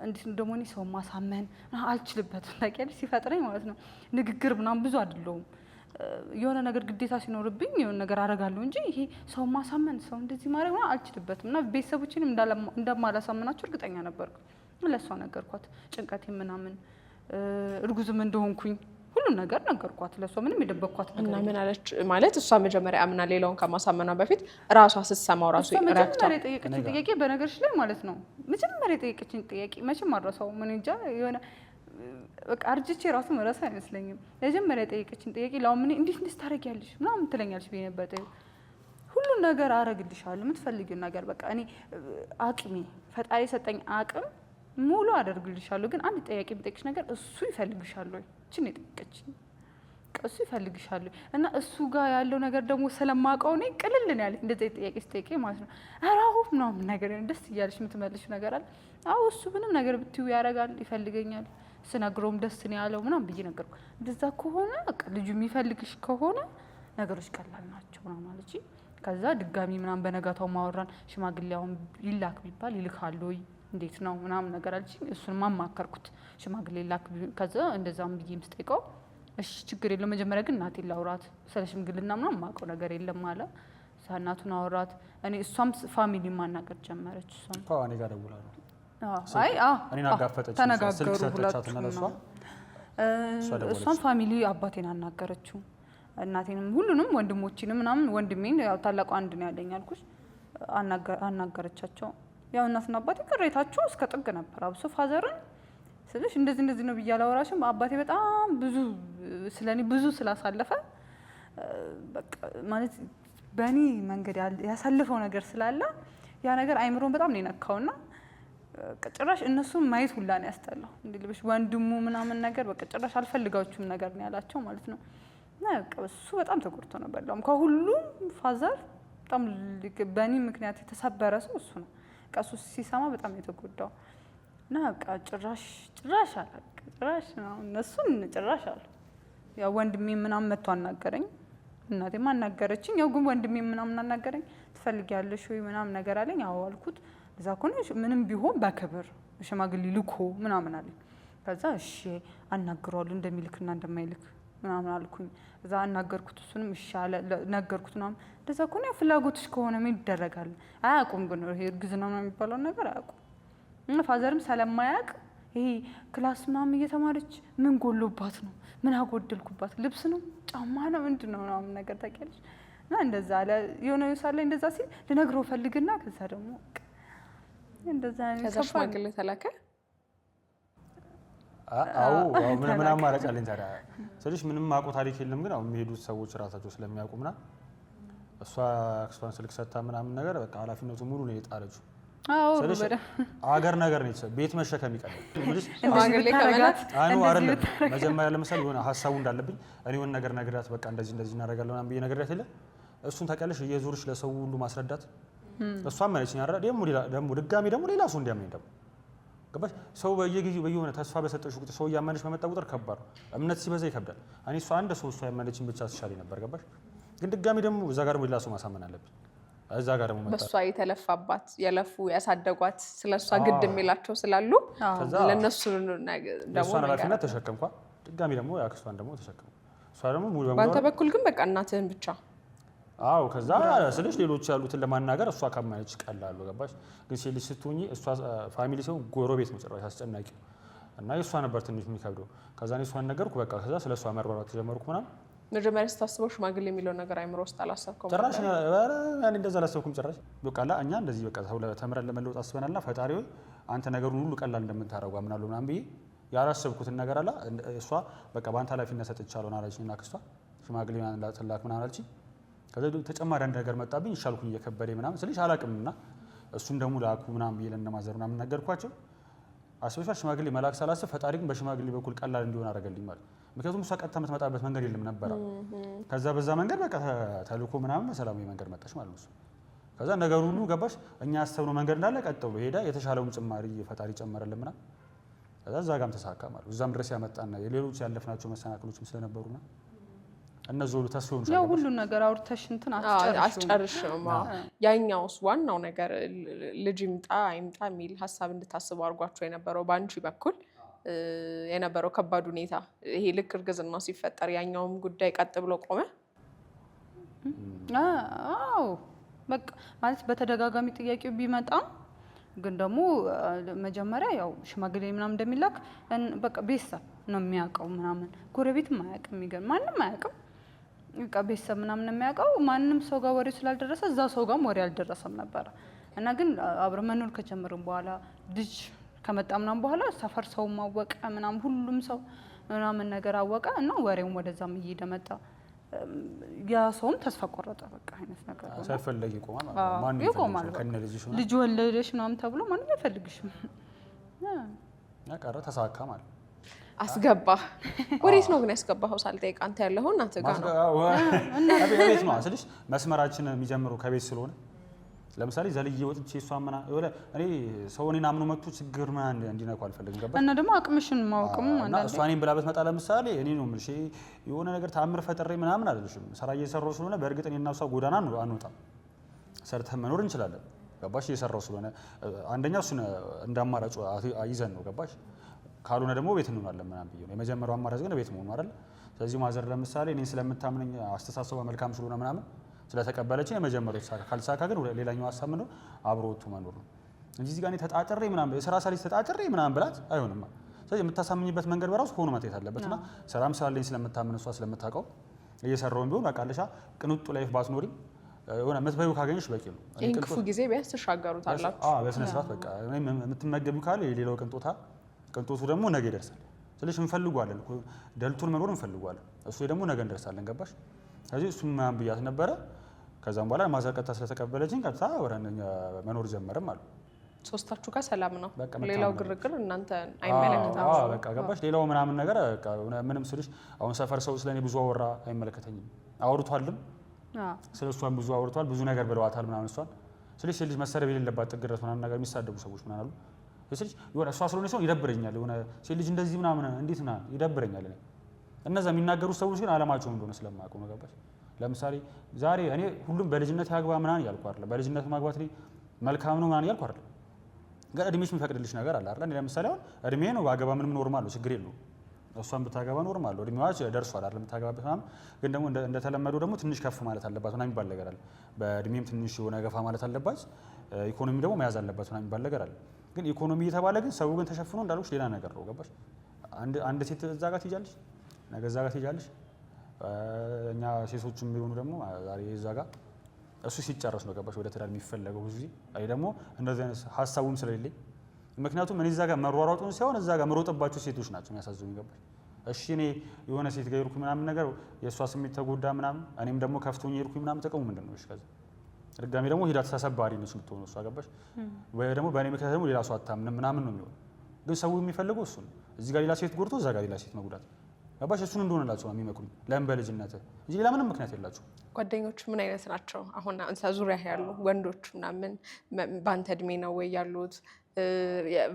እንዴት ነው ደግሞ እኔ ሰው ማሳመን አልችልበትም። ታውቂያለሽ ሲፈጥረኝ ማለት ነው ንግግር ምናምን ብዙ አይደለሁም። የሆነ ነገር ግዴታ ሲኖርብኝ የሆነ ነገር አደርጋለሁ እንጂ ይሄ ሰው ማሳመን ሰው እንደዚህ ማድረግ ምናምን አልችልበትም። እና ቤተሰቦችንም እንደማላሳመናቸው እርግጠኛ ነበርኩ። ለእሷ ነገርኳት ጭንቀቴ ምናምን እርጉዝም እንደሆንኩኝ ሁሉም ነገር ነገርኳት። ለሷ ምንም የደበቅኳት ነገር እና ምን አለች ማለት እሷ መጀመሪያ አምና ሌላውን ከማሳመኗ በፊት ራሷ ስትሰማው ራሱ መጀመሪያ የጠየቀችኝ ጥያቄ በነገርሽ ላይ ማለት ነው መጀመሪያ የጠየቀችኝ ጥያቄ መቼም አልረሳው። ምን እንጃ የሆነ በቃ አርጅቼ ራሱ መረሳ አይመስለኝም። መጀመሪያ የጠየቀችኝ ጥያቄ ላው ምን እንዴት ታረጊያለሽ ምናምን ትለኛለች ብዬ ነበር። ሁሉን ነገር አረግልሻለሁ የምትፈልጊው ነገር በቃ እኔ አቅሜ ፈጣሪ ሰጠኝ አቅም ሙሉ አደርግልሻለሁ። ግን አንድ ጥያቄ የምጠይቅሽ ነገር እሱ ይፈልግሻል ወይ? እቺን የጠየቀችኝ እሱ ይፈልግሻል እና እሱ ጋር ያለው ነገር ደግሞ ስለማውቀው እኔ ቅልል ነው ያለኝ እንደዚህ ጥያቄ ስጠይቀኝ ማለት ነው። አራሁ ምናምን ነገር ደስ እያለሽ የምትመልሺው ነገር አለ። አዎ እሱ ምንም ነገር ብትዩ ያደርጋል፣ ይፈልገኛል፣ ስነግረውም ደስ ነው ያለው ምናምን ብዬ ነገርኩ። እንደዛ ከሆነ በቃ ልጁ የሚፈልግሽ ከሆነ ነገሮች ቀላል ናቸው ምናምን አለች። ከዛ ድጋሚ ምናምን በነጋታው ማወራን። ሽማግሌውን ይላክ ቢባል ይልካል ወይ እንዴት ነው ምናምን ነገር አለችኝ። እሱን ማማከርኩት ሽማግሌ ላክ። ከዛ እንደዛም ብዬ ምስጠይቀው እሺ ችግር የለው መጀመሪያ ግን እናቴን ላውራት ስለ ሽምግልና ምናምን ማውቀው ነገር የለም አለ። እናቱን አወራት። እኔ እሷም ፋሚሊ ማናገር ጀመረች። እሷም እኔ ጋር ደውላለሁ። አይ እኔን አጋፈጠች። ተነጋገሩ ሁለቱም። እሷም ፋሚሊ አባቴን አናገረችው፣ እናቴንም ሁሉንም ወንድሞቼንም ምናምን። ወንድሜን ያው ታላቁ አንድ ነው ያለኝ አልኩሽ፣ አናገረቻቸው። ያው እናትና አባቴ ቅሬታቸው እስከ ጥግ ነበር። አብሶ ፋዘርን ስለሽ እንደዚህ ነው ብዬ አላወራሽም። አባቴ በጣም ብዙ ስለኔ ብዙ ስላሳለፈ በቃ ማለት በእኔ መንገድ ያሳልፈው ነገር ስላለ ያ ነገር አይምሮን በጣም ነው የነካውና ጭራሽ እነሱም ማየት ሁላ ነው ያስጠላው። እንዴልብሽ ወንድሙ ምናምን ነገር በቃ ጭራሽ አልፈልጋችሁም ነገር ነው ያላቸው ማለት ነው። እና በቃ እሱ በጣም ተጎድቶ ነበር። ከሁሉም ፋዘር በጣም በእኔ ምክንያት የተሰበረ ሰው እሱ ነው። በቃ እሱ ሲሰማ በጣም የተጎዳው እና በቃ ጭራሽ አለ ጭራሽ ነው እነሱን ጭራሽ አለ። ያው ወንድሜ ምናምን መጥቶ አናገረኝ፣ እናቴም አናገረችኝ። ያው ግን ወንድሜ ምናምን አናገረኝ። ትፈልጊያለሽ ወይ ምናምን ነገር አለኝ። አዎ አልኩት። እዛ ኮነ ምንም ቢሆን በክብር ሽማግሌ ልኮ ምናምን አለኝ። ከዛ እሺ አናግረዋለሁ እንደሚልክና እንደማይልክ ምናምን አልኩኝ። እዛ አናገርኩት። እሱንም እሺ አለ ነገርኩት ምናምን። እንደዛ ኮነ ፍላጎትሽ ከሆነ ምን ይደረጋል። አያውቁም ግን ይሄ እርግዝና ነው የሚባለው ነገር አያውቁም። እና ፋዘርም ስለማያውቅ ይሄ ክላስ ምናምን እየተማረች ምን ጎሎባት ነው ምን አጎደልኩባት ልብስ ነው ጫማ ነው ምንድነው ምናምን ነገር ታውቂያለሽ። እና እንደዛ አለ የሆነ ሳለ እንደዛ ሲል ልነግረው ፈልግና ከዛ ደግሞ እንደዛ ነው ሽማግሌ ተላከ። አዎ ምን አማራጭ አለኝ ታዲያ? ስለዚህ ምንም ማቆ ታሪክ የለም። ግን አሁን የሚሄዱት ሰዎች ራሳቸው ስለሚያውቁ ምናምን እሷ አክስቷን ስልክ ሰታ ምናምን ነገር በቃ ኃላፊነቱ ሙሉ ነው የጣለችው። አዎ አገር ነገር ነው ቤት መሸከም ይቀርል ሽማግሌ ከመላት አይደለም። መጀመሪያ ለምሳሌ የሆነ ሀሳቡ እንዳለብኝ እኔ የሆነ ነገር ነግራት በቃ እንደዚህ እናደርጋለን ምናምን ብዬ ነግራት የለ እሱን ታውቂያለሽ እየዞርሽ ለሰው ሁሉ ማስረዳት እሷም ማለችኝ አይደል ደግሞ ድጋሚ ደግሞ ሌላ ሰው እንዲያመኝ ደግሞ ገባሽ። ሰው በየጊዜው በየሆነ ተስፋ በሰጠሽ ቁጥር ሰው እያመነሽ በመጣ ቁጥር ከባድ ነው። እምነት ሲበዛ ይከብዳል። እኔ እሷ አንድ ሰው እሷ ያመነችኝ ብቻ ትሻለኝ ነበር ገባሽ። ግን ድጋሚ ደግሞ እዛ ጋር ሌላ ሰው ማሳመን አለብኝ። እዛ ጋር ደግሞ መጣ በሷ የተለፋባት የለፉ ያሳደጓት ስለሷ ግድ የሚላቸው ስላሉ ለነሱ ደግሞ ኃላፊነት ተሸከምኳ። ድጋሚ ደግሞ ያክስቷን ደግሞ ተሸከምኩ። እሷ ደግሞ ሙሉ በሙሉ ባንተ በኩል ግን በቃ እናትህን ብቻ አዎ። ከዛ ስለሽ ሌሎች ያሉትን ለማናገር እሷ ካማነች ቀላሉ ገባሽ። ግን ሴልሽ ስትሆኚ እሷ ፋሚሊ ሰው ጎረቤት ነው ጭራሽ አስጨናቂው እና የእሷ ነበር ትንሽ የሚከብደው። ከዛ እኔ እሷን ነገርኩ በቃ ከዛ ስለሷ መርበራት ተጀመርኩ ምናምን። መጀመሪያ ስታስበው ሽማግሌ የሚለው ነገር አይምሮ ውስጥ አላሰብከውም? ጭራሽ እኔ እንደዛ አላሰብኩም ጭራሽ። በቃ እኛ እንደዚህ በቃ ተምረን ለመለወጥ አስበናልና ፈጣሪ ሆይ አንተ ነገሩን ሁሉ ቀላል እንደምታረጉ አምናለሁ ምናምን ብዬ ያላሰብኩትን ነገር አላ እሷ በቃ በአንተ ኃላፊነት ሰጥቻለሁ አለችኝ እና ክስቷ ሽማግሌ ተላክ ምናምን አለችኝ። ከዛ ተጨማሪ አንድ ነገር መጣብኝ ይሻልኩኝ እየከበደኝ ምናምን ስልሽ አላቅም እና እሱን ደግሞ ላኩ ምናምን ብዬ ለእነማዘር ምናምን ነገርኳቸው። አስበሻ ሽማግሌ መላክ ሳላስብ ፈጣሪ ግን በሽማግሌ በኩል ቀላል እንዲሆን አደረገልኝ ማለት። ምክንያቱም እሷ ቀጥታ የምትመጣበት መንገድ የለም ነበር። ከዛ በዛ መንገድ በቃ ተልኮ ምናምን በሰላማዊ መንገድ መጣች ማለት ነው። ከዛ ነገር ሁሉ ገባሽ እኛ ያሰብነው መንገድ እንዳለ ቀጥ ብሎ ሄዳ የተሻለውን ጭማሪ ፈጣሪ ጨመረልን ምናምን። ከዛ እዛ ጋርም ተሳካ ማለት ነው። እዛም ድረስ ያመጣና የሌሎች ያለፍናቸው መሰናክሎችም ስለነበሩና እነዚህ ሁሉ ተስፋ ሆኖ ያው ሁሉ ነገር አውርተሽ እንትን አስጨርሽም። ያኛውስ ዋናው ነገር ልጅ ይምጣ አይምጣ የሚል ሀሳብ እንድታስቡ አድርጓቸው የነበረው በአንቺ በኩል የነበረው ከባድ ሁኔታ ይሄ ልክ እርግዝና ሲፈጠር ያኛውም ጉዳይ ቀጥ ብሎ ቆመ? አዎ በቃ ማለት በተደጋጋሚ ጥያቄው ቢመጣም ግን ደግሞ መጀመሪያ ያው ሽማግሌ ምናምን እንደሚላክ በቃ ቤተሰብ ነው የሚያውቀው ምናምን ጎረቤትም አያውቅም። የሚገርም ማንም አያውቅም። በቃ ቤተሰብ ምናምን የሚያውቀው ማንም ሰው ጋር ወሬ ስላልደረሰ እዛ ሰው ጋርም ወሬ አልደረሰም ነበር እና ግን አብረን መኖር ከጀመርን በኋላ ልጅ ከመጣ ምናምን በኋላ ሰፈር ሰው ማወቀ ምናምን ሁሉም ሰው ምናምን ነገር አወቀ እና ወሬውም ወደዛም እየሄደ መጣ። ያ ሰውም ተስፋ ቆረጠ በቃ አይነት ነገር ነው። ሳይፈልግ ይቆማል ማን ይቆማል ልጅ ወለደሽ ምናምን ተብሎ ማንም አይፈልግሽም። ቀረ ተሳካ ማለት አስገባ። ወዴት ነው ግን ያስገባኸው ሳልጠይቅ? አንተ ያለኸው እናንተ ጋር ነው ቤት ነው አስልሽ መስመራችን የሚጀምረው ከቤት ስለሆነ ለምሳሌ ዘልዬ ወጥቼ እሷምና ይወለ እኔ ሰው እኔን አምኖ መጥቶ ችግር ማን እንዲነኩ አልፈልግም ገባሽ። እና ደግሞ አቅምሽን ማወቅም አንዳንዴ እሷ እኔን ብላ ብትመጣ ለምሳሌ እኔ ነው የምልሽ የሆነ ነገር ታምር ፈጥሬ ምናምን አይደልሽም። ስራ እየሰራሁ ስለሆነ በእርግጥ እኔና እሷ ጎዳና አንወጣም ሰርተን መኖር እንችላለን። ገባሽ እየሰራው ስለሆነ አንደኛ እሱን እንዳማራጭ አይዘን ነው ገባሽ ካልሆነ ደግሞ ቤት እንሆናለን ምናምን ብዬ ነው የመጀመሪያው አማራጭ ግን ቤት መሆን አይደል ስለዚህ ማዘር ለምሳሌ እኔን ስለምታምነኝ አስተሳሰቧ መልካም ስለሆነ ምናምን ስለተቀበለችኝ የመጀመሪያው ተሳካ ካልሳካ ግን ሌላኛው ሀሳብ ምንድነው አብሮ ወጥቶ መኖር ነው እንጂ እዚህ ጋር እኔ ተጣጥሬ ምናምን የሥራ ሳሊስ ተጣጥሬ ምናምን ብላት አይሆንም ስለዚህ የምታሳምኝበት መንገድ በራሱ ሆኖ መታየት አለበትና ሰላም ስላለኝ ስለምታምን እሷ ስለምታውቀው እየሰራው ቢሆን በቃ ለሻ ቅንጡ ላይፍ ባስኖሪ የሆነ መትበዩ ካገኘሽ በቂ ነው እንክፉ ጊዜ ቢያንስ ተሻገሩታላችሁ በስነ ስርዓት በቃ የምትመገቢው ካለ የሌላው ቅንጦቱ ደግሞ ነገ ይደርሳል ስለዚህ እንፈልጓለን ደልቱን መኖር እንፈልጓለን እሱ ደግሞ ነገ እንደርሳለን ገባሽ ስለዚህ እሱም ማን ብያት ነበረ ከዛም በኋላ ማዘቀታ ስለተቀበለችኝ ቀጥታ ወራነኛ መኖር ጀመረም አሉ ሶስታችሁ ጋር ሰላም ነው ሌላው ግርግር እናንተ አይመለከታችሁም በቃ ገባሽ ሌላው ምናምን ነገር በቃ ምንም ስልሽ አሁን ሰፈር ሰው ስለኔ ብዙ አወራ አይመለከተኝም አውርቷልም ስለሷን ብዙ አውርቷል ብዙ ነገር ብለዋታል ምናምን እሷን ስለዚህ ልጅ መሰረብ የሌለባት ጥግ ድረስ ምናምን ነገር የሚሳደቡ ሰዎች ምናምን አሉ ስለዚህ የሆነ እሷ ስለሆነ ሰው ይደብረኛል የሆነ ልጅ እንደዚህ ምናምን እንዴት ና ይደብረኛል እነዛ የሚናገሩ ሰዎች ግን አለማቸው እንደሆነ ስለማውቀው ነው ገባሽ ለምሳሌ ዛሬ እኔ ሁሉም በልጅነት ያግባ ምናምን ያልኩ አይደል በልጅነት ማግባት ላይ መልካም ነው ምናምን ያልኩ አይደል ግን እድሜሽ የሚፈቅድልሽ ነገር አለ አይደል ለምሳሌ አሁን እድሜ ነው ባገባ ምንም ኖርማል ነው ችግር የለውም እሷን ብታገባ ኖርማል ነው እድሜዋ ደርሷል አይደል ብታገባበት ምናምን ግን ደግሞ እንደተለመደው ደግሞ ትንሽ ከፍ ማለት አለባት ምናምን የሚባል ነገር አለ በእድሜም ትንሽ የሆነ ገፋ ማለት አለባት ኢኮኖሚ ደግሞ መያዝ አለባት ምናምን የሚባል ነገር አለ ግን ኢኮኖሚ እየተባለ ግን ሰው ግን ተሸፍኖ እንዳልኩሽ ሌላ ነገር ነው ገባሽ አንድ ሴት እዛ ጋር ትይጃለሽ ነገ እዛ ጋር ትይጃለሽ እኛ ሴቶችም ቢሆኑ ደግሞ ዛሬ እዛ ጋር እሱ ሲጨርስ ነው ገባሽ ወደ ትዳር የሚፈለገው ብዙ አይ ደግሞ እንደዚህ አይነት ሐሳቡም ስለሌለኝ ምክንያቱም እኔ እዛ ጋር መሯሯጡን ሳይሆን እዛ ጋር መሮጥባቸው ሴቶች ናቸው የሚያሳዝኑኝ ገባሽ እሺ እኔ የሆነ ሴት ጋር ይርኩ ምናምን ነገር የእሷ ስሜት ተጎዳ ምናምን እኔም ደግሞ ከፍቶኝ ይርኩ ምናምን ጥቅሙ ምንድን ነው እሺ ከዛ ድጋሚ ደግሞ ሂዳት ተሰባሪ ነች የምትሆነው እሷ ገባሽ ወይ ደግሞ በእኔ ምክንያት ደግሞ ሌላ ሰው አታምንም ምናምን ነው የሚሆነው ግን ሰው የሚፈልገው እሱ ነው እዚህ ጋር ሌላ ሴት ጎድቶ እዛ ጋር ሌላ ሴት መጉዳት ገባሽ እሱን እንደሆነላቸው ነው የሚመክሩኝ ለምን በልጅነት እንጂ ሌላ ምንም ምክንያት የላቸው ጓደኞቹ ምን አይነት ናቸው አሁን አንተ ዙሪያ ያሉ ወንዶች ምናምን ባንተ እድሜ ነው ወይ ያሉት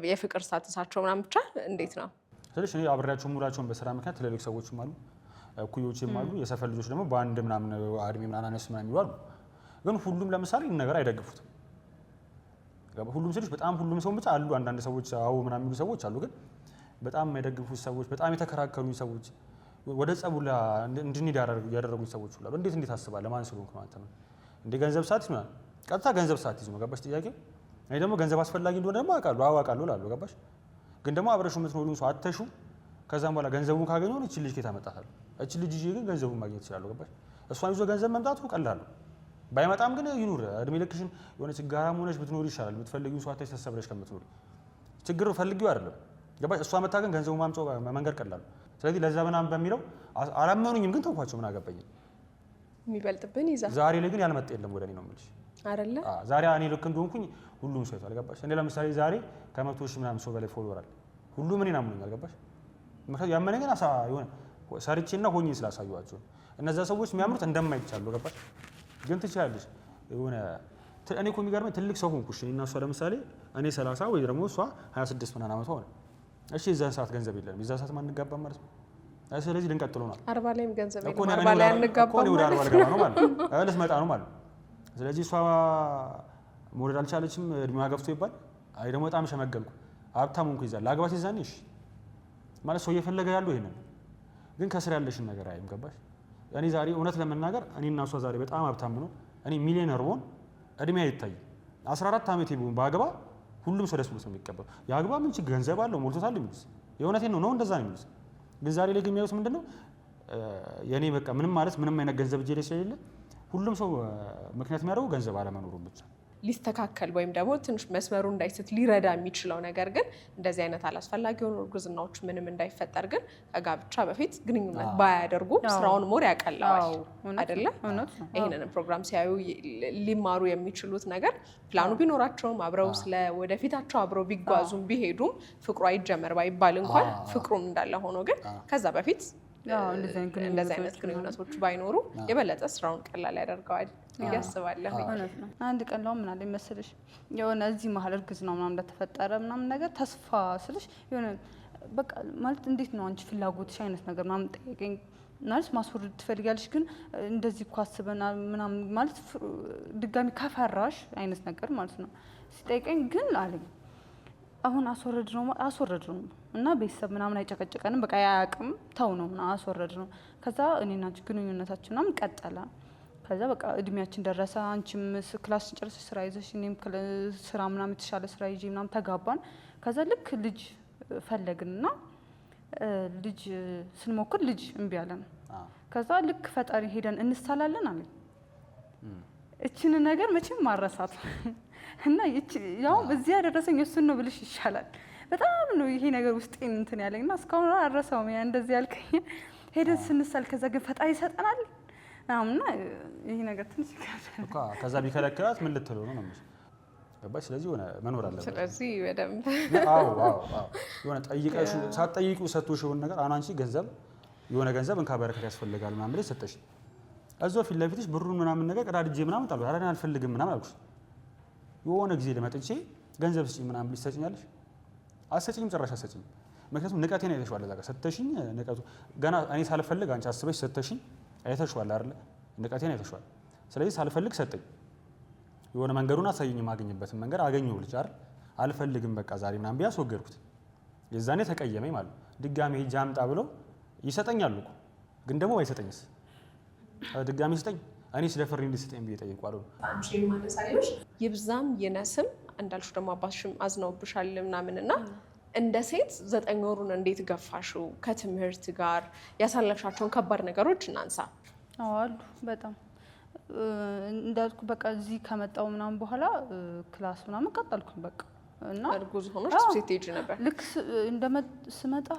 የፍቅር ስታተሳቸው ምናምን ብቻ እንዴት ነው ስለዚህ እኔ አብሬያቸው ሙላቸውን በስራ ምክንያት ትልልቅ ሰዎችም አሉ ኩዮችም አሉ የሰፈር ልጆች ደግሞ በአንድ ምናምን አድሜ ምናምን አነስ ምናምን ይዋሉ ግን ሁሉም ለምሳሌ ነገር አይደግፉትም ሁሉም ሰዎች በጣም ሁሉም ሰው ብቻ አሉ አንዳንድ ሰዎች አው ምናምን የሚሉ ሰዎች አሉ ግን በጣም የማይደግፉት ሰዎች በጣም የተከራከሩኝ ሰዎች ወደ ጸቡላ እንድንሄድ ያደረጉኝ ሰዎች ሁሉ እንዴት አስባለህ ማን ስለሆንኩ ነው አንተ ነው እንደ ገንዘብ ሰዓት ይሆናል ቀጥታ ገንዘብ ሰዓት ይዞ ገባሽ ጥያቄው እኔ ደግሞ ገንዘብ አስፈላጊ እንደሆነ ደግሞ አውቃለሁ እላለሁ ገባሽ ግን ደግሞ አብረሹ የምትኖሪው ሰው አተሹ ከዛም በኋላ ገንዘቡን ካገኘው እቺ ልጅ ከታመጣታል እቺ ልጅ ይዤ ግን ገንዘቡን ማግኘት ይችላል ገባሽ እሷን ይዞ ገንዘብ መምጣቱ ቀላል ነው ባይመጣም ግን ይኑር እድሜ ልክሽን የሆነ ችጋራም ሆነሽ ብትኖሪ ይሻላል የምትፈልጊው ሰው አተሽ ተሰብረሽ ከምትኖሪ ችግር ፈልጊው አይደለም ገባሽ እሷ መታ ግን ገንዘቡ ማምጫው መንገድ ቀላል ስለዚህ ለዛ ምናምን በሚለው አላመኑኝም ግን ተውኳቸው ምን አገባኝ የሚበልጥብን ይዛ ዛሬ ላይ ግን ያልመጣ የለም ወደኔ ነው የምልሽ አይደለ ዛሬ እኔ ልክ እንደሆንኩኝ ሁሉም ሰው ያልገባሽ እኔ ለምሳሌ ዛሬ ከ100 ሺህ ምናምን ሰው በላይ ፎሎወር አለ ሁሉም እኔን አምኑኛል ገባሽ ምክንያቱም ያመነኝ ግን የሆነ ሰርቼና ሆኜ ስላሳዩዋቸው እነዛ ሰዎች የሚያምኑት እንደማይቻሉ ገባሽ ግን ትችላለሽ የሆነ እኔ እኮ የሚገርመኝ ትልቅ ሰው ሆንኩሽ እና እሷ ለምሳሌ እኔ 30 ወይ ደግሞ እሷ 26 ምናምን ዓመቷ ሆነ እሺ የዛን ሰዓት ገንዘብ የለንም የዛን ሰዓት ማን እንጋባ ማለት ነው ስለዚህ ልንቀጥለው ነው 40 ላይም ገንዘብ የለም 40 ላይ አንጋባ ነው ወደ 40 ልገባ ነው ማለት ልትመጣ ነው ማለት ስለዚህ እሷ መውለድ አልቻለችም እድሜዋ ገፍቶ ይባል አይ ደግሞ በጣም ሸመገልኩ ሀብታም ሆንኩ ይዛል ላግባት ይዛን እሺ ማለት ሰው እየፈለገ ያለው ይሄንን ግን ከስር ያለሽን ነገር አይም ገባሽ እኔ ዛሬ እውነት ለመናገር እኔና እሷ ዛሬ በጣም ሀብታም ነው እኔ ሚሊዮነር ሆን እድሜ አይታይ 14 ዓመት ይቡን ባገባ ሁሉም ሰው ደስ ብሎት ነው የሚቀበለው ያግባ ምን ችግር ገንዘብ አለው ሞልቶታል የሚሉት የእውነቴን ነው እንደዛ ነው የሚሉት ግን ዛሬ ላይ ግን የሚያዩት ምንድነው የኔ በቃ ምንም ማለት ምንም አይነት ገንዘብ እጄ ላይ ስለሌለ ሁሉም ሰው ምክንያት የሚያደርገው ገንዘብ አለመኖሩን ብቻ ሊስተካከል ወይም ደግሞ ትንሽ መስመሩ እንዳይስት ሊረዳ የሚችለው ነገር ግን እንደዚህ አይነት አላስፈላጊ የሆኑ እርግዝናዎች ምንም እንዳይፈጠር ግን ከጋብቻ በፊት ግንኙነት ባያደርጉ ስራውን ሞር ያቀለዋል አይደለ ይሄንን ፕሮግራም ሲያዩ ሊማሩ የሚችሉት ነገር ፕላኑ ቢኖራቸውም አብረው ስለ ወደፊታቸው አብረው ቢጓዙም ቢሄዱም ፍቅሩ አይጀመር ባይባል እንኳን ፍቅሩም እንዳለ ሆኖ ግን ከዛ በፊት እንደዚህ አይነት ግንኙነቶች ባይኖሩ የበለጠ ስራውን ቀላል ያደርገዋል ያስባለሁ አንድ ቀን ነው ምን አለ መሰለሽ የሆነ እዚህ መሀል እርግዝናው ምናምን እንደተፈጠረ ምናምን ነገር ተስፋ ስልሽ የሆነ በቃ ማለት እንዴት ነው አንቺ ፍላጎትሽ አይነት ነገር ምናምን ጠየቀኝ። ማለት ማስወረድ ትፈልጊያለሽ ግን እንደዚህ እኮ አስበናል ምናምን ማለት ድጋሚ ከፈራሽ አይነት ነገር ማለት ነው ሲጠይቀኝ ግን አለኝ አሁን አስወረድ ነው እና ቤተሰብ ምናምን አይጨቀጭቀንም በቃ ያያቅም ተው ነው እና አስወረድ ነው። ከዛ እኔና አንቺ ግንኙነታችን ምናምን ቀጠለ። ከዛ በቃ እድሜያችን ደረሰ። አንቺም ክላስ ጨርሰሽ ስራ ይዘሽ እኔም ስራ ምናምን የተሻለ ስራ ይዤ ምናምን ተጋባን። ከዛ ልክ ልጅ ፈለግንና ልጅ ስንሞክር ልጅ እምቢ አለን። ከዛ ልክ ፈጣሪ ሄደን እንሳላለን አለኝ። እቺን ነገር መቼም ማረሳት እና ያው እዚህ ያደረሰኝ እሱን ነው ብልሽ ይሻላል። በጣም ነው ይሄ ነገር ውስጤን እንትን ያለኝና እስካሁን አረሳውም። ያ እንደዚህ ያልከኝ ሄደን ስንሳል ከዛ ግን ፈጣሪ ይሰጠናል እና ይሄ ነገር ትንሽ ይከብዳል እኮ። ከዛ ቢከለክላት ምን ልትለው ነው ነው ገባሽ? ስለዚህ ሆነ መኖር አለበት። ስለዚህ በደንብ አዎ የሆነ ጠይቀሽ ሳትጠይቁ ሰጥቶሽ የሆነ ነገር አሁን አንቺ ገንዘብ የሆነ ገንዘብ እንካ በረከት ያስፈልጋል ምናምን ብለሽ ሰጠሽ። እዛው ፊት ለፊትሽ ብሩን ምናምን ነገር ቀዳድጄ ምናምን ጣሉ። ኧረ አልፈልግም ምናምን አልኩሽ። የሆነ ጊዜ ለመጥቼ ገንዘብ ስጪኝ ምናምን ብለሽ ትሰጪኛለሽ? አትሰጪኝም፣ ጭራሽ አትሰጪኝም። ምክንያቱም ንቀቴን አይተሽዋል። እዛ ጋር ሰጥተሽኝ ንቀቱ ገና እኔ ሳልፈልግ አንቺ አስበሽ ሰጥተሽኝ አይተሽዋል አይደለ? ንቀቴን አይተሽዋል። ስለዚህ ሳልፈልግ ሰጠኝ። የሆነ መንገዱን አሳየኝ፣ የማገኝበትን መንገድ አገኘሁ ልጅ አይደል? አልፈልግም በቃ ዛሬ ምናምን ብዬ አስወገድኩት። የዛኔ ተቀየመኝ ማለት ነው። ድጋሜ ሂጅ አምጣ ብሎ ይሰጠኛል እኮ ግን ደግሞ ባይሰጠኝስ? ድጋሜ ስጠኝ እኔ ስለፈሪ እንድሰጠኝ ብዬ ጠይቄዋለሁ። አንቺ ማነሳለሽ ይብዛም ይነስም እንዳልሽ ደግሞ አባትሽም አዝነውብሻል ምናምንና እንደ ሴት 9 ወሩን እንዴት ገፋሽው? ከትምህርት ጋር ያሳለፍሻቸውን ከባድ ነገሮች እናንሳ። አሉ በጣም እንዳልኩ በቃ እዚህ ከመጣው ምናምን በኋላ ክላስ ምናምን ቀጠልኩኝ በቃ እና እርጉዝ ሆኖሽ ሴት ሄጅ ነበር። ልክ ስመጣ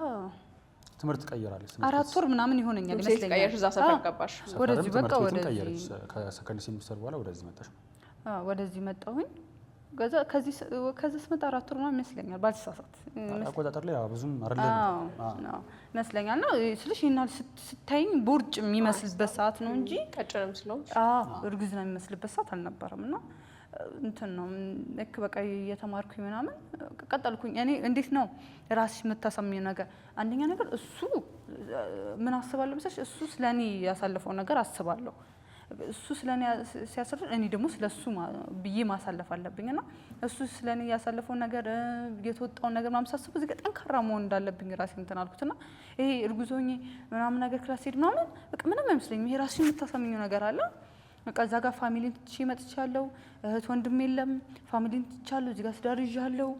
ትምህርት ቀይራለች። 4 ወር ምናምን ይሆነኛል ይመስለኛል። ቀየርሽ እዛ ሰፈር ገባሽ? ወደዚህ በቃ ወደዚህ ከሰከንድ ሴሚስተር በኋላ ወደዚህ መጣሽ? ወደዚህ መጣሁኝ። ከዚህ ስመጣ 4 ወር ምናምን ይመስለኛል ባልተሳሳት አቆጣጠር ላይ ብዙም አይደለም ይመስለኛል። ነው ስለሽ ይናል ስታይኝ ቦርጭ የሚመስልበት ሰዓት ነው እንጂ ቀጭንም ስለሆንሽ እርጉዝ ነው የሚመስልበት ሰዓት አልነበረም። እና እንትን ነው ልክ በቃ እየተማርኩኝ ምናምን ቀጠልኩኝ። እኔ እንዴት ነው ራስሽ የምታሳምኚው ነገር አንደኛ ነገር እሱ ምን አስባለሁ መሰለሽ እሱ ስለኔ ያሳለፈው ነገር አስባለሁ። እሱ ስለኔ ሲያሳልፍ እኔ ደግሞ ስለሱ ብዬ ማሳለፍ አለብኝና እሱ ስለኔ ያሳለፈው ነገር የተወጣው ነገር ምናምን ሳስብ እዚህ ጋር ጠንካራ መሆን እንዳለብኝ ራሴ እንትን አልኩትና ይሄ እርጉዞኝ ምናምን ነገር ክላስ ሄድ ምናምን በቃ ምንም አይመስለኝም። ይሄ ራስሽ የምታሳምኚው ነገር አለ። በቃ እዛ ጋር ፋሚሊን ትቼ መጥቻለሁ። እህት ወንድም የለም። ፋሚሊን ትቻለሁ። እዚህ ጋር ትዳር ይዣለሁ።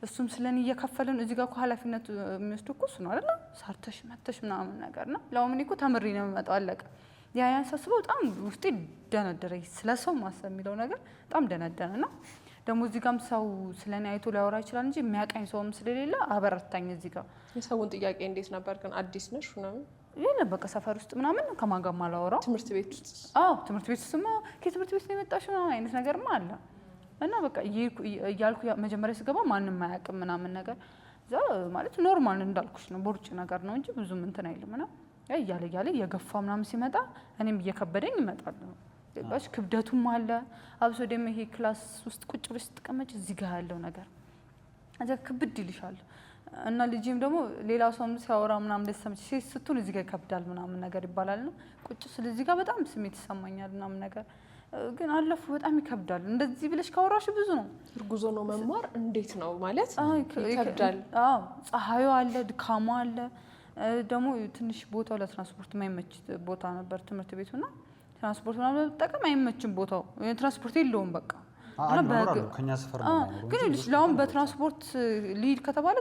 እሱም ስለኔ እየከፈለን እዚህ ጋር እኮ ኃላፊነት የሚወስደው እኮ እሱ ነው አይደል? ሰርተሽ መጥተሽ ምናምን ነገር ነው። ለምን እኮ ተምሬ ነው የምመጣው አለቀ። ያን ሳስበው በጣም ውስጤ ደነደረ። ስለሰው ማሰብ የሚለው ነገር በጣም ደነደነና ደግሞ እዚህ ጋርም ሰው ስለኔ አይቶ ሊያወራ ይችላል እንጂ የሚያቀኝ ሰውም ስለሌለ አበረታኝ። እዚህ ጋር የሰውን ጥያቄ እንዴት ነበር ግን? አዲስ ነሽ ምናምን የለም በቃ ሰፈር ውስጥ ምናምን ከማን ጋር ማላወራው። ትምህርት ቤት ውስጥ ትምህርት ቤት ውስጥማ ከትምህርት ቤት ነው የመጣሽው አይነት ነገርማ አለ እና በቃ እያልኩ መጀመሪያ ስገባ ማንም አያውቅም ምናምን ነገር እዛ ማለት ኖርማል እንዳልኩሽ ነው ቦርጭ ነገር ነው እንጂ ብዙም እንትን አይልም እና እያለ እየገፋ ምናምን ሲመጣ እኔም እየከበደኝ ይመጣል። ባሽ ክብደቱም አለ። አብሶ ደግሞ ይሄ ክላስ ውስጥ ቁጭ ብለሽ ስትቀመጭ እዚህ ጋር ያለው ነገር እዛ ክብድ ይልሻል እና ልጅም ደግሞ ሌላ ሰውም ሲያወራ ምናምን ደስሰምች ሴት ስትሆን እዚህ ጋር ይከብዳል ምናምን ነገር ይባላል ነው ቁጭ ስለዚህ ጋር በጣም ስሜት ይሰማኛል ምናምን ነገር ግን አለፉ በጣም ይከብዳል። እንደዚህ ብለሽ ካወራሽ ብዙ ነው። እርጉዞ ነው መማር እንዴት ነው ማለት ይከብዳል። ፀሐዩ አለ፣ ድካሙ አለ። ደግሞ ትንሽ ቦታው ለትራንስፖርት የማይመች ቦታ ነበር ትምህርት ቤቱና ትራንስፖርት ምናምን መጠቀም አይመችም ቦታው ትራንስፖርት የለውም በቃ ከኛ ሰፈር ነው ግን ለአሁን በትራንስፖርት ሊድ ከተባለ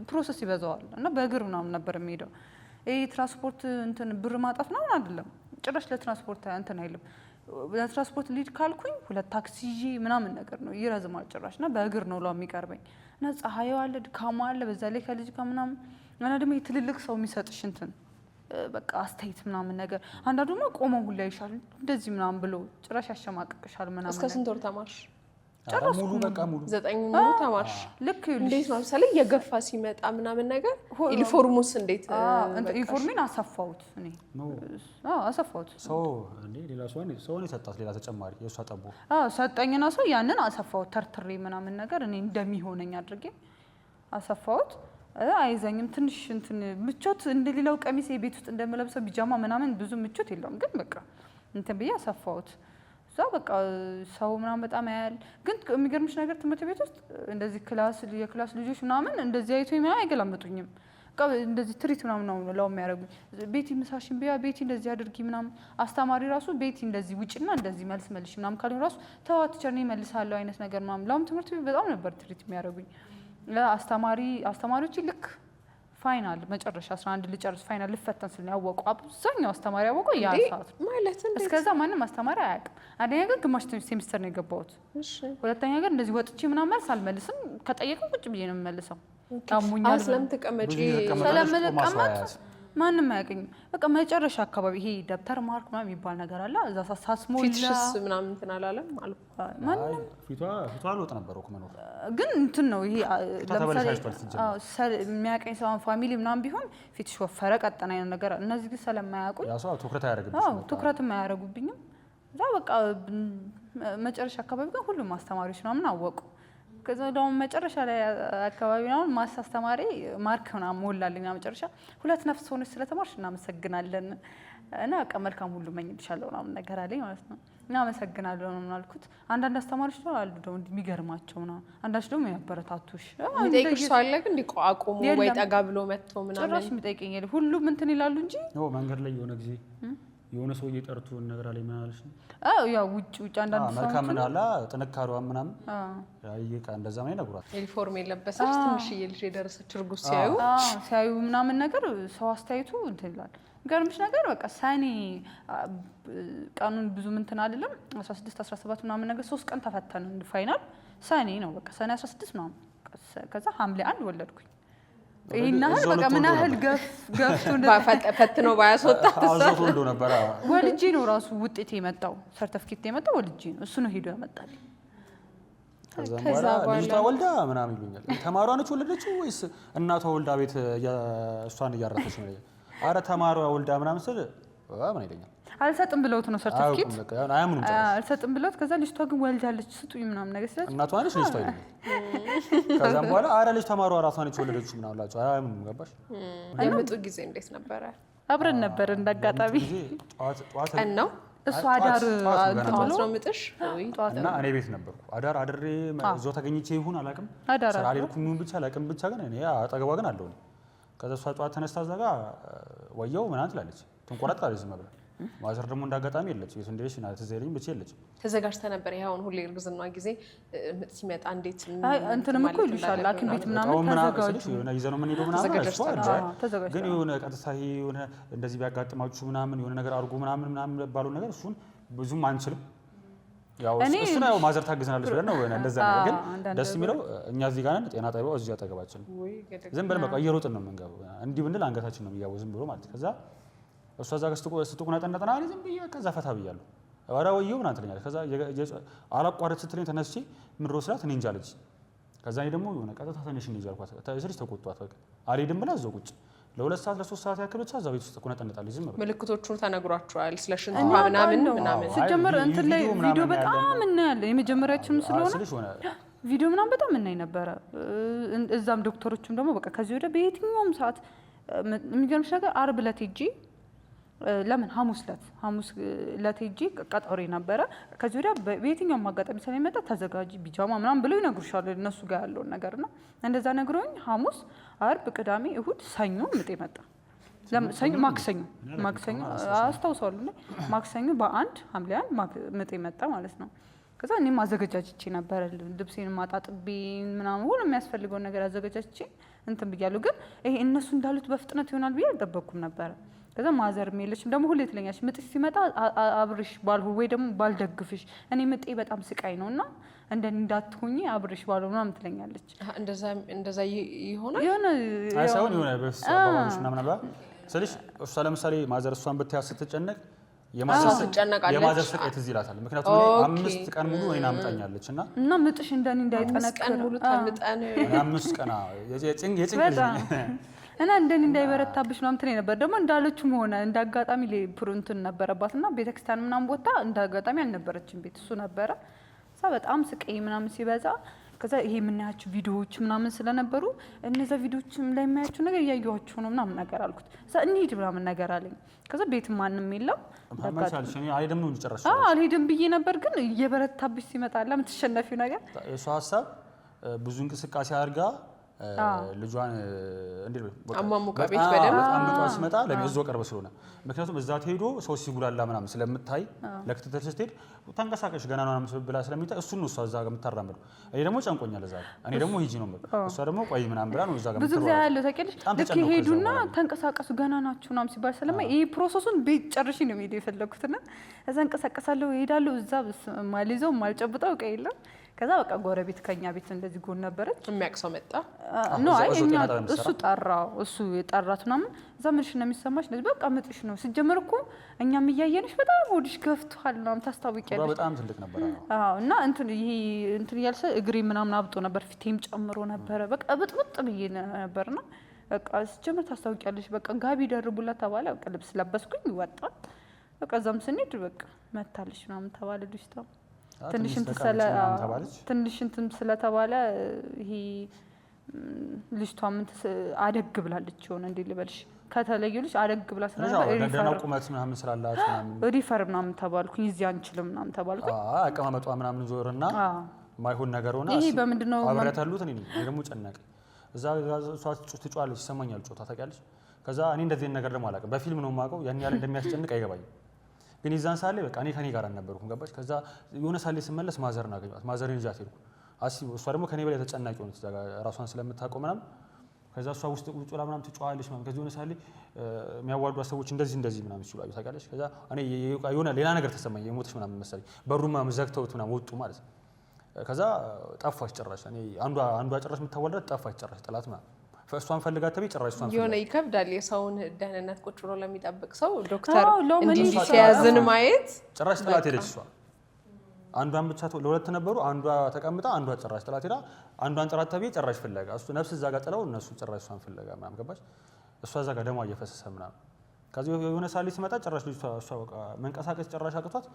ፕሮሰስ ይበዛዋል እና በእግር ምናምን ነበር የሚሄደው። ይሄ ትራንስፖርት እንትን ብር ማጣት ምናምን አይደለም ጭራሽ ለትራንስፖርት እንትን አይልም። ለትራንስፖርት ሊድ ካልኩኝ 2 ታክሲ ይዤ ምናምን ነገር ነው ይረዝማል ጭራሽ እና በእግር ነው የሚቀርበኝ እና ፀሐዩ አለ፣ ድካሙ አለ። በዛ ላይ ከልጅ ጋር ምናምን እና ደግሞ የትልልቅ ሰው የሚሰጥሽ እንትን በቃ አስተያየት ምናምን ነገር አንዳንዱ ደግሞ ቆመው ሁላ ይሻል እንደዚህ ምናምን ብሎ ጭራሽ ያሸማቅቅሻል ምናምን። እስከ ስንት ወር ተማርሽ? ሙሉ በቃ ሙሉ 9 ሙሉ ተማርሽ? ልክ እንዴት ነው ለምሳሌ የገፋ ሲመጣ ምናምን ነገር ዩኒፎርሙስ እንዴት? ዩኒፎርሜን አሰፋሁት እኔ አሰፋሁት። ሰው እንዴ ሌላ ሰው ነው ሰጣት ሌላ ተጨማሪ የሷ ጠቦ ሰጠኝና ሰው ያንን አሰፋሁት ተርትሬ ምናምን ነገር እኔ እንደሚሆነኝ አድርጌ አሰፋሁት። አይዘኝም ትንሽ እንትን ምቾት እንደሌላው ቀሚስ የቤት ውስጥ እንደምለብሰው ቢጃማ ምናምን ብዙ ምቾት የለውም። ግን በቃ እንትን ብዬ አሰፋሁት። እዛ በቃ ሰው ምናምን በጣም ያያል። ግን የሚገርምሽ ነገር ትምህርት ቤት ውስጥ እንደዚህ የክላስ ልጆች ምናምን እንደዚህ አይቶ አይገላምጡኝም። በቃ እንደዚህ ትሪት ምናምን ነው ለው የሚያደርጉኝ። ቤቲ ምሳሽን ቢያ ቤቲ እንደዚህ አድርጊ ምናምን። አስተማሪ ራሱ ቤቲ እንደዚህ ውጭና እንደዚህ መልሽ ምናምን ካሉኝ ራሱ ተዋት ቲቸር እኔ እመልሳለሁ አይነት ነገር ምናምን። ላም ትምህርት ቤት በጣም ነበር ትሪት የሚያደርጉኝ። አስተማሪዎች ልክ ፋይናል መጨረሻ 11 ልጨርስ ፋይናል ልፈተን ስል ያወቁ አብዛኛው አስተማሪ ያወቀው ያ ሰዓት ማለት እንዴ? እስከዛ ማንም አስተማሪ አያውቅም። አንደኛ ግን ግማሽ ሴሚስተር ነው የገባሁት። ሁለተኛ ግን እንደዚህ ወጥቼ ምናምን መልስ አልመልስም። ከጠየቀው ቁጭ ብዬ ነው የምመልሰው። ታሙኛል ስለምትቀመጪ ስለምቀመጥ ማንም አያውቅኝም። በቃ መጨረሻ አካባቢ ይሄ ደብተር ማርክ ምናምን የሚባል ነገር አለ። እዛ ሳስሞላ ፊትሽስ ምናምን እንትን አላለም አልኩ። ፊቷ አልወጥ ነበር እኮ መኖር ግን እንትን ነው ይሄ ለምሳሌ የሚያውቀኝ ሰው ፋሚሊ ምናምን ቢሆን ፊትሽ ወፈረ ቀጠና አይነት ነገር። እነዚህ ግን ስለማያውቁኝ ያ ሰው ትኩረት አያደርግብሽም። ትኩረትም አያደርጉብኝም። እዛ በቃ መጨረሻ አካባቢ ግን ሁሉም አስተማሪዎች ምናምን አወቁ። ከዛ ደግሞ መጨረሻ ላይ አካባቢ ነው ማስ አስተማሪ ማርክ ምናምን ሞላልኝ። መጨረሻ 2 ነፍስ ሆነሽ ስለተማርሽ እናመሰግናለን እና በቃ መልካም ሁሉ መኝልሻለሁ ምናምን ነገር አለኝ ማለት ነው። እናመሰግናለሁ ነው አልኩት። አንዳንድ አስተማሪዎች ነው አሉ ደግሞ የሚገርማቸው ነው። አንዳንዶች ደግሞ ያበረታቱሽ የሚጠይቅሽ ሰው አለ ግን እንዲቋቁሙ ወይ ጠጋ ብሎ መጥቶ ምናምን ጭራሽ የሚጠይቀኝ የለም። ሁሉም እንትን ይላሉ እንጂ ነው መንገድ ላይ የሆነ ጊዜ የሆነ ሰው እየጠርቱ ነገር አለ ምናልሽ ነው ያው ውጭ አንዳንድ ሰው መልካም እንዳላ ጥንካሬዋ ምናምን ያይቃ እንደዛ ነው ይነግሯት። ዩኒፎርም የለበሰች ትንሽዬ ልጅ የደረሰች እርጉዝ ሲያዩ ምናምን ነገር ሰው አስተያየቱ እንትን ይላል። ገርምሽ ነገር በቃ ሰኔ ቀኑን ብዙ እንትን አይደለም 16 17 ምናምን ነገር 3 ቀን ተፈተንን ፋይናል ሰኔ ነው በቃ ሰኔ 16 ምናምን ከዛ ሐምሌ 1 ወለድኩኝ። ይሄናል በቃ ምን ያህል ገፍቶ ፈትኖ ባያስወጣ አውዞት ወልዶ ነበር። ወልጄ ነው ራሱ ውጤት የመጣው ሰርቲፊኬት የመጣው ወልጄ ነው። እሱ ነው ሄዶ ያመጣል። ከዛ ልጅቷ ወልዳ ምናምን ይሉኛል። ተማሯ ነች ወለደችው ወይስ እናቷ ወልዳ ቤት እሷን እያራተች ነው? አረ ተማሯ ወልዳ ምናምን ስል ምን ይለኛል? አልሰጥም ብለውት ነው ሰርቲፊኬት አያምኑም። አልሰጥም ብለውት ከዛ ልጅቷ ግን ወልዳለች ስጡኝ ምናምን ነገር ስለዚህ እናቷ ነች ልጅቷ ይለኛል። ከዛም በኋላ አረ ልጅ ተማሯ ራሷ ነች ወለደችው ምናምን አላቸው። አያምኑም። ገባሽ? የምጡ ጊዜ እንዴት ነበረ? አብረን ነበር እንዳጋጣሚ ቀን ነው እሱ አዳር እንትን ነው ምጥሽ እና እኔ ቤት ነበርኩ። አዳር አድሬ እዛው ተገኝቼ ይሁን አላውቅም። ስራ አልሄድኩም ብቻ አላውቅም። ብቻ ግን እኔ አጠገቧ ግን አለሁ። ከዛ እሷ ጠዋት ተነስታ እዛ ጋር ወየው ምናምን ትላለች። ትንቆረጣለች ዝም ብላ። ማዘር ደግሞ እንዳጋጣሚ የለች የት እንደሽ እና ተዘሪኝ ብቻ የለች። ተዘጋጅተህ ነበር? ይሄውን ሁሌ እርግዝና ጊዜ ምጥ ሲመጣ እንዴት እንትንም እኮ ይሉሻል ሐኪም ቤት ምናምን ተዘጋጁ የሆነ ይዘነው ምን ሄደው ምናምን ግን የሆነ ቀጥታ የሆነ እንደዚህ ቢያጋጥማችሁ ምናምን የሆነ ነገር አድርጉ ምናምን ባለው ነገር እሱን ብዙም አንችልም። ያው እሱ ነው ማዘር ታግዘናለች ብለን ነው እንደዛ ነገር። ግን ደስ የሚለው እኛ እዚህ ጋር ነን፣ ጤና ጣቢያው እዚህ አጠገባችን ነው። ዝም ብለን በቃ እየሮጥን ነው የምንገባው። እንዲህ ብንል አንገታችን ነው የሚገባው ዝም ብሎ ማለት። ከዛ እሷ እዛ ጋር ስትቁነጠነጥና ዝም ብዬ ከዛ ፈታ ብያለሁ። ኧረ ወየው ምናምን ትለኛለች። ከዛ አላቋረጥ ስትለኝ ተነስቼ ምድሮ ስላት እኔ እንጃ አለች። ከዛ እኔ ደግሞ የሆነ ቀጥታ ተነሽ እንጂ አልኳት። ተስልሽ ተቆጣት። በቃ አልሄድም ብላ እዛው ቁጭ ለ2 ሰዓት ለ3 ሰዓት ያክል ብቻ እዛ ቤት ውስጥ ቁነጠነጣለች ዝም ብላ። ምልክቶቹን ተነግሯቸዋል ስለ ሽንት ምናምን ሲጀመር እንትን ላይ ቪዲዮ በጣም እናያለን። የመጀመሪያችን ስለሆነ ቪዲዮ ምናምን በጣም እናይ ነበረ። እዛም ዶክተሮችም ደግሞ በቃ ከዚህ ወደ በየትኛውም ሰዓት የሚገርምሽ ነገር ዓርብ ዕለት ሄጄ ለምን ሐሙስ ዕለት ሄጄ ቀጠሮ ነበረ። ከዚህ ወዲያ በየትኛውም አጋጣሚ ስለሚመጣ ተዘጋጂ ቢጃማ ምናምን ብለው ይነግሩሻል እነሱ ጋር ያለውን ነገርና እንደዛ ነግረውኝ ሐሙስ፣ ዓርብ፣ ቅዳሜ፣ እሁድ፣ ሰኞ ምጤ መጣ። ሰኞ ማክሰኞ አስታውሳለሁ። ማክሰኞ በ1 ሐምሌ 1 ምጤ መጣ ማለት ነው። ከዛ እኔም አዘገጃጅቼ ነበረ ልብሴን ማጣጥቤ ምናምን ሁሉ የሚያስፈልገውን ነገር አዘገጃጅቼ እንትን ብያለሁ። ግን ይሄ እነሱ እንዳሉት በፍጥነት ይሆናል ብዬ አልጠበቅኩም ነበረ። ከዛ ማዘር ሜለችም ደግሞ ሁሌ ትለኛለች ምጥሽ ሲመጣ አብርሽ ባልሁ ወይ ደግሞ ባልደግፍሽ እኔ ምጤ በጣም ስቃይ ነውና እንደኔ እንዳትሆኚ አብርሽ ባልሁ ምናምን ትለኛለች። እንደዛ ይሆናል አይሳውን የሆነ በባባሽ ምናምን አባ ስለሽ እሷ ለምሳሌ ማዘር እሷን ብታያት ስትጨነቅ የማዘር ስቃይ ትዝ ይላታል። ምክንያቱም 5 ቀን ሙሉ እኔን አምጣኛለች እና ምጥሽ እንደኔ እንዳይጠነክር 5 ቀን ሙሉ ተምጠን 5 ቀን የጭንቅ እና እንደኔ እንዳይበረታብሽ ምናምን ትለኝ ነበር። ደግሞ እንዳለችው ሆነ እንዳጋጣሚ ፕሩንትን ነበረባትና ቤተክርስቲያን ምናምን ቦታ እንዳጋጣሚ አልነበረችም ቤት እሱ ነበረ። በጣም ስቃይ ምናምን ሲበዛ ከዛ ይሄ የምናያቸው ቪዲዮዎች ምናምን ስለነበሩ እነዛ ቪዲዮዎችም ላይ የማያቸው ነገር እያየኋቸው ነው ምናምን ነገር አልኩት። ከዛ እንሂድ ምናምን ነገር አለኝ። ከዛ ቤት ማንም የለም አልሄድም ብዬ ነበር፣ ግን እየበረታብሽ ሲመጣ ለምትሸነፊው ነገር እሱ ሀሳብ ብዙ እንቅስቃሴ አድርጋ ልጇን እንዴ አማሙቃ ቤት በደም አምጧ ሲመጣ ለቤዞ ቀርበ ስለሆነ ምክንያቱም እዛ ተሄዶ ሰው ሲጉላላ ምናምን ስለምታይ ለክትትል ስትሄድ ተንቀሳቀሽ ገና ነው ምናምን ብላ ስለሚታይ እሱን ነው እሷ እዛ ጋር የምታራምደው። እኔ ደግሞ ጨንቆኛል እዛ እኔ ደግሞ ሂጂ ነው የምልህ፣ እሷ ደግሞ ቆይ ምናምን ብላ ነው እዛ ጋር ብዙ ጊዜ ያለው ታውቂያለሽ። ልክ ሄዱና ተንቀሳቀሱ ገና ናችሁ ምናምን ሲባል ስለማይ ይሄ ፕሮሰሱን ቤት ጨርሺ ነው የምሄደው የፈለኩትና እዛ እንቀሳቀሳለሁ እሄዳለሁ። እዛ ማልይዘው ማልጨብጠው ቀይ የለም። ከዛ በቃ ጎረቤት ከኛ ቤት እንደዚህ ጎን ነበረች የሚያቅሰው መጣ ነው አይ እሱ ጠራው እሱ የጠራት ምናምን እዛ ምንሽ ነው የሚሰማሽ እንደዚህ በቃ ምጥሽ ነው ሲጀመር እኮ እኛም እያየንሽ በጣም ሆድሽ ገፍቷል ምናምን ታስታውቂያለሽ። በጣም ትልቅ ነበር። አዎ እና እንትን ይሄ እንትን ያልሰ እግሬ ምናምን አብጦ ነበር፣ ፊቴም ጨምሮ ነበር። በቃ ብጥብጥ ብዬ ነበርና በቃ ሲጀመር ታስታውቂያለሽ። በቃ ጋቢ ደርቡላት ተባለ። በቃ ልብስ ለበስኩኝ ወጣን። በቃ እዛም ስንሄድ በቃ መታለሽ ምናምን ተባለ ልጅቷ ትንሽ እንትን ስለተባለ ይሄ ልጅቷ ምን አደግ ብላለች ሆነ እንዴ ልበልሽ ከተለዩ ልጅ አደግ ብላ ስለነበረ ቁመት ምናምን ስላላት ምናምን ሪፈር ምናምን ተባልኩኝ። እዚህ አንችልም ምናምን ተባልኩኝ። አቀማመጧ ምናምን ዞርና ማይሆን ነገር ሆነ። ይሄ በምንድነው አብረት አሉት እኔ ደግሞ ጨነቀ። እዛ እሷ ትጫዋለች ይሰማኛል ጮታ ታውቂያለሽ። ከዛ እኔ እንደዚህ ነገር ደግሞ አላውቅም፣ በፊልም ነው የማውቀው። ያን ያህል እንደሚያስጨንቅ አይገባኝም። ግን ይዛን ሳለ በቃ እኔ ከኔ ጋር አልነበርኩም ገባች። ከዛ የሆነ ሳለ ስመለስ ማዘር ናገኛት። ማዘርን ይዛት ሄድኩ። አስቢ እሷ ደግሞ ከኔ በላይ ተጨናቂ ሆነች እዛ ጋር ራሷን ስለምታውቀው ምናምን። ከዛ እሷ ውስጥ ቁጭ ብላ ምናምን ትጫዋለች ምናምን። ከዚህ የሆነ ሳለ የሚያዋርዱ ሰዎች እንደዚህ ምናምን ሲሉ ታውቂያለሽ። ከዛ እኔ የሆነ ሌላ ነገር ተሰማኝ፣ የሞተች ምናምን መሰለኝ። በሩማ ዘግተውት ምናምን ወጡ ማለት ነው። ከዛ ጠፋች ጭራሽ። እኔ አንዷ ጭራሽ የምታዋልዳት ጠፋች ጭራሽ ጥላት ምናምን። እሷን ፈልጋት ተብዬ ጭራሽ እሷን የሆነ ይከብዳል። የሰውን ደህንነት ቁጭ ብሎ ለሚጠብቅ ሰው ዶክተር እንዲህ ሲያዝን ማየት ጭራሽ ጥላት ሄደች እሷ። አንዷን ብቻ ለሁለት ነበሩ። አንዷ ተቀምጣ አንዷ ጭራሽ ጥላት ሄዳ አንዷን ጥራት ተብዬ ጭራሽ ፍለጋ እሱ ነፍስ እዛ ጋር ጥለው እነሱ ጭራሽ እሷን ፍለጋ ምናምን ገባች። እሷ እዛ ጋር ደሟ እየፈሰሰ ምናምን። ከዚህ የሆነ ሳሊ ሲመጣ ጭራሽ ልጅቷ እሷ በቃ መንቀሳቀስ ጭራሽ አቅቷት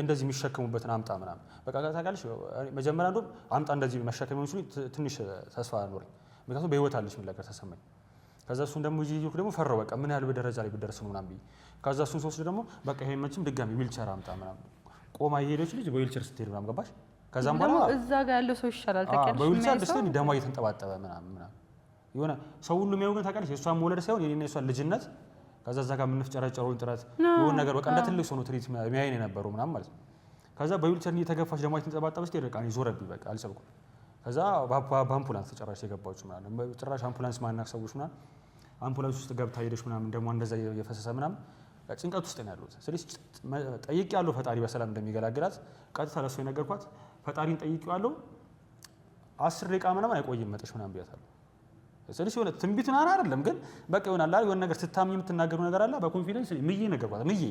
እንደዚህ የሚሸከሙበትን አምጣ ምናምን በቃ ታውቂያለሽ። መጀመሪያ እንደውም አምጣ እንደዚህ መሸከም የሚችሉ ትንሽ ተስፋ ኖረኝ፣ ምክንያቱም በህይወት አለች የሚል ነገር ተሰማኝ። ከዛ እሱን ደግሞ ይዤ ደግሞ ፈራው በቃ ምን ያህል በደረጃ ላይ ብደርስ ነው ምናምን ብዬ። ከዛ እሱን ሶስት ደግሞ በቃ ይሄ መቼም ድጋሚ ዊልቸር አምጣ ምናምን ቆማ እየሄደች ልጅ በዊልቸር ስትሄድ ምናምን ገባሽ። ከዛም በኋላ እዛ ጋር ያለው ሰው ይሻላል ታውቂያለሽ። በዊልቸር ደስተኝ ደሟ እየተንጠባጠበ ምናምን የሆነ ሰው ሁሉ የሚያው ግን ታውቂያለሽ የእሷን መውለድ ሳይሆን የኔና የእሷን ልጅነት። ከዛ እዛ ጋር የምንፍጨረጨረውን ጥረት የሆነ ነገር በቃ እንደ ትልቅ ሰው ነው ትሪት የሚያየን የነበረው ምናምን ማለት ነው። ከዛ በዊልቸር እየተገፋች ደሟ እየተንጠባጠበ ስትሄድ በቃ እኔ ዞረብኝ በቃ አልቻልኩም። ከዛ በአምቡላንስ ጭራሽ የገባችሁ ምናምን ጭራሽ አምቡላንስ ማናቅ ሰዎች ምናምን አምቡላንስ ውስጥ ገብታ ሄደች ምናምን ደግሞ እንደዛ የፈሰሰ ምናምን ጭንቀት ውስጥ ነው ያሉት። ስለዚህ ጠይቄያለሁ ፈጣሪ በሰላም እንደሚገላግላት። ቀጥታ ለእሱ የነገርኳት ፈጣሪን ጠይቄዋለሁ 10 ደቂቃ ምናምን አይቆይም መጥሽ ምናምን ብያታለሁ። ስለዚህ የሆነ ትንቢት ምናምን አይደለም ግን በቃ ይሆናል አይደል የሆነ ነገር ስታምኚ የምትናገሩ ነገር አለ። በኮንፊደንስ ምዬ ነገርኳት። ምዬ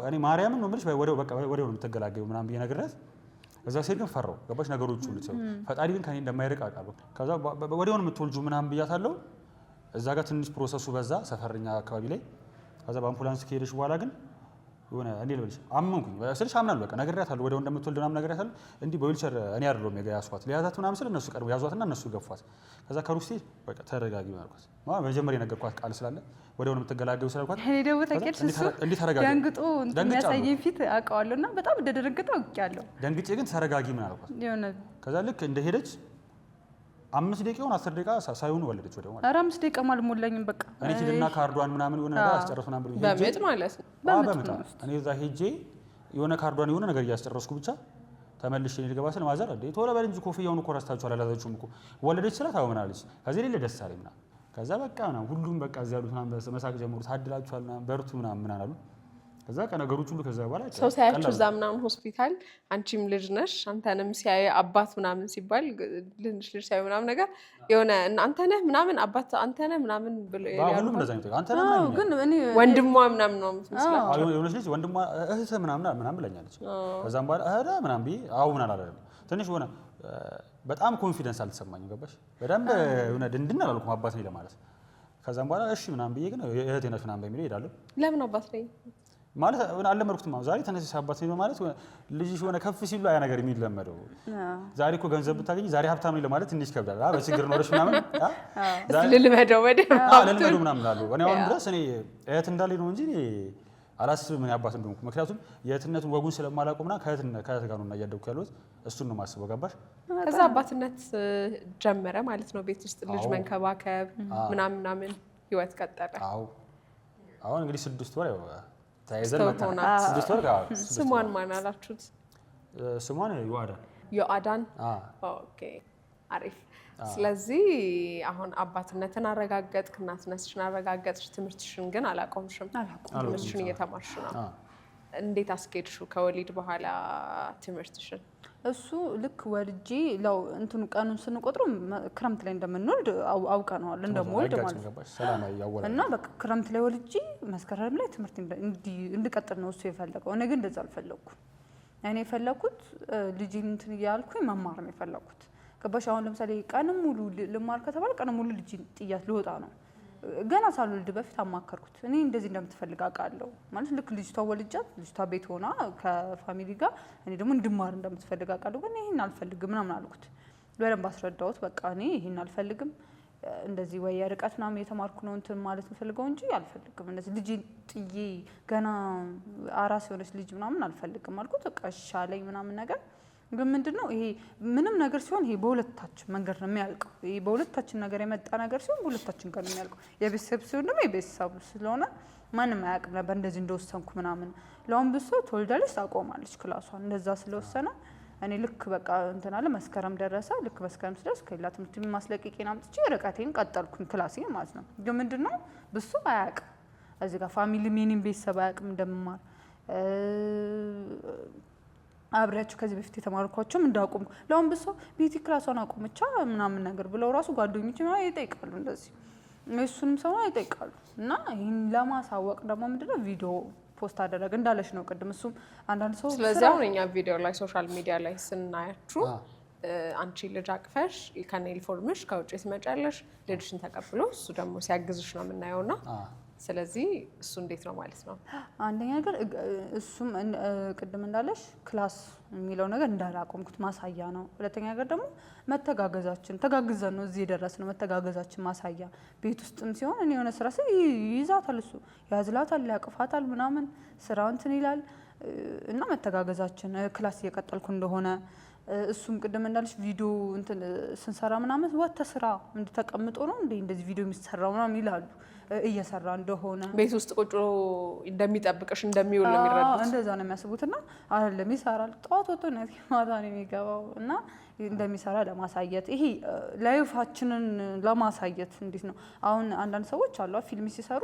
እኔ ማርያምን ነው የምልሽ ወዲያው ነው የምትገላገዩ ምናምን ብዬ ነግሬያት እዛ ሴት ግን ፈራው ገባሽ ነገሮች ሁሉ ሰው ፈጣሪ ግን ከኔ እንደማይርቅ አውቃለሁ። ከዛ ወዲያው ነው የምትወልጁ ምናምን ብያታለሁ። እዛ ጋር ትንሽ ፕሮሰሱ በዛ ሰፈርኛ አካባቢ ላይ። ከዛ በአምቡላንስ ከሄደች በኋላ ግን የሆነ እንዴ ልበልሽ አመንኩኝ ስልሽ አምናለሁ በቃ ነግሬያታለሁ ወዲያው እንደምትወልድ ምናምን ነግሬያታለሁ። እንዲህ በዊልቸር እኔ አይደለሁም ያስኳት ሊያዛት ምናምን ስለ እነሱ ቀድሞ ያዟትና እነሱ ገፏት። ከዛ ከሩስቴ በቃ ተረጋጊ አልኳት። መጀመሪያ የነገርኳት ቃል ስላለ ወዲያው ነው የምትገላገዩ ስላልኳት እኔ ደግሞ ታውቂያለሽ እንዴ ተረጋጊ ደንግጦ የሚያሳየኝ ፊት አውቀዋለሁና በጣም እንደደረገጠ አውቄያለሁ። ደንግጬ ግን ተረጋጊ ምን አልኳት። ከዛ ልክ እንደሄደች 5 ደቂቃውን 10 ደቂቃ ሳይሆን ወለደች ወዲያው ማለት። ኧረ 5 ደቂቃ አልሞላኝም በቃ እኔ ሂድና ካርዷን ምናምን የሆነ ነገር አስጨርሱ ምናምን ብሎ በምጥ ማለት ነው በምጥ እኔ እዛ ሄጄ የሆነ ካርዷን የሆነ ነገር እያስጨረስኩ ብቻ ተመልሼ ልገባ ስል ማዘር እንዴ ቶሎ በል እንጂ ኮፍያውን እኮ ረስታችኋል አላዛችሁም እኮ ወለደች ስላት አዎ ምን አለች። ከዚህ ሌለ ደስ አለኝ ምናምን። ከዛ በቃ ምናምን ሁሉም በቃ እዚያ ያሉት ምናምን መሳቅ ጀመሩ። ታድላችኋል ምናምን በርቱ ምናምን አሉ። ከዛ ነገሮች ሁሉ ከዛ በኋላ ሰው ሳያችሁ እዛ ምናምን ሆስፒታል አንቺም ልጅ ነሽ አንተንም ሲያይ አባት ምናምን ሲባል ልጅ ሲያይ ምናምን ነገር የሆነ አንተ ነህ ምናምን አባት አንተ ነህ ምናምን ብሎ ሁሉም እንደዛ ነው። አንተ ነህ ምናምን ግን እኔ ወንድሟ ምናምን ነው የምትመስላቸው። የሆነች ልጅ ወንድሟ እህት ምናምን ብለኛለች። ከዛም በኋላ እህዳ ምናምን ብዬ አዎ ምናምን አላለም። ትንሽ ሆነ በጣም ኮንፊደንስ አልተሰማኝም ገባሽ። በደንብ የሆነ ድንድን አላልኩም አባት ነኝ ለማለት። ከዛም በኋላ እሺ ምናምን ብዬ ግን እህቴ ነች ምናምን በሚለው እሄዳለሁ። ለምን አባት ነኝ ማለት አልለመድኩትም። ዛሬ ተነስቼ አባት ነው ማለት ልጅሽ ሆነ ከፍ ሲሉ አያ ነገር የሚለመደው ዛሬ እኮ ገንዘብ ብታገኝ ዛሬ ሀብታም ነኝ ለማለት ትንሽ ይከብዳል። በችግር ኖረሽ ምናምን ልልመደው ምናምን አሉ። እኔ አሁን ድረስ እኔ እህት እንዳለኝ ነው እንጂ አላስብም ምን አባት እንደሆንኩ። ምክንያቱም የእህትነቱን ወጉን ስለማላውቀውና ከእህት ጋር ነው እያደግኩ ያለሁት። እሱን ነው የማስበው። ገባሽ? ከዛ አባትነት ጀመረ ማለት ነው። ቤት ውስጥ ልጅ መንከባከብ ምናምን ህይወት ቀጠለ። አሁን እንግዲህ 6 ወር ተያይዘን መጣን። 6 ወር ጋር ስሟን ማን አላችሁት? ስሟን ዮአዳን። ኦኬ አሪፍ። ስለዚህ አሁን አባትነትን አረጋገጥክ፣ እናትነትሽን አረጋገጥሽ፣ ትምህርትሽን ግን አላቆምሽም። ትምህርትሽን እየተማርሽ ነው። እንዴት አስኬድሽው ከወሊድ በኋላ ትምህርትሽን? እሱ ልክ ወልጄ ለው እንትኑ ቀኑን ስንቆጥረው ክረምት ላይ እንደምንወልድ አውቀነዋል እንደምወልድ ማለት ነው። እና በቃ ክረምት ላይ ወልጄ መስከረም ላይ ትምህርት እንድቀጥል ነው እሱ የፈለገው። እኔ ግን እንደዛ አልፈለኩም። እኔ የፈለኩት ልጅ እንትን እያልኩኝ መማር ነው የፈለኩት። ገባሽ? አሁን ለምሳሌ ቀንም ሙሉ ልማር ከተባለ ቀንም ሙሉ ልጅ ጥያት ልወጣ ነው። ገና ሳልወልድ በፊት አማከርኩት። እኔ እንደዚህ እንደምትፈልግ አውቃለሁ ማለት ልክ ልጅቷ ወልጃት ልጅቷ ቤት ሆና ከፋሚሊ ጋር እኔ ደግሞ እንድማር እንደምትፈልግ አውቃለሁ፣ ግን ይሄን አልፈልግም ምናምን አልኩት። በደንብ አስረዳሁት። በቃ እኔ ይሄን አልፈልግም፣ እንደዚህ ወይ ርቀት ምናምን የተማርኩ ነው እንትን ማለት የምፈልገው እንጂ አልፈልግም፣ እንደዚህ ልጅ ጥዬ ገና አራስ የሆነች ልጅ ምናምን አልፈልግም አልኩት። በቃ ሻለኝ ምናምን ነገር። ግን ምንድነው ይሄ ምንም ነገር ሲሆን ይሄ በሁለታችን መንገድ ነው የሚያልቀው። ይሄ በሁለታችን ነገር የመጣ ነገር ሲሆን በሁለታችን ጋር ነው የሚያልቀው። የቤተሰብ ሲሆን ደግሞ የቤተሰብ ስለሆነ ማንም አያውቅም ነበር እንደዚህ እንደወሰንኩ ምናምን። ለአሁን ብሶ ትወልዳለች ታቆማለች ክላሷን እንደዛ ስለወሰነ እኔ ልክ በቃ እንትን አለ። መስከረም ደረሰ። ልክ መስከረም ሲደርስ ከሌላ ትምህርት ማስለቀቂያን አምጥቼ ርቀቴን ቀጠልኩኝ ክላሴን ማለት ነው። ግን ምንድነው ብሶ አያውቅም እዚህ ጋር ፋሚሊ ሜኒም ቤተሰብ አያውቅም እንደምማር አብሬያቸው ከዚህ በፊት የተማርኳቸውም እንዳቆምኩ ለአሁን ብሶ ቤቲ ክላሷን አቆመቻ ምናምን ነገር ብለው ራሱ ጓደኞች ይጠይቃሉ። እንደዚህ እሱንም ሰው ይጠይቃሉ። እና ይህን ለማሳወቅ ደግሞ ምንድነው ቪዲዮ ፖስት አደረገ እንዳለሽ ነው ቅድም። እሱም አንዳንድ ሰው ስለዚህ አሁን እኛ ቪዲዮ ላይ ሶሻል ሚዲያ ላይ ስናያችሁ አንቺ ልጅ አቅፈሽ ከኔ ኢንፎርሜሽ ከውጭ ትመጫለሽ፣ ልጅሽን ተቀብሎ እሱ ደግሞ ሲያግዝሽ ነው የምናየውና ስለዚህ እሱ እንዴት ነው ማለት ነው? አንደኛ ነገር እሱም ቅድም እንዳለሽ ክላስ የሚለው ነገር እንዳላቆምኩት ማሳያ ነው። ሁለተኛ ነገር ደግሞ መተጋገዛችን ተጋግዘን ነው እዚህ የደረስነው። መተጋገዛችን ማሳያ ቤት ውስጥም ሲሆን እኔ የሆነ ስራ ይይዛታል፣ እሱ ያዝላታል፣ ያቅፋታል ምናምን ስራው እንትን ይላል እና መተጋገዛችን ክላስ እየቀጠልኩ እንደሆነ እሱም ቅድም እንዳለሽ ቪዲዮ እንትን ስንሰራ ምናምን ወጥተ ስራ እንድተቀምጦ ነው እንዴ እንደዚህ ቪዲዮ የሚሰራው ምናምን ይላሉ። እየሰራ እንደሆነ ቤት ውስጥ ቁጭ እንደሚጠብቅሽ እንደሚውል ነው የሚረዱት። እንደዛ ነው የሚያስቡትና አይደለም ይሰራል። ጠዋት ወጥቶ ነው ማታ ነው የሚገባው እና እንደሚሰራ ለማሳየት ይሄ ላይፋችንን ለማሳየት እንዴት ነው አሁን አንዳንድ ሰዎች አሉ ፊልም ሲሰሩ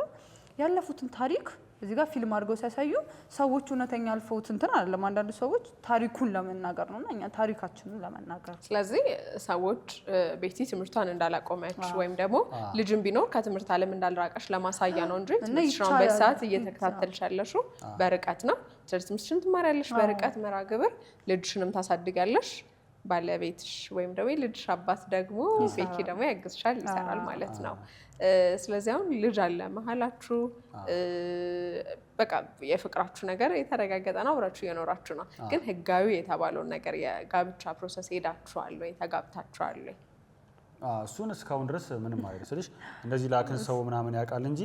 ያለፉትን ታሪክ እዚህ ጋር ፊልም አድርገው ሲያሳዩ ሰዎች እውነተኛ አልፈውት እንትን አይደለም። አንዳንድ ሰዎች ታሪኩን ለመናገር ነውና እኛ ታሪካችንን ለመናገር። ስለዚህ ሰዎች ቤቲ ትምህርቷን እንዳላቆመች ወይም ደግሞ ልጅም ቢኖር ከትምህርት ዓለም እንዳልራቀሽ ለማሳያ ነው እንጂ ትምህርትሽን በሰዓት እየተከታተልሽ ያለሽው በርቀት ነው። ትምህርትሽን ትማሪያለሽ በርቀት መርሃ ግብር፣ ልጅሽንም ታሳድጋለሽ። ባለቤትሽ ወይም ደግሞ ልጅሽ አባት ደግሞ ቤኪ ደግሞ ያግዝሻል፣ ይሰራል ማለት ነው። ስለዚህ አሁን ልጅ አለ መሀላችሁ፣ በቃ የፍቅራችሁ ነገር የተረጋገጠ ነው፣ አብራችሁ እየኖራችሁ ነው። ግን ህጋዊ የተባለውን ነገር የጋብቻ ፕሮሰስ ሄዳችኋል ወይ ተጋብታችኋል ወይ? እሱን እስካሁን ድረስ ምንም አይደል ስልሽ እንደዚህ ላክን ሰው ምናምን ያውቃል እንጂ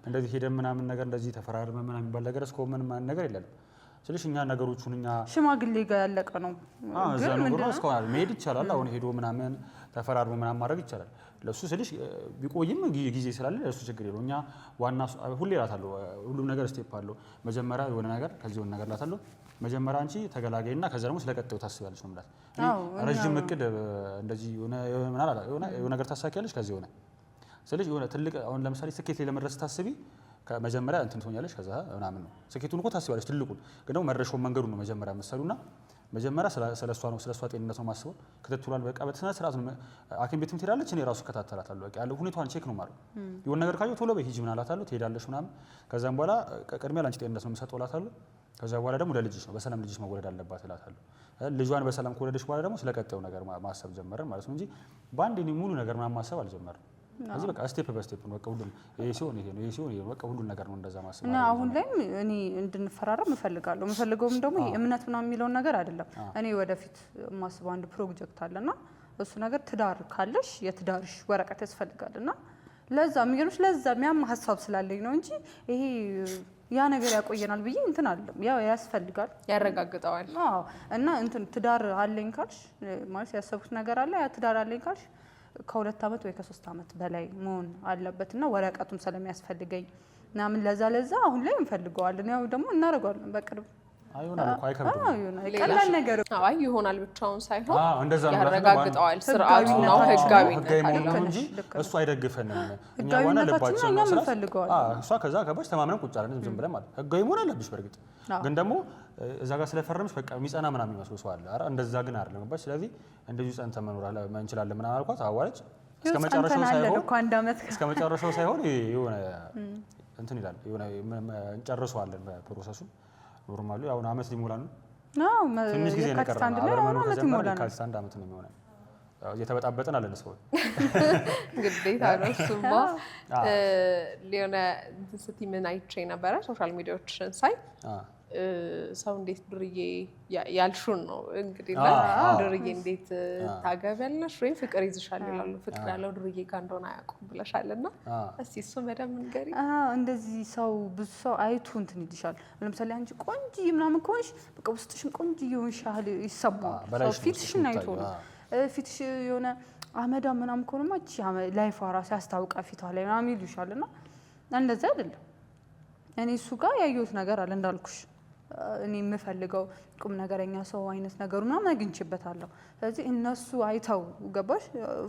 እንደዚህ ሄደን ምናምን ነገር እንደዚህ ተፈራርመ ምናምን የሚባል ነገር እስካሁን ምንም ነገር የለንም ስልሽ እኛ ነገሮቹን እኛ ሽማግሌ ጋር ያለቀ ነው። ግን ምንድነው እስካሁን መሄድ ይቻላል። አሁን ሄዶ ምናምን ተፈራርሞ ምናምን ማድረግ ይቻላል። ለሱ ስልሽ ቢቆይም ጊዜ ስላለ እሱ ችግር የለው። እኛ ዋና ሁሌ እላታለሁ ሁሉም ነገር ስቴፕ አለው። መጀመሪያ የሆነ ነገር ከዚህ የሆነ ነገር እላታለሁ። መጀመሪያ አንቺ ተገላገይና ከዛ ደግሞ ስለቀጣዩ ታስቢያለሽ ነው የምላት። ረጅም እቅድ እንደዚህ የሆነ ነገር ታሳኪያለሽ ከዚህ የሆነ ስልሽ የሆነ ትልቅ አሁን ለምሳሌ ስኬት ላይ ለመድረስ ታስቢ ከመጀመሪያ እንትን ትሆኛለሽ ከዛ ምናምን ነው። ስኬቱን እኮ ታስቢያለሽ ትልቁን፣ ግን ደግሞ መድረሻው መንገዱ ነው መጀመሪያ መሰሉና መጀመሪያ ስለሷ ነው ስለሷ ጤንነት ነው ማስበው። ክትትሏል በቃ በተሰነ ስርዓት ነው። ሐኪም ቤትም ትሄዳለች፣ እኔ ራሱ እከታተላታለሁ። በቃ ያለው ሁኔታዋን ቼክ ነው ማለት የሆነ ነገር ካየሁ ቶሎ በይ ሂጂ ምን አላታለሁ፣ ትሄዳለሽ ምናምን። ከዛም በኋላ ቅድሚያ ላንቺ ጤንነት ነው የምሰጠው እላታለሁ። ከዛ በኋላ ደግሞ ለልጅሽ ነው በሰላም ልጅሽ መወለድ አለባት እላታለሁ። ልጇን በሰላም ከወለደች በኋላ ደግሞ ስለቀጣዩ ነገር ማሰብ ጀመርን ማለት ነው እንጂ በአንድ ሙሉ ነገር ምናምን ማሰብ አልጀመርም። ስለዚህ በቃ ስቴፕ በስቴፕ ነው በቃ ሁሉ ይሄ ሲሆን ይሄ ነው ይሄ ሲሆን ይሄ በቃ ሁሉ ነገር ነው እንደዛ ማሰብ እና አሁን ላይም እኔ እንድንፈራረም እፈልጋለሁ። የምፈልገውም ደግሞ ይሄ እምነት ምናምን የሚለውን ነገር አይደለም። እኔ ወደፊት ማስበው አንድ ፕሮጀክት አለና እሱ ነገር ትዳር ካለሽ የትዳርሽ ወረቀት ያስፈልጋልና ለዛ የሚገርምሽ ለዛ የሚያም ሀሳብ ስላለኝ ነው እንጂ ይሄ ያ ነገር ያቆየናል ብዬ እንትን አይደለም። ያው ያስፈልጋል፣ ያረጋግጠዋል። አዎ እና እንትን ትዳር አለኝ ካልሽ ማለት ያሰብኩት ነገር አለ። ያ ትዳር አለኝ ካልሽ ከ2 ዓመት ወይ ከ3 ዓመት በላይ መሆን አለበትና ወረቀቱም ስለሚያስፈልገኝ ምናምን ለዛ አሁን ላይ እንፈልገዋለን። ያው ደግሞ እናደርገዋለን በቅርብ አይሆናል እኮ አይከብድም። ቀላል ነገር አይ ይሆናል ብቻውን ሳይሆን እንደዛ ነው ያረጋግጠዋል። ስርዓቱና ህጋዊነት ነው እንጂ እሱ አይደግፈንም። እኛ ዋና ለባችን ነው እሷ ከዛ ከባሽ ተማምነን ቁጭ አለን ዝም ብለን ማለት ህጋዊ መሆን አለብሽ። በርግጥ ግን ደግሞ እዛ ጋር ስለፈረምሽ በቃ የሚጸና ምናምን የሚመስለው ሰው አለ። ኧረ እንደዛ ግን አይደለም ገባሽ። ስለዚህ እንደዚህ ጸንተን መኖር እንችላለን ምናምን አልኳት። አዋለች እስከ መጨረሻው ሳይሆን የሆነ እንትን ይላል የሆነ እንጨርሰዋለን ፕሮሰሱን ኖርማሊ አሁን አመት ሊሞላ ነው። ትንሽ ጊዜ ነው የቀረው። ከአመት አንድ አመት ነው የሚሆነው። እየተበጣበጥን አለን ሰው ግዴታ ነው እሱማ። ሊሆነ ስቲ ምን አይቼ ነበረ ሶሻል ሚዲያዎችን ሳይ ሰው እንዴት ዱርዬ ያልሹን ነው እንግዲህ ዱርዬ እንዴት ታገቢያለሽ ወይም ፍቅር ይዝሻል ይላሉ። ፍቅር ያለው ዱርዬ ጋር እንደሆነ አያውቁም ብለሻልና እስቲ እሱ በደንብ ንገሪ። እንደዚህ ሰው ብዙ ሰው አይቱ እንትን ይልሻል። ለምሳሌ አንቺ ቆንጆ ምናምን ከሆንሽ በቃ ውስጥሽን ቆንጆ ይሆንሻል ይሰማል። ሰው ፊትሽን አይቶ ነው። ፊትሽ የሆነ አመዳ ምናምን ከሆነማ እቺ ላይፏ ራሱ ያስታውቃ ፊቷ ላይ ምናምን ይሉሻልና እንደዛ አይደለም። እኔ እሱ ጋር ያየሁት ነገር አለ እንዳልኩሽ እኔ የምፈልገው ቁም ነገረኛ ሰው አይነት ነገሩ ምናምን አግኝቼበታለሁ። ስለዚህ እነሱ አይተው ገባሽ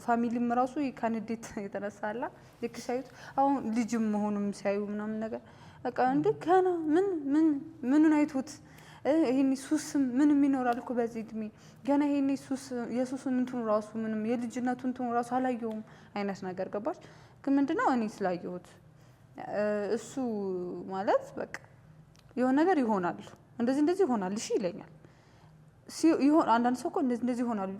ፋሚሊም ራሱ ከንዴት የተነሳላ ልክ ሲያዩት አሁን ልጅም መሆኑም ሲያዩ ምናምን ነገር በቃ እንደ ገና ምኑን አይቶት ይሄን ሱስም ምንም ይኖራል እኮ በዚህ እድሜ ገና ይሄን ሱስ የሱስን እንትኑ ራሱ ምንም የልጅነቱን እንትኑ ራሱ አላየውም አይነት ነገር ገባሽ። ግን ምንድነው እኔ ስላየሁት እሱ ማለት በቃ የሆነ ነገር ይሆናል እንደዚህ ይሆናል እሺ ይለኛል። ሲሆን አንዳንድ ሰው እኮ እንደዚህ ይሆናል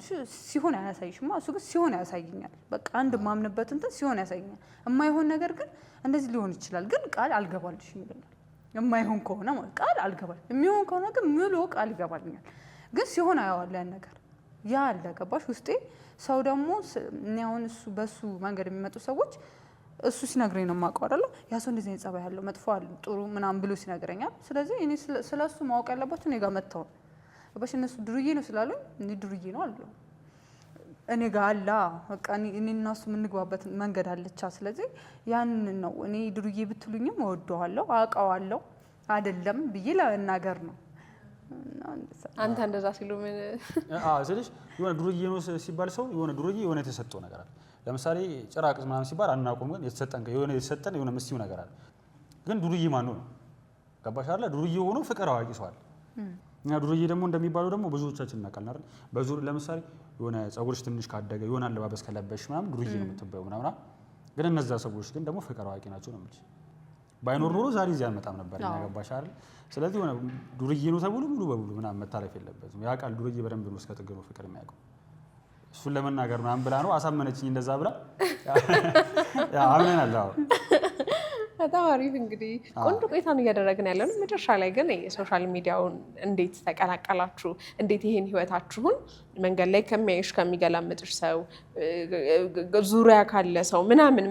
ሲሆን አያሳይሽማ። እሱ ግን ሲሆን ያሳየኛል። በቃ አንድ ማምንበት እንትን ሲሆን ያሳየኛል። የማይሆን ነገር ግን እንደዚህ ሊሆን ይችላል ግን ቃል አልገባልሽም ይለኛል። የማይሆን ከሆነ ማለት ቃል አልገባል፣ የሚሆን ከሆነ ግን ሙሉ ቃል ይገባልኛል። ግን ሲሆን አያዋለ ያን ነገር ያ አለ ገባሽ ውስጤ። ሰው ደግሞ እኔ አሁን እሱ በሱ መንገድ የሚመጡ ሰዎች እሱ ሲነግረኝ ነው የማውቀው አይደል። ያ ሰው እንደዚህ አይነት ጸባይ ያለው መጥፎ አለ ጥሩ ምናምን ብሎ ሲነግረኛል። ስለዚህ እኔ ስለሱ ማወቅ ያለባቸው እኔ ጋር መጥተው በሽ እነሱ ዱርዬ ነው ስላሉኝ እኔ ዱርዬ ነው አሉ እኔ ጋር አላ በቃ እኔ እና እሱ የምንግባበት መንገድ አለቻ። ስለዚህ ያንን ነው እኔ ዱርዬ ብትሉኝም እወደዋለሁ አውቀዋለሁ አይደለም ብዬ ለመናገር ነው። አንተ እንደዛ ሲሉ ምን ስለሽ የሆነ ዱርዬ ነው ሲባል ሰው የሆነ ዱርዬ የሆነ የተሰጠው ነገር አለ። ለምሳሌ ጭራቅ ምናምን ሲባል አናውቅም፣ ግን የተሰጠን የሆነ ምስጢር ነገር አለ። ግን ዱርዬ ማን ነው ገባሽ አይደል? ዱርዬ ሆኖ ፍቅር አዋቂ ሰው አለ። እና ዱርዬ ደግሞ እንደሚባለው ደግሞ ብዙዎቻችን እናውቃለን አይደል? በዙር ለምሳሌ የሆነ ጸጉርሽ ትንሽ ካደገ የሆነ አለባበስ ከለበሽ ምናምን ዱርዬ ነው የምትባየው ምናምን። ግን እነዛ ሰዎች ግን ደግሞ ፍቅር አዋቂ ናቸው ነው የምልሽ። ባይኖር ኖሮ ዛሬ እዚህ አንመጣም ነበር። ገባሽ አይደል? ስለዚህ የሆነ ዱርዬ ነው ተብሎ ሙሉ በሙሉ ምናምን መታለፍ የለበትም። ያ ቃል ዱርዬ በደንብ ነው እስከ ጥግ ነው ፍቅር የሚያውቀው። እሱን ለመናገር ምናምን ብላ ነው አሳመነችኝ እንደዛ ብላ አምነናል። በጣም አሪፍ። እንግዲህ ቆንጆ ቆይታን እያደረግን ያለ ነው። መጨረሻ ላይ ግን የሶሻል ሚዲያውን እንዴት ተቀላቀላችሁ? እንዴት ይሄን ህይወታችሁን መንገድ ላይ ከሚያይሽ ከሚገላምጥሽ ሰው ዙሪያ ካለ ሰው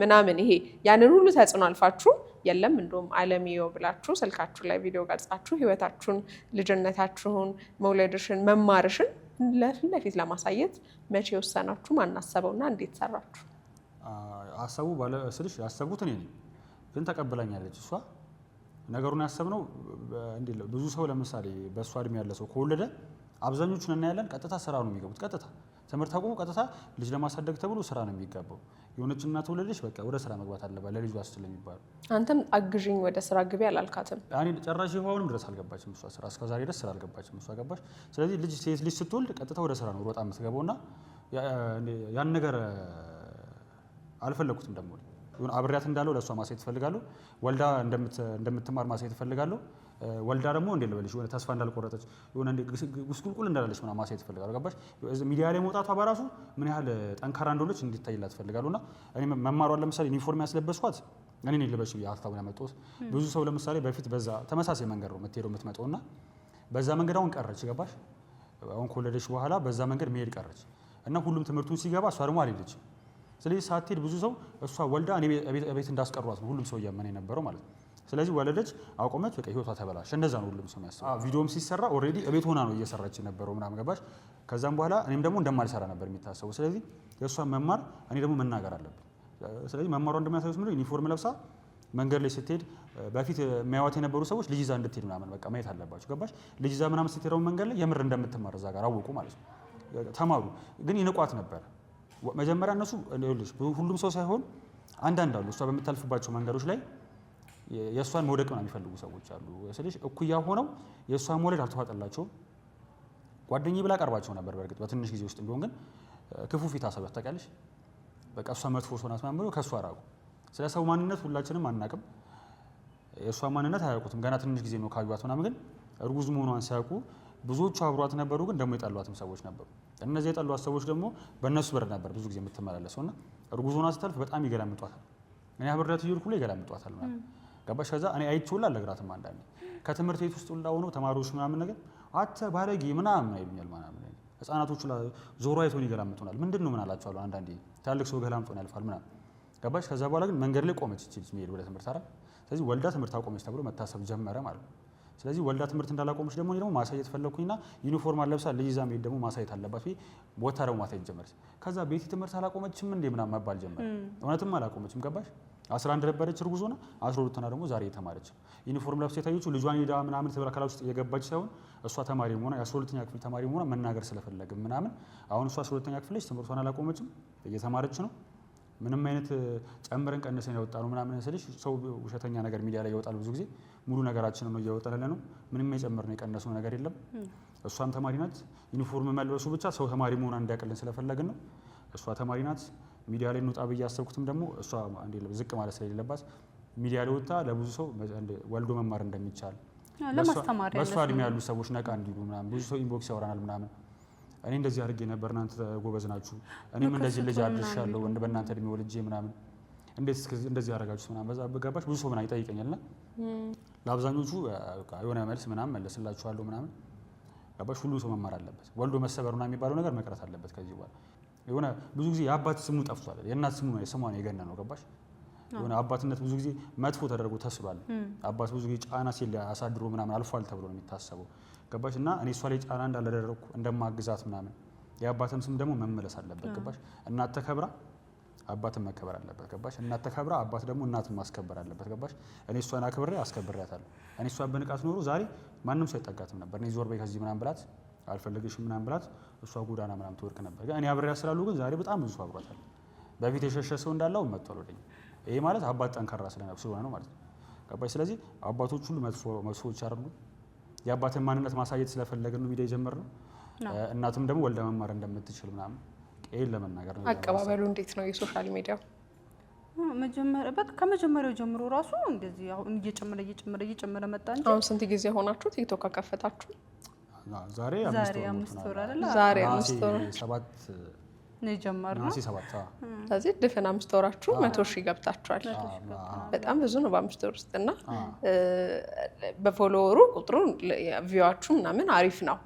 ምናምን ይሄ ያንን ሁሉ ተጽዕኖ አልፋችሁ የለም እንደውም ዓለምየው ብላችሁ ስልካችሁ ላይ ቪዲዮ ቀርጻችሁ ህይወታችሁን፣ ልጅነታችሁን፣ መውለድሽን፣ መማርሽን ለፊት ለማሳየት መቼ ወሰናችሁ? ማናሰበውና እንዴት ሰራችሁ? አሰቡ ባለ ስልሽ ያሰቡት እኔ ነኝ፣ ግን ተቀበላኛለች እሷ። ነገሩን ያሰብነው እንዴ ብዙ ሰው ለምሳሌ በእሷ እድሜ ያለ ሰው ከወለደ አብዛኞቹን እናያለን ቀጥታ ስራ ነው የሚገቡት። ቀጥታ ትምህርት አቁሞ ቀጥታ ልጅ ለማሳደግ ተብሎ ስራ ነው የሚገባው። የሆነች እናት ወለደች በቃ ወደ ስራ መግባት አለባት ለልጇ ስትል የሚባለው። አንተም አግዥኝ ወደ ስራ ግቢ አላልካትም? እኔ ጭራሽ ይሁንም ድረስ አልገባችም እሷ ስራ እስከ ዛሬ ድረስ ስራ አልገባችም እሷ ገባሽ። ስለዚህ ልጅ ሴት ልጅ ስትወልድ ቀጥታ ወደ ስራ ነው ሮጣ የምትገባውና ያን ነገር አልፈለኩትም ደግሞ ይሁን አብሬያት እንዳለው ለእሷ ማሳየት እፈልጋለሁ። ወልዳ እንደምትማር ማሳየት እፈልጋለሁ። ወልዳ ደግሞ እንዴ ልበልሽ የሆነ ተስፋ እንዳልቆረጠች የሆነ እንዴ ጉስቁልቁል እንዳላለች ምናምን ማሳየት እፈልጋለሁ። ገባሽ? ሚዲያ ላይ መውጣቷ በራሱ ምን ያህል ጠንካራ እንደሆነች እንዲታይላት እፈልጋለሁና እኔ መማሯን ለምሳሌ ዩኒፎርም ያስለበስኳት እኔ ነኝ ልበሽ ሀሳቡን ያመጣሁት። ብዙ ሰው ለምሳሌ በፊት በዛ ተመሳሳይ መንገድ ነው የምትሄደው የምትመጣውና በዛ መንገድ አሁን ቀረች። ገባሽ? አሁን ከወለደች በኋላ በዛ መንገድ መሄድ ቀረች እና ሁሉም ትምህርቱን ሲገባ እሷ ደግሞ አልሄደችም። ስለዚህ ሳትሄድ ብዙ ሰው እሷ ወልዳ እኔ ቤት እንዳስቀሯት ነው ሁሉም ሰው እያመነ የነበረው ማለት ነው። ስለዚህ ወለደች፣ አቆመች፣ በቃ ህይወቷ ተበላሸ። እንደዛ ነው ሁሉም ሰው የሚያስበው። ቪዲዮም ሲሰራ ኦልሬዲ እቤት ሆና ነው እየሰራች የነበረው ምናምን ገባሽ? ከዛም በኋላ እኔም ደግሞ እንደማልሰራ ነበር የሚታሰበው። ስለዚህ የእሷን መማር እኔ ደግሞ መናገር አለብኝ። ስለዚህ መማሯ እንደሚያሳዩት ምንድን ዩኒፎርም ለብሳ መንገድ ላይ ስትሄድ በፊት የሚያዩት የነበሩ ሰዎች ልጅ ይዛ እንድትሄድ ምናምን በቃ ማየት አለባቸው። ገባሽ? ልጅ ይዛ ምናምን ስትሄደው መንገድ ላይ የምር እንደምትማር እዛ ጋር አወቁ ማለት ነው። ተማሩ፣ ግን ይንቋት ነበር መጀመሪያ እነሱ። ሁሉም ሰው ሳይሆን አንዳንድ አሉ እሷ በምታልፍባቸው መንገዶች ላይ የእሷን መውደቅ ነው የሚፈልጉ ሰዎች አሉ። ስለዚህ እኩያ ሆነው የእሷን መውለድ አልተዋጠላቸውም። ጓደኛዬ ብላ ቀርባቸው ነበር በእርግጥ በትንሽ ጊዜ ውስጥ ቢሆን፣ ግን ክፉ ፊት አሰባት ታውቂያለሽ። በቃ እሷ መጥፎ ሰው ናት ምናምን ብለው ከእሷ ራቁ። ስለ ሰው ማንነት ሁላችንም አናውቅም። የእሷ ማንነት አያውቁትም። ገና ትንሽ ጊዜ ነው ካዩት ምናምን። ግን እርጉዝ መሆኗን ሲያውቁ ብዙዎቹ አብሯት ነበሩ፣ ግን ደግሞ የጠሏትም ሰዎች ነበሩ። እነዚህ የጠሏት ሰዎች ደግሞ በእነሱ በር ነበር ብዙ ጊዜ የምትመላለሰው እና እርጉዝ ሆና ስታልፍ በጣም ይገላምጧታል። እኔ አብሬያት እየሄድኩ ላይ ይገላምጧታል ምናምን ገባሽ? ከዛ እኔ አይቼውላ አልነግራትም። አንዳንዴ ከትምህርት ቤት ውስጥ ሁላ ሆነው ተማሪዎች ምናምን ነገር አተ ባለጌ ምናምን ይሉኛል ምናምን። ህፃናቶቹ ዞሮ አይቶን ይገላምጡናል። ምንድን ነው ምን አላቸዋለሁ አንዳንዴ ትላልቅ ሰው ገላምጦን ያልፋል ምናምን ገባሽ? ከዛ በኋላ ግን መንገድ ላይ ቆመች እቺ ልጅ መሄድ ወደ ትምህርት አይደል? ስለዚህ ወልዳ ትምህርት አቆመች ተብሎ መታሰብ ጀመረ ማለት ነው። ስለዚህ ወልዳ ትምህርት እንዳላቆመች ደግሞ እኔ ደግሞ ማሳየት ፈለኩኝና ዩኒፎርም አለብሳ ልጅ ይዛ መሄድ ደግሞ ማሳየት አለባት ወይ ቦታ ደግሞ ማሳየት ጀመረች። ከዛ ቤቲ ትምህርት አላቆመችም እንዴ ምናምን መባል ጀመረ። እውነትም አላቆመችም ገባሽ? 11 ነበረች እርጉዝ ሆና 12 ሆና ደግሞ ዛሬ የተማረች ዩኒፎርም ለብሳ የታየችው ልጇን ሄዳ ምናምን ትምህርት ክላስ ውስጥ እየገባች ሳይሆን እሷ ተማሪ ሆና የ12ኛ ክፍል ተማሪ ሆና መናገር ስለፈለግም ምናምን አሁን እሷ 12ኛ ክፍል ነች። ትምህርቷን አላቆመችም፣ እየተማረች ነው። ምንም አይነት ጨምረን ቀንሰን ያወጣ ነው ምናምን ስልሽ ሰው ውሸተኛ ነገር ሚዲያ ላይ ያወጣል። ብዙ ጊዜ ሙሉ ነገራችንን ነው እያወጣን ያለ ነው። ምንም የጨመርነው የቀነስነው ነገር የለም። እሷም ተማሪ ናት። ዩኒፎርም መልበሱ ብቻ ሰው ተማሪ መሆኗን እንዲያውቅልን ስለፈለግን ነው። እሷ ተማሪ ናት። ሚዲያ ላይ እንውጣ ብዬ ያሰብኩትም ደግሞ እሷ ዝቅ ማለት ስለሌለባት ሚዲያ ላይ ወጣ ለብዙ ሰው ወልዶ መማር እንደሚቻል ለማስተማር በእሷ እድሜ ያሉ ሰዎች ነቃ እንዲሉ ምናምን ብዙ ሰው ኢንቦክስ ያወራናል ምናምን እኔ እንደዚህ አድርጌ ነበር እናንተ ጎበዝ ናችሁ፣ እኔም እንደዚህ ልጅ አድርሻለሁ በእናንተ እድሜ ወልጄ ምናምን እንዴት እንደዚህ አደረጋችሁ ምናምን በዛ በገባሽ ብዙ ሰው ምናምን ይጠይቀኛልና ለአብዛኞቹ የሆነ መልስ ምናምን መለስላችኋለሁ ምናምን ገባሽ። ሁሉ ሰው መማር አለበት። ወልዶ መሰበር ምናምን የሚባለው ነገር መቅረት አለበት ከዚህ በኋላ። የሆነ ብዙ ጊዜ የአባት ስሙ ጠፍቷል፣ የእናት ስሙ ስሟን የገነ ነው ገባሽ። የሆነ አባትነት ብዙ ጊዜ መጥፎ ተደርጎ ተስሏል። አባት ብዙ ጊዜ ጫና ሲል አሳድሮ ምናምን አልፏል ተብሎ ነው የሚታሰበው ገባሽ። እና እኔ እሷ ላይ ጫና እንዳላደረኩ እንደማግዛት ምናምን የአባትም ስም ደግሞ መመለስ አለበት ገባሽ። እናት ተከብራ አባትን መከበር አለበት ገባሽ። እናት ተከብራ አባት ደግሞ እናትን ማስከበር አለበት ገባሽ። እኔ እሷን አክብሬ አስከብሬያታለሁ። እኔ እሷን በንቃት ኖሮ ዛሬ ማንም ሰው አይጠጋትም ነበር። እኔ ዞር በይ ከዚህ ምናምን ብላት አልፈልግሽም ምናምን ብላት እሷ ጎዳና ምናምን ትወርቅ ነበር። ግን እኔ አብሬያት ስላሉ ግን ዛሬ በጣም ብዙ ሰው አብሯታል። በፊት የሸሸ ሰው እንዳለው መጥቷል ወደኛ። ይሄ ማለት አባት ጠንካራ ስለሆነ ነው ማለት ነው ገባሽ። ስለዚህ አባቶች ሁሉ መጥፎዎች አይደሉ። የአባትን ማንነት ማሳየት ስለፈለግን ነው ሚዲያ የጀመርነው። እናትም ደግሞ ወልዳ መማር እንደምትችል ምናምን ይሄን ለመናገር ነው። አቀባበሉ እንዴት ነው የሶሻል ሚዲያው? ከመጀመሪያው ጀምሮ ራሱ እንደዚህ አሁን እየጨመረ መጣ እንጂ። አሁን ስንት ጊዜ ሆናችሁ ቲክቶክ ከከፈታችሁ? ዛሬ 5 ወር አይደል? ዛሬ 5 ወር 7 ነው የጀመርነው። ስለዚህ ድፍን 5 ወራችሁ 100,000 ገብታችኋል። በጣም ብዙ ነው በ5 ወር ውስጥ እና በፎሎወሩ ቁጥሩ ቪዋችሁ ምናምን አሪፍ ነው።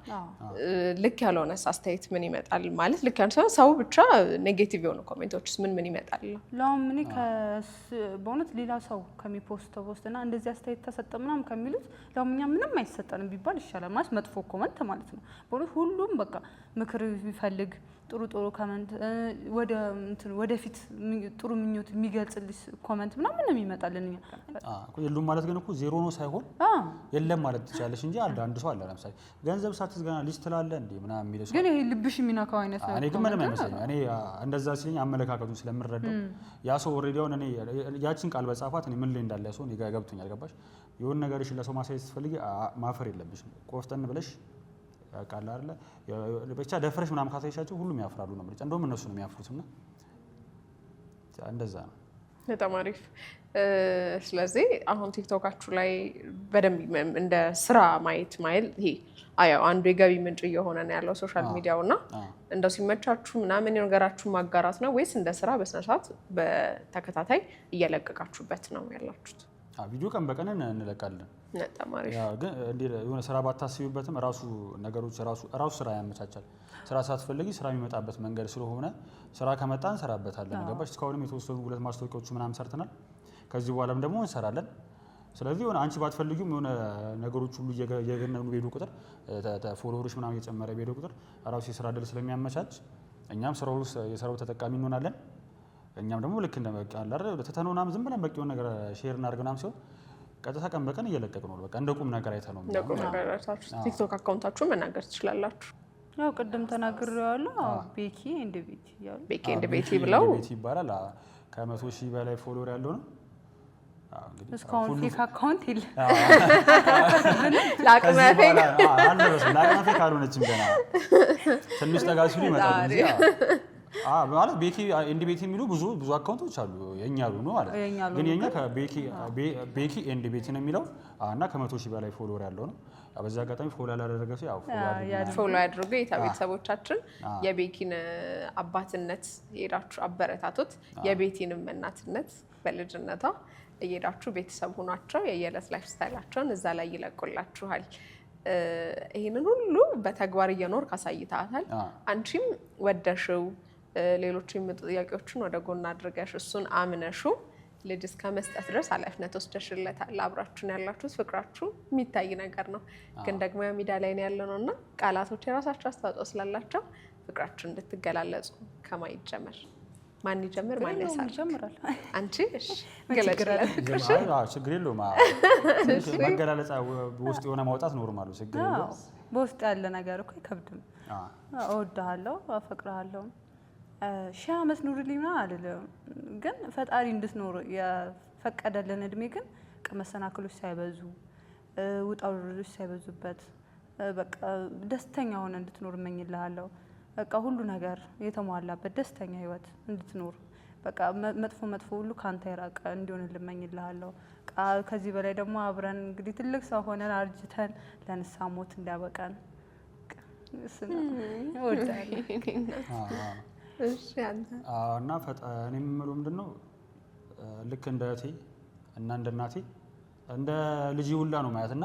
ልክ ያልሆነ አስተያየት ምን ይመጣል ማለት ልክ ያልሆነ ሰው ብቻ ኔጌቲቭ የሆኑ ኮሜንቶችስ ምን ይመጣል? ለምን እኔ በእውነት ሌላ ሰው ከሚፖስተው ፖስትና እንደዚህ አስተያየት ተሰጠ ምናምን ከሚሉት ለምን እኛ ምንም አይሰጠንም ቢባል ይሻላል። ማለት መጥፎ ኮመንት ማለት ነው። በእውነት ሁሉም በቃ ምክር ቢፈልግ ጥሩ ኮመንት ወደፊት ጥሩ ምኞት የሚገልጽልሽ ኮመንት ምናምን ነው የሚመጣልን። የሉም ማለት ግን እኮ ዜሮ ነው ሳይሆን የለም ማለት ትችላለሽ እንጂ አንድ ሰው አለ ለምሳሌ ገንዘብ ሳትገና ልጅ ትላለ እንዴ ምናምን የሚል ሰው ግን ይሄ ልብሽ የሚነካው አይነት ነው። እኔ ግን ምንም አይመስለኝም። እኔ እንደዛ ሲለኝ አመለካከቱን ስለምረዳው ያ ሰው ኦልሬዲ አሁን እኔ ያችን ቃል በጻፋት እኔ ምን ላይ እንዳለ ሰው እኔ ገብቶኛል ገባሽ። የሆነ ነገርሽ ለሰው ማሳየት ስትፈልጊ ማፈር የለብሽም። ቆፍጠን ብለሽ ቃል አይደለ ብቻ ደፍረሽ ምናምን ካሳይሻቸው ሁሉም ያፍራሉ ነው ማለት እንደውም እነሱ ነው የሚያፍሩትና እንደዛ ነው። በጣም አሪፍ። ስለዚህ አሁን ቲክቶካችሁ ላይ በደንብ እንደ ስራ ማየት ይሄ አያው አንዱ የገቢ ምንጭ እየሆነ ነው ያለው ሶሻል ሚዲያው እና እንደው ሲመቻችሁ ምናምን ነገራችሁ ማጋራት ነው ወይስ እንደ ስራ በስነ ስርዓት በተከታታይ እየለቀቃችሁበት ነው ያላችሁት? ቪዲዮ ቀን በቀን እንለቃለን። በጣም አሪፍ። ግን እንዴ የሆነ ስራ ባታስቢበትም ራሱ ነገሮች ራሱ ስራ ያመቻቻል። ስራ ሳትፈልጊ ስራ የሚመጣበት መንገድ ስለሆነ ስራ ከመጣ እንሰራበታለን። ገባሽ? እስካሁንም የተወሰኑ 2 ማስታወቂያዎች ምናምን ሰርተናል። ከዚህ በኋላም ደግሞ እንሰራለን። ስለዚህ የሆነ አንቺ ባትፈልጊም የሆነ ነገሮች ሁሉ እየገነኑ በሄዱ ቁጥር ፎሎወሮች ምናምን እየጨመረ በሄዱ ቁጥር ራሱ የስራ እድል ስለሚያመቻች እኛም የስራው ተጠቃሚ እንሆናለን። እኛም ደግሞ ልክ እንደ በቃ አይደል ተተነው ምናምን ዝም ብለን በቃ የሆነ ነገር ሼር እናድርግ ምናምን ሲሆን ቀጥታ ቀን በቀን እየለቀቅን ነው። በቃ እንደ ቁም ነገር አይተነው እንደ ቁም ነገር አይታችሁ ቲክቶክ አካውንታችሁን መናገር ትችላላችሁ። ያው ቅድም ተናግሬዋለሁ። ቤኪ ኤንድ ቤቲ ያው ቤኪ ኤንድ ቤቲ ብለው ቤቲ ይባላል። ከ100,000 በላይ ፎሎወር ያለው ነው። እስካሁን ፌክ አካውንት የለም። ለአቅመ ፌክ አልሆነችም ገና ትንሽ ጠጋ ሲሉ ይመጣሉ እንጂ ማለት ቤኪ ኤንድ ቤቲ የሚሉ ብዙ አካውንቶች አሉ። የኛ ያሉ ነው ማለት ግን የኛ ቤኪ ኤንድ ቤቲ ነው የሚለው እና ከ100,000 በላይ ፎሎወር ያለው ነው። በዛ አጋጣሚ ፎሎ ያላደረገ ሰው ያው ፎሎ ያድርጉ። ቤተሰቦቻችን የቤኪን አባትነት ሄዳችሁ አበረታቱት። የቤቲንም እናትነት በልጅነቷ እየሄዳችሁ ቤተሰብ ሆናቸው የየዕለት ላይፍ ስታይላቸውን እዛ ላይ ይለቁላችኋል። ይህንን ሁሉ በተግባር እየኖር ካሳይታታል። አንቺም ወደሽው ሌሎች የሚመጡ ጥያቄዎችን ወደ ጎን አድርገሽ እሱን አምነሹ ልጅ እስከ መስጠት ድረስ ኃላፊነት ወስደሽለታል። አብራችሁን ያላችሁት ፍቅራችሁ የሚታይ ነገር ነው። ግን ደግሞ ሚዲያ ላይ ነው ያለነው እና ቃላቶች የራሳቸው አስተዋጽኦ ስላላቸው ፍቅራችሁን እንድትገላለጹ ከማን ይጀመር? ማን ይጀምር? ማን ያሳል? አንቺ እሺ ገለጽላት። ችግር የለውም። መገላለጻ በውስጥ የሆነ ማውጣት ኖርማል ነው። ችግር የለውም። በውስጥ ያለ ነገር እኮ አይከብድም። እወድሃለሁ፣ አፈቅርሃለሁ 1000 ዓመት ኑርልኝ ምናምን አይደለም። ግን ፈጣሪ እንድትኖር የፈቀደልን እድሜ ግን መሰናክሎች ሳይበዙ ውጣ ውረዶች ሳይበዙበት በቃ ደስተኛ ሆነ እንድትኖር እመኝልሃለሁ። በቃ ሁሉ ነገር የተሟላበት ደስተኛ ህይወት እንድትኖር በቃ መጥፎ ሁሉ ካንተ የራቀ እንዲሆን ልመኝልሃለሁ። ከዚህ በላይ ደግሞ አብረን እንግዲህ ትልቅ ሰው ሆነን አርጅተን ለንስሐ ሞት እንዲያበቃን እና እኔ የምለው ምንድነው ልክ እንደ እህቴ እና እንደ እናቴ እንደ ልጅ ሁላ ነው ማለት እና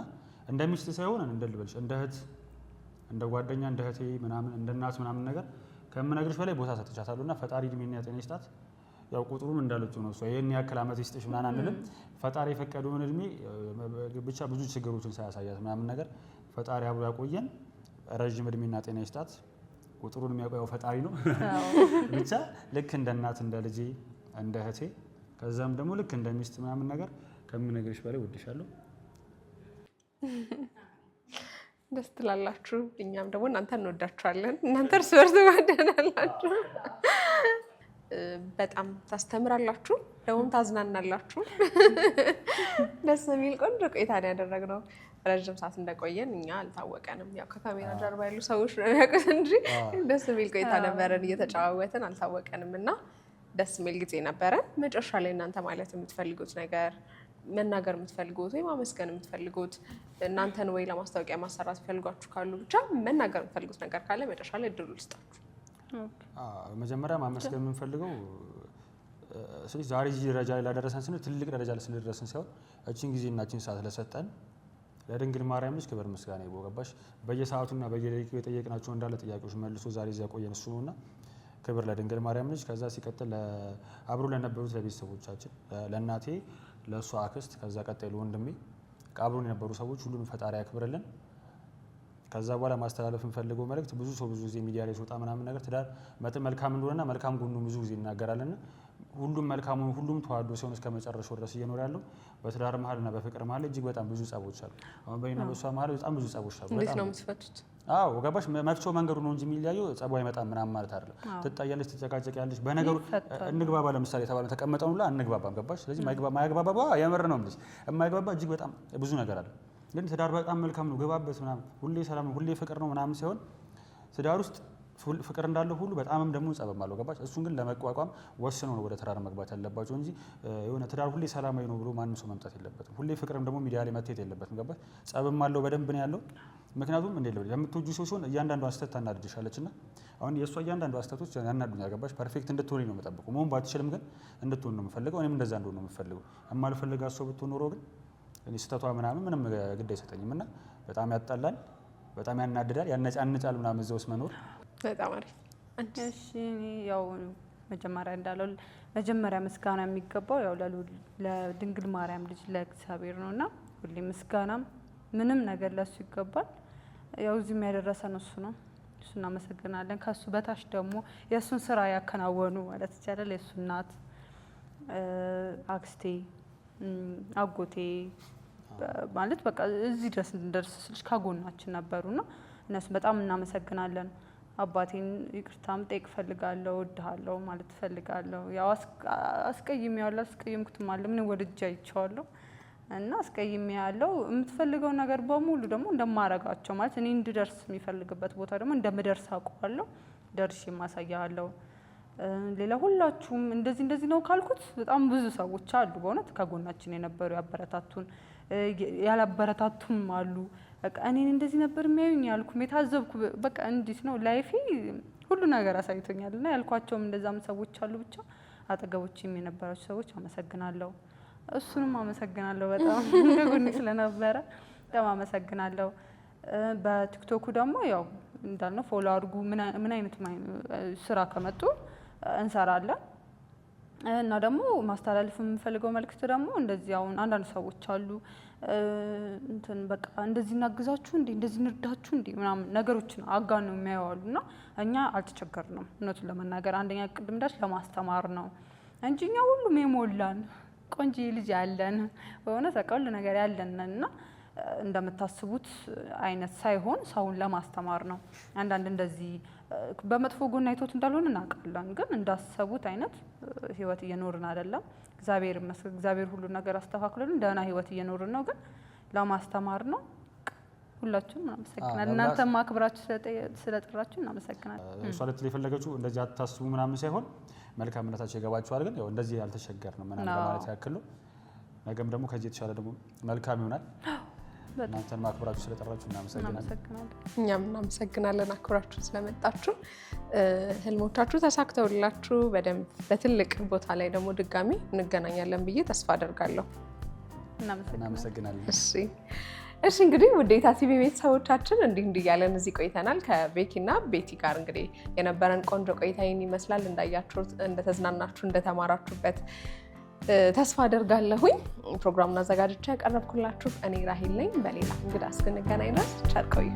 እንደ ሚስት ሳይሆን እንደ ልበልሽ እንደ እህት እንደ ጓደኛ እንደ እህቴ ምናምን እንደ እናት ምናምን ነገር ከምነግርሽ በላይ ቦታ ሰጥቻታለሁ እና ፈጣሪ እድሜና ጤና ይስጣት። ያው ቁጥሩም እንዳለችው ነው እሷ ይሄን ያክል ዓመት ይስጥሽ ምናምን አንልም። ፈጣሪ የፈቀደውን እድሜ ብቻ ብዙ ችግሮችን ሳያሳያት ምናምን ነገር ፈጣሪ አብሮ ያቆየን። ረጅም እድሜና ጤና ይስጣት። ቁጥሩን የሚያውቀው ፈጣሪ ነው። ብቻ ልክ እንደ እናት እንደ ልጄ እንደ እህቴ ከዛም ደግሞ ልክ እንደ ሚስት ምናምን ነገር ከምነግርሽ በላይ ወድሻለሁ። ደስ ትላላችሁ። እኛም ደግሞ እናንተ እንወዳችኋለን። እናንተ እርስ በርስ ትወደናላችሁ። በጣም ታስተምራላችሁ፣ ደግሞ ታዝናናላችሁ። ደስ የሚል ቆንጆ ቆይታ ነው ያደረግነው። ረጅም ሰዓት እንደቆየን እኛ አልታወቀንም። ያው ከካሜራ ጀርባ ያሉ ሰዎች ነው ያውቁት እንጂ ደስ የሚል ቆይታ ነበረን። እየተጫዋወትን አልታወቀንም እና ደስ የሚል ጊዜ ነበረ። መጨረሻ ላይ እናንተ ማለት የምትፈልጉት ነገር መናገር የምትፈልጉት ወይ ማመስገን የምትፈልጉት እናንተን ወይ ለማስታወቂያ ማሰራት ፈልጓችሁ ካሉ ብቻ መናገር የምትፈልጉት ነገር ካለ መጨረሻ ላይ እድሉ ልስጣችሁ። መጀመሪያ ማመስገን የምንፈልገው ስለዚህ ዛሬ እዚህ ደረጃ ላይ ላደረሰን ስንል ትልቅ ደረጃ ላይ ስለደረስን ሳይሆን እቺን ጊዜና እቺን ሰዓት ለሰጠን ለድንግል ማርያም ልጅ ክብር ምስጋና ይገባሽ። በየሰዓቱና በየደቂቃው የጠየቅናቸው እንዳለ ጥያቄዎች መልሶ ዛሬ እዚያ ቆየን እሱ ነውና ክብር ለድንግል ማርያም ልጅ። ከዛ ሲቀጥል አብሮ ለነበሩት ለቤተሰቦቻችን ለእናቴ ለእሷ አክስት ከዛ ቀጣይ ለወንድሜ አብሮን የነበሩ ሰዎች ሁሉንም ፈጣሪ ያክብርልን። ከዛ በኋላ ማስተላለፍ እንፈልገው መልእክት ብዙ ሰው ብዙ ጊዜ ሚዲያ ላይ ሲወጣ ምናምን ነገር ትዳር መልካም እንደሆነና መልካም ጎኑ ብዙ ጊዜ እናገራለን። ሁሉም መልካም ሁሉም ተዋዶ ሲሆን እስከ መጨረሻው ድረስ እየኖር ያለው በትዳር መሀልና በፍቅር መሀል እጅግ በጣም ብዙ ጸቦች አሉ። አሁን በእኔና በሷ መሀል በጣም ብዙ ጸቦች አሉ። እንዴት ነው የምትፈቱት? አዎ ገባሽ? መፍቻው መንገዱ ነው እንጂ የሚለያየው ጸቡ አይመጣም ምናምን ማለት አይደለም። ትጣያለሽ፣ ትጨቃጨቂያለሽ። በነገሩ እንግባባ ለምሳሌ ተባለ ተቀመጠውን ሁላ አንግባባም። ገባሽ? ስለዚህ ማይግባባ የምር ነው እንዴ የማይግባባ እጅግ በጣም ብዙ ነገር አለ። ግን ትዳር በጣም መልካም ነው ገባበት ምናምን ሁሌ ሰላም ነው ሁሌ ፍቅር ነው ምናምን ሲሆን ትዳር ውስጥ ፍቅር እንዳለው ሁሉ በጣምም ደግሞ ጸብም አለው ገባች። እሱን ግን ለመቋቋም ወስነው ነው ወደ ትዳር መግባት ያለባቸው እንጂ የሆነ ትዳር ሁሌ ሰላማዊ ነው ብሎ ማንም ሰው መምጣት የለበትም። ሁሌ ፍቅርም ደግሞ ሚዲያ ላይ መታየት የለበትም ገባች። ጸብም አለው በደንብ ነው ያለው። ምክንያቱም እንዴ ነው የምትወጁ ሰው ሲሆን እያንዳንዱ አስተት ታናድድሻለችና አሁን የእሷ እያንዳንዱ አስተቶች ያናዱኛል ገባች። ፐርፌክት እንድትሆን ነው የምጠብቀው። መሆን ባትችልም ግን እንድትሆን ነው የምፈልገው። እኔም እንደዛ እንደሆነ ነው የምፈልገው። የማልፈልጋት ሰው ብትሆን ኖሮ ግን እኔ ስተቷ ምንም ግድ አይሰጠኝም እና በጣም ያጣላል፣ በጣም ያናድዳል፣ ያነጫንጫል ምናምን እዛ ውስጥ መኖር በጣም አሪፍ። እሺ ያው መጀመሪያ እንዳለው መጀመሪያ ምስጋና የሚገባው ያው ለድንግል ማርያም ልጅ ለእግዚአብሔር ነውና ሁሌ ምስጋናም ምንም ነገር ለሱ ይገባል። ያው እዚህ የሚያደረሰን እሱ ነው። እሱ እናመሰግናለን። ከሱ በታች ደግሞ የሱን ስራ ያከናወኑ ማለት ይቻላል የሱ እናት፣ አክስቴ፣ አጎቴ ማለት በቃ እዚህ ድረስ እንደርስ ስልሽ ካጎናችን ነበሩና እነሱ በጣም እናመሰግናለን። አባቴን ይቅርታም ጠይቅ ፈልጋለሁ፣ እወድሃለሁ ማለት ፈልጋለሁ። ያው አስቀይሜዋለሁ፣ አስቀየምኩትም አለ ምን ወድጄ አይቼዋለሁ እና አስቀይሜያለሁ። የምትፈልገው ነገር በሙሉ ደግሞ እንደማረጋቸው ማለት እኔ እንድደርስ የሚፈልግበት ቦታ ደግሞ እንደምደርስ አውቀዋለሁ፣ ደርሼ ማሳያለሁ። ሌላ ሁላችሁም እንደዚህ ነው ካልኩት በጣም ብዙ ሰዎች አሉ በእውነት ከጎናችን የነበሩ ያበረታቱን፣ ያላበረታቱም አሉ። በቃ እኔን እንደዚህ ነበር የሚያዩኝ ያልኩም የታዘብኩ በቃ እንዴት ነው ላይፌ ሁሉ ነገር አሳይቶኛልና ያልኳቸውም እንደዛም ሰዎች አሉ። ብቻ አጠገቦችም የነበራችሁ ሰዎች አመሰግናለሁ። እሱንም አመሰግናለሁ በጣም እንደጎኔ ስለነበረ በጣም አመሰግናለሁ። በቲክቶኩ ደግሞ ያው እንዳልነው ፎሎ አድርጉ። ምን አይነት ስራ ከመጡ እንሰራለን እና ደግሞ ማስተላለፍ የምፈልገው መልእክት ደግሞ እንደዚህ አሁን አንዳንድ ሰዎች አሉ እንትን በቃ እንደዚህ እናግዛችሁ እንዴ እንደዚህ እንርዳችሁ እንዴ ምናምን ነገሮችን አጋን ነው የሚያዩዋሉና እኛ አልተቸገርንም። እውነቱን ለመናገር አንደኛ ቅድም እንዳልሽ ለማስተማር ነው እንጂ እኛ ሁሉም የሞላን ቆንጆ ልጅ ያለን በእውነት በቃ ሁሉ ነገር ያለን እና እንደምታስቡት አይነት ሳይሆን ሰውን ለማስተማር ነው። አንዳንድ እንደዚህ በመጥፎ ጎን አይቶት እንዳልሆነ እናውቃለን፣ ግን እንዳሰቡት አይነት ህይወት እየኖርን አይደለም። እግዚአብሔር ይመስገን፣ እግዚአብሔር ሁሉ ነገር አስተካክሎልን ደህና ህይወት እየኖርን ነው። ግን ለማስተማር ነው። ሁላችሁም እናመሰግናለን። እናንተም አክብራችሁ ስለጠራችሁ እናመሰግናለን። እሷ ልትል የፈለገችው እንደዚህ አታስቡ ምናምን ሳይሆን መልካምነታቸው ይገባችኋል። ግን ያው እንደዚህ ያልተቸገርንም ምናምን ለማለት ያክል ነው። ነገም ደግሞ ከዚህ የተሻለ ደግሞ መልካም ይሆናል። እናንተን ማክብራችሁ ስለጠራችሁ እናመሰግናለን። እኛም እናመሰግናለን አክብራችሁ ስለመጣችሁ። ህልሞቻችሁ ተሳክተውላችሁ በደንብ በትልቅ ቦታ ላይ ደግሞ ድጋሚ እንገናኛለን ብዬ ተስፋ አደርጋለሁ። እናመሰግናለን። እሺ እንግዲህ ውዴታ ቲቪ ቤተሰቦቻችን እንዲህ እያለን እዚህ ቆይተናል ከቤኪና ቤቲ ጋር። እንግዲህ የነበረን ቆንጆ ቆይታ ይህን ይመስላል። እንዳያችሁት፣ እንደተዝናናችሁ፣ እንደተማራችሁበት ተስፋ አደርጋለሁኝ። ፕሮግራሙን አዘጋጅቼ ያቀረብኩላችሁ እኔ ራሂል ነኝ። በሌላ እንግዳ እስክንገናኝ ድረስ ቸር ቆዩ።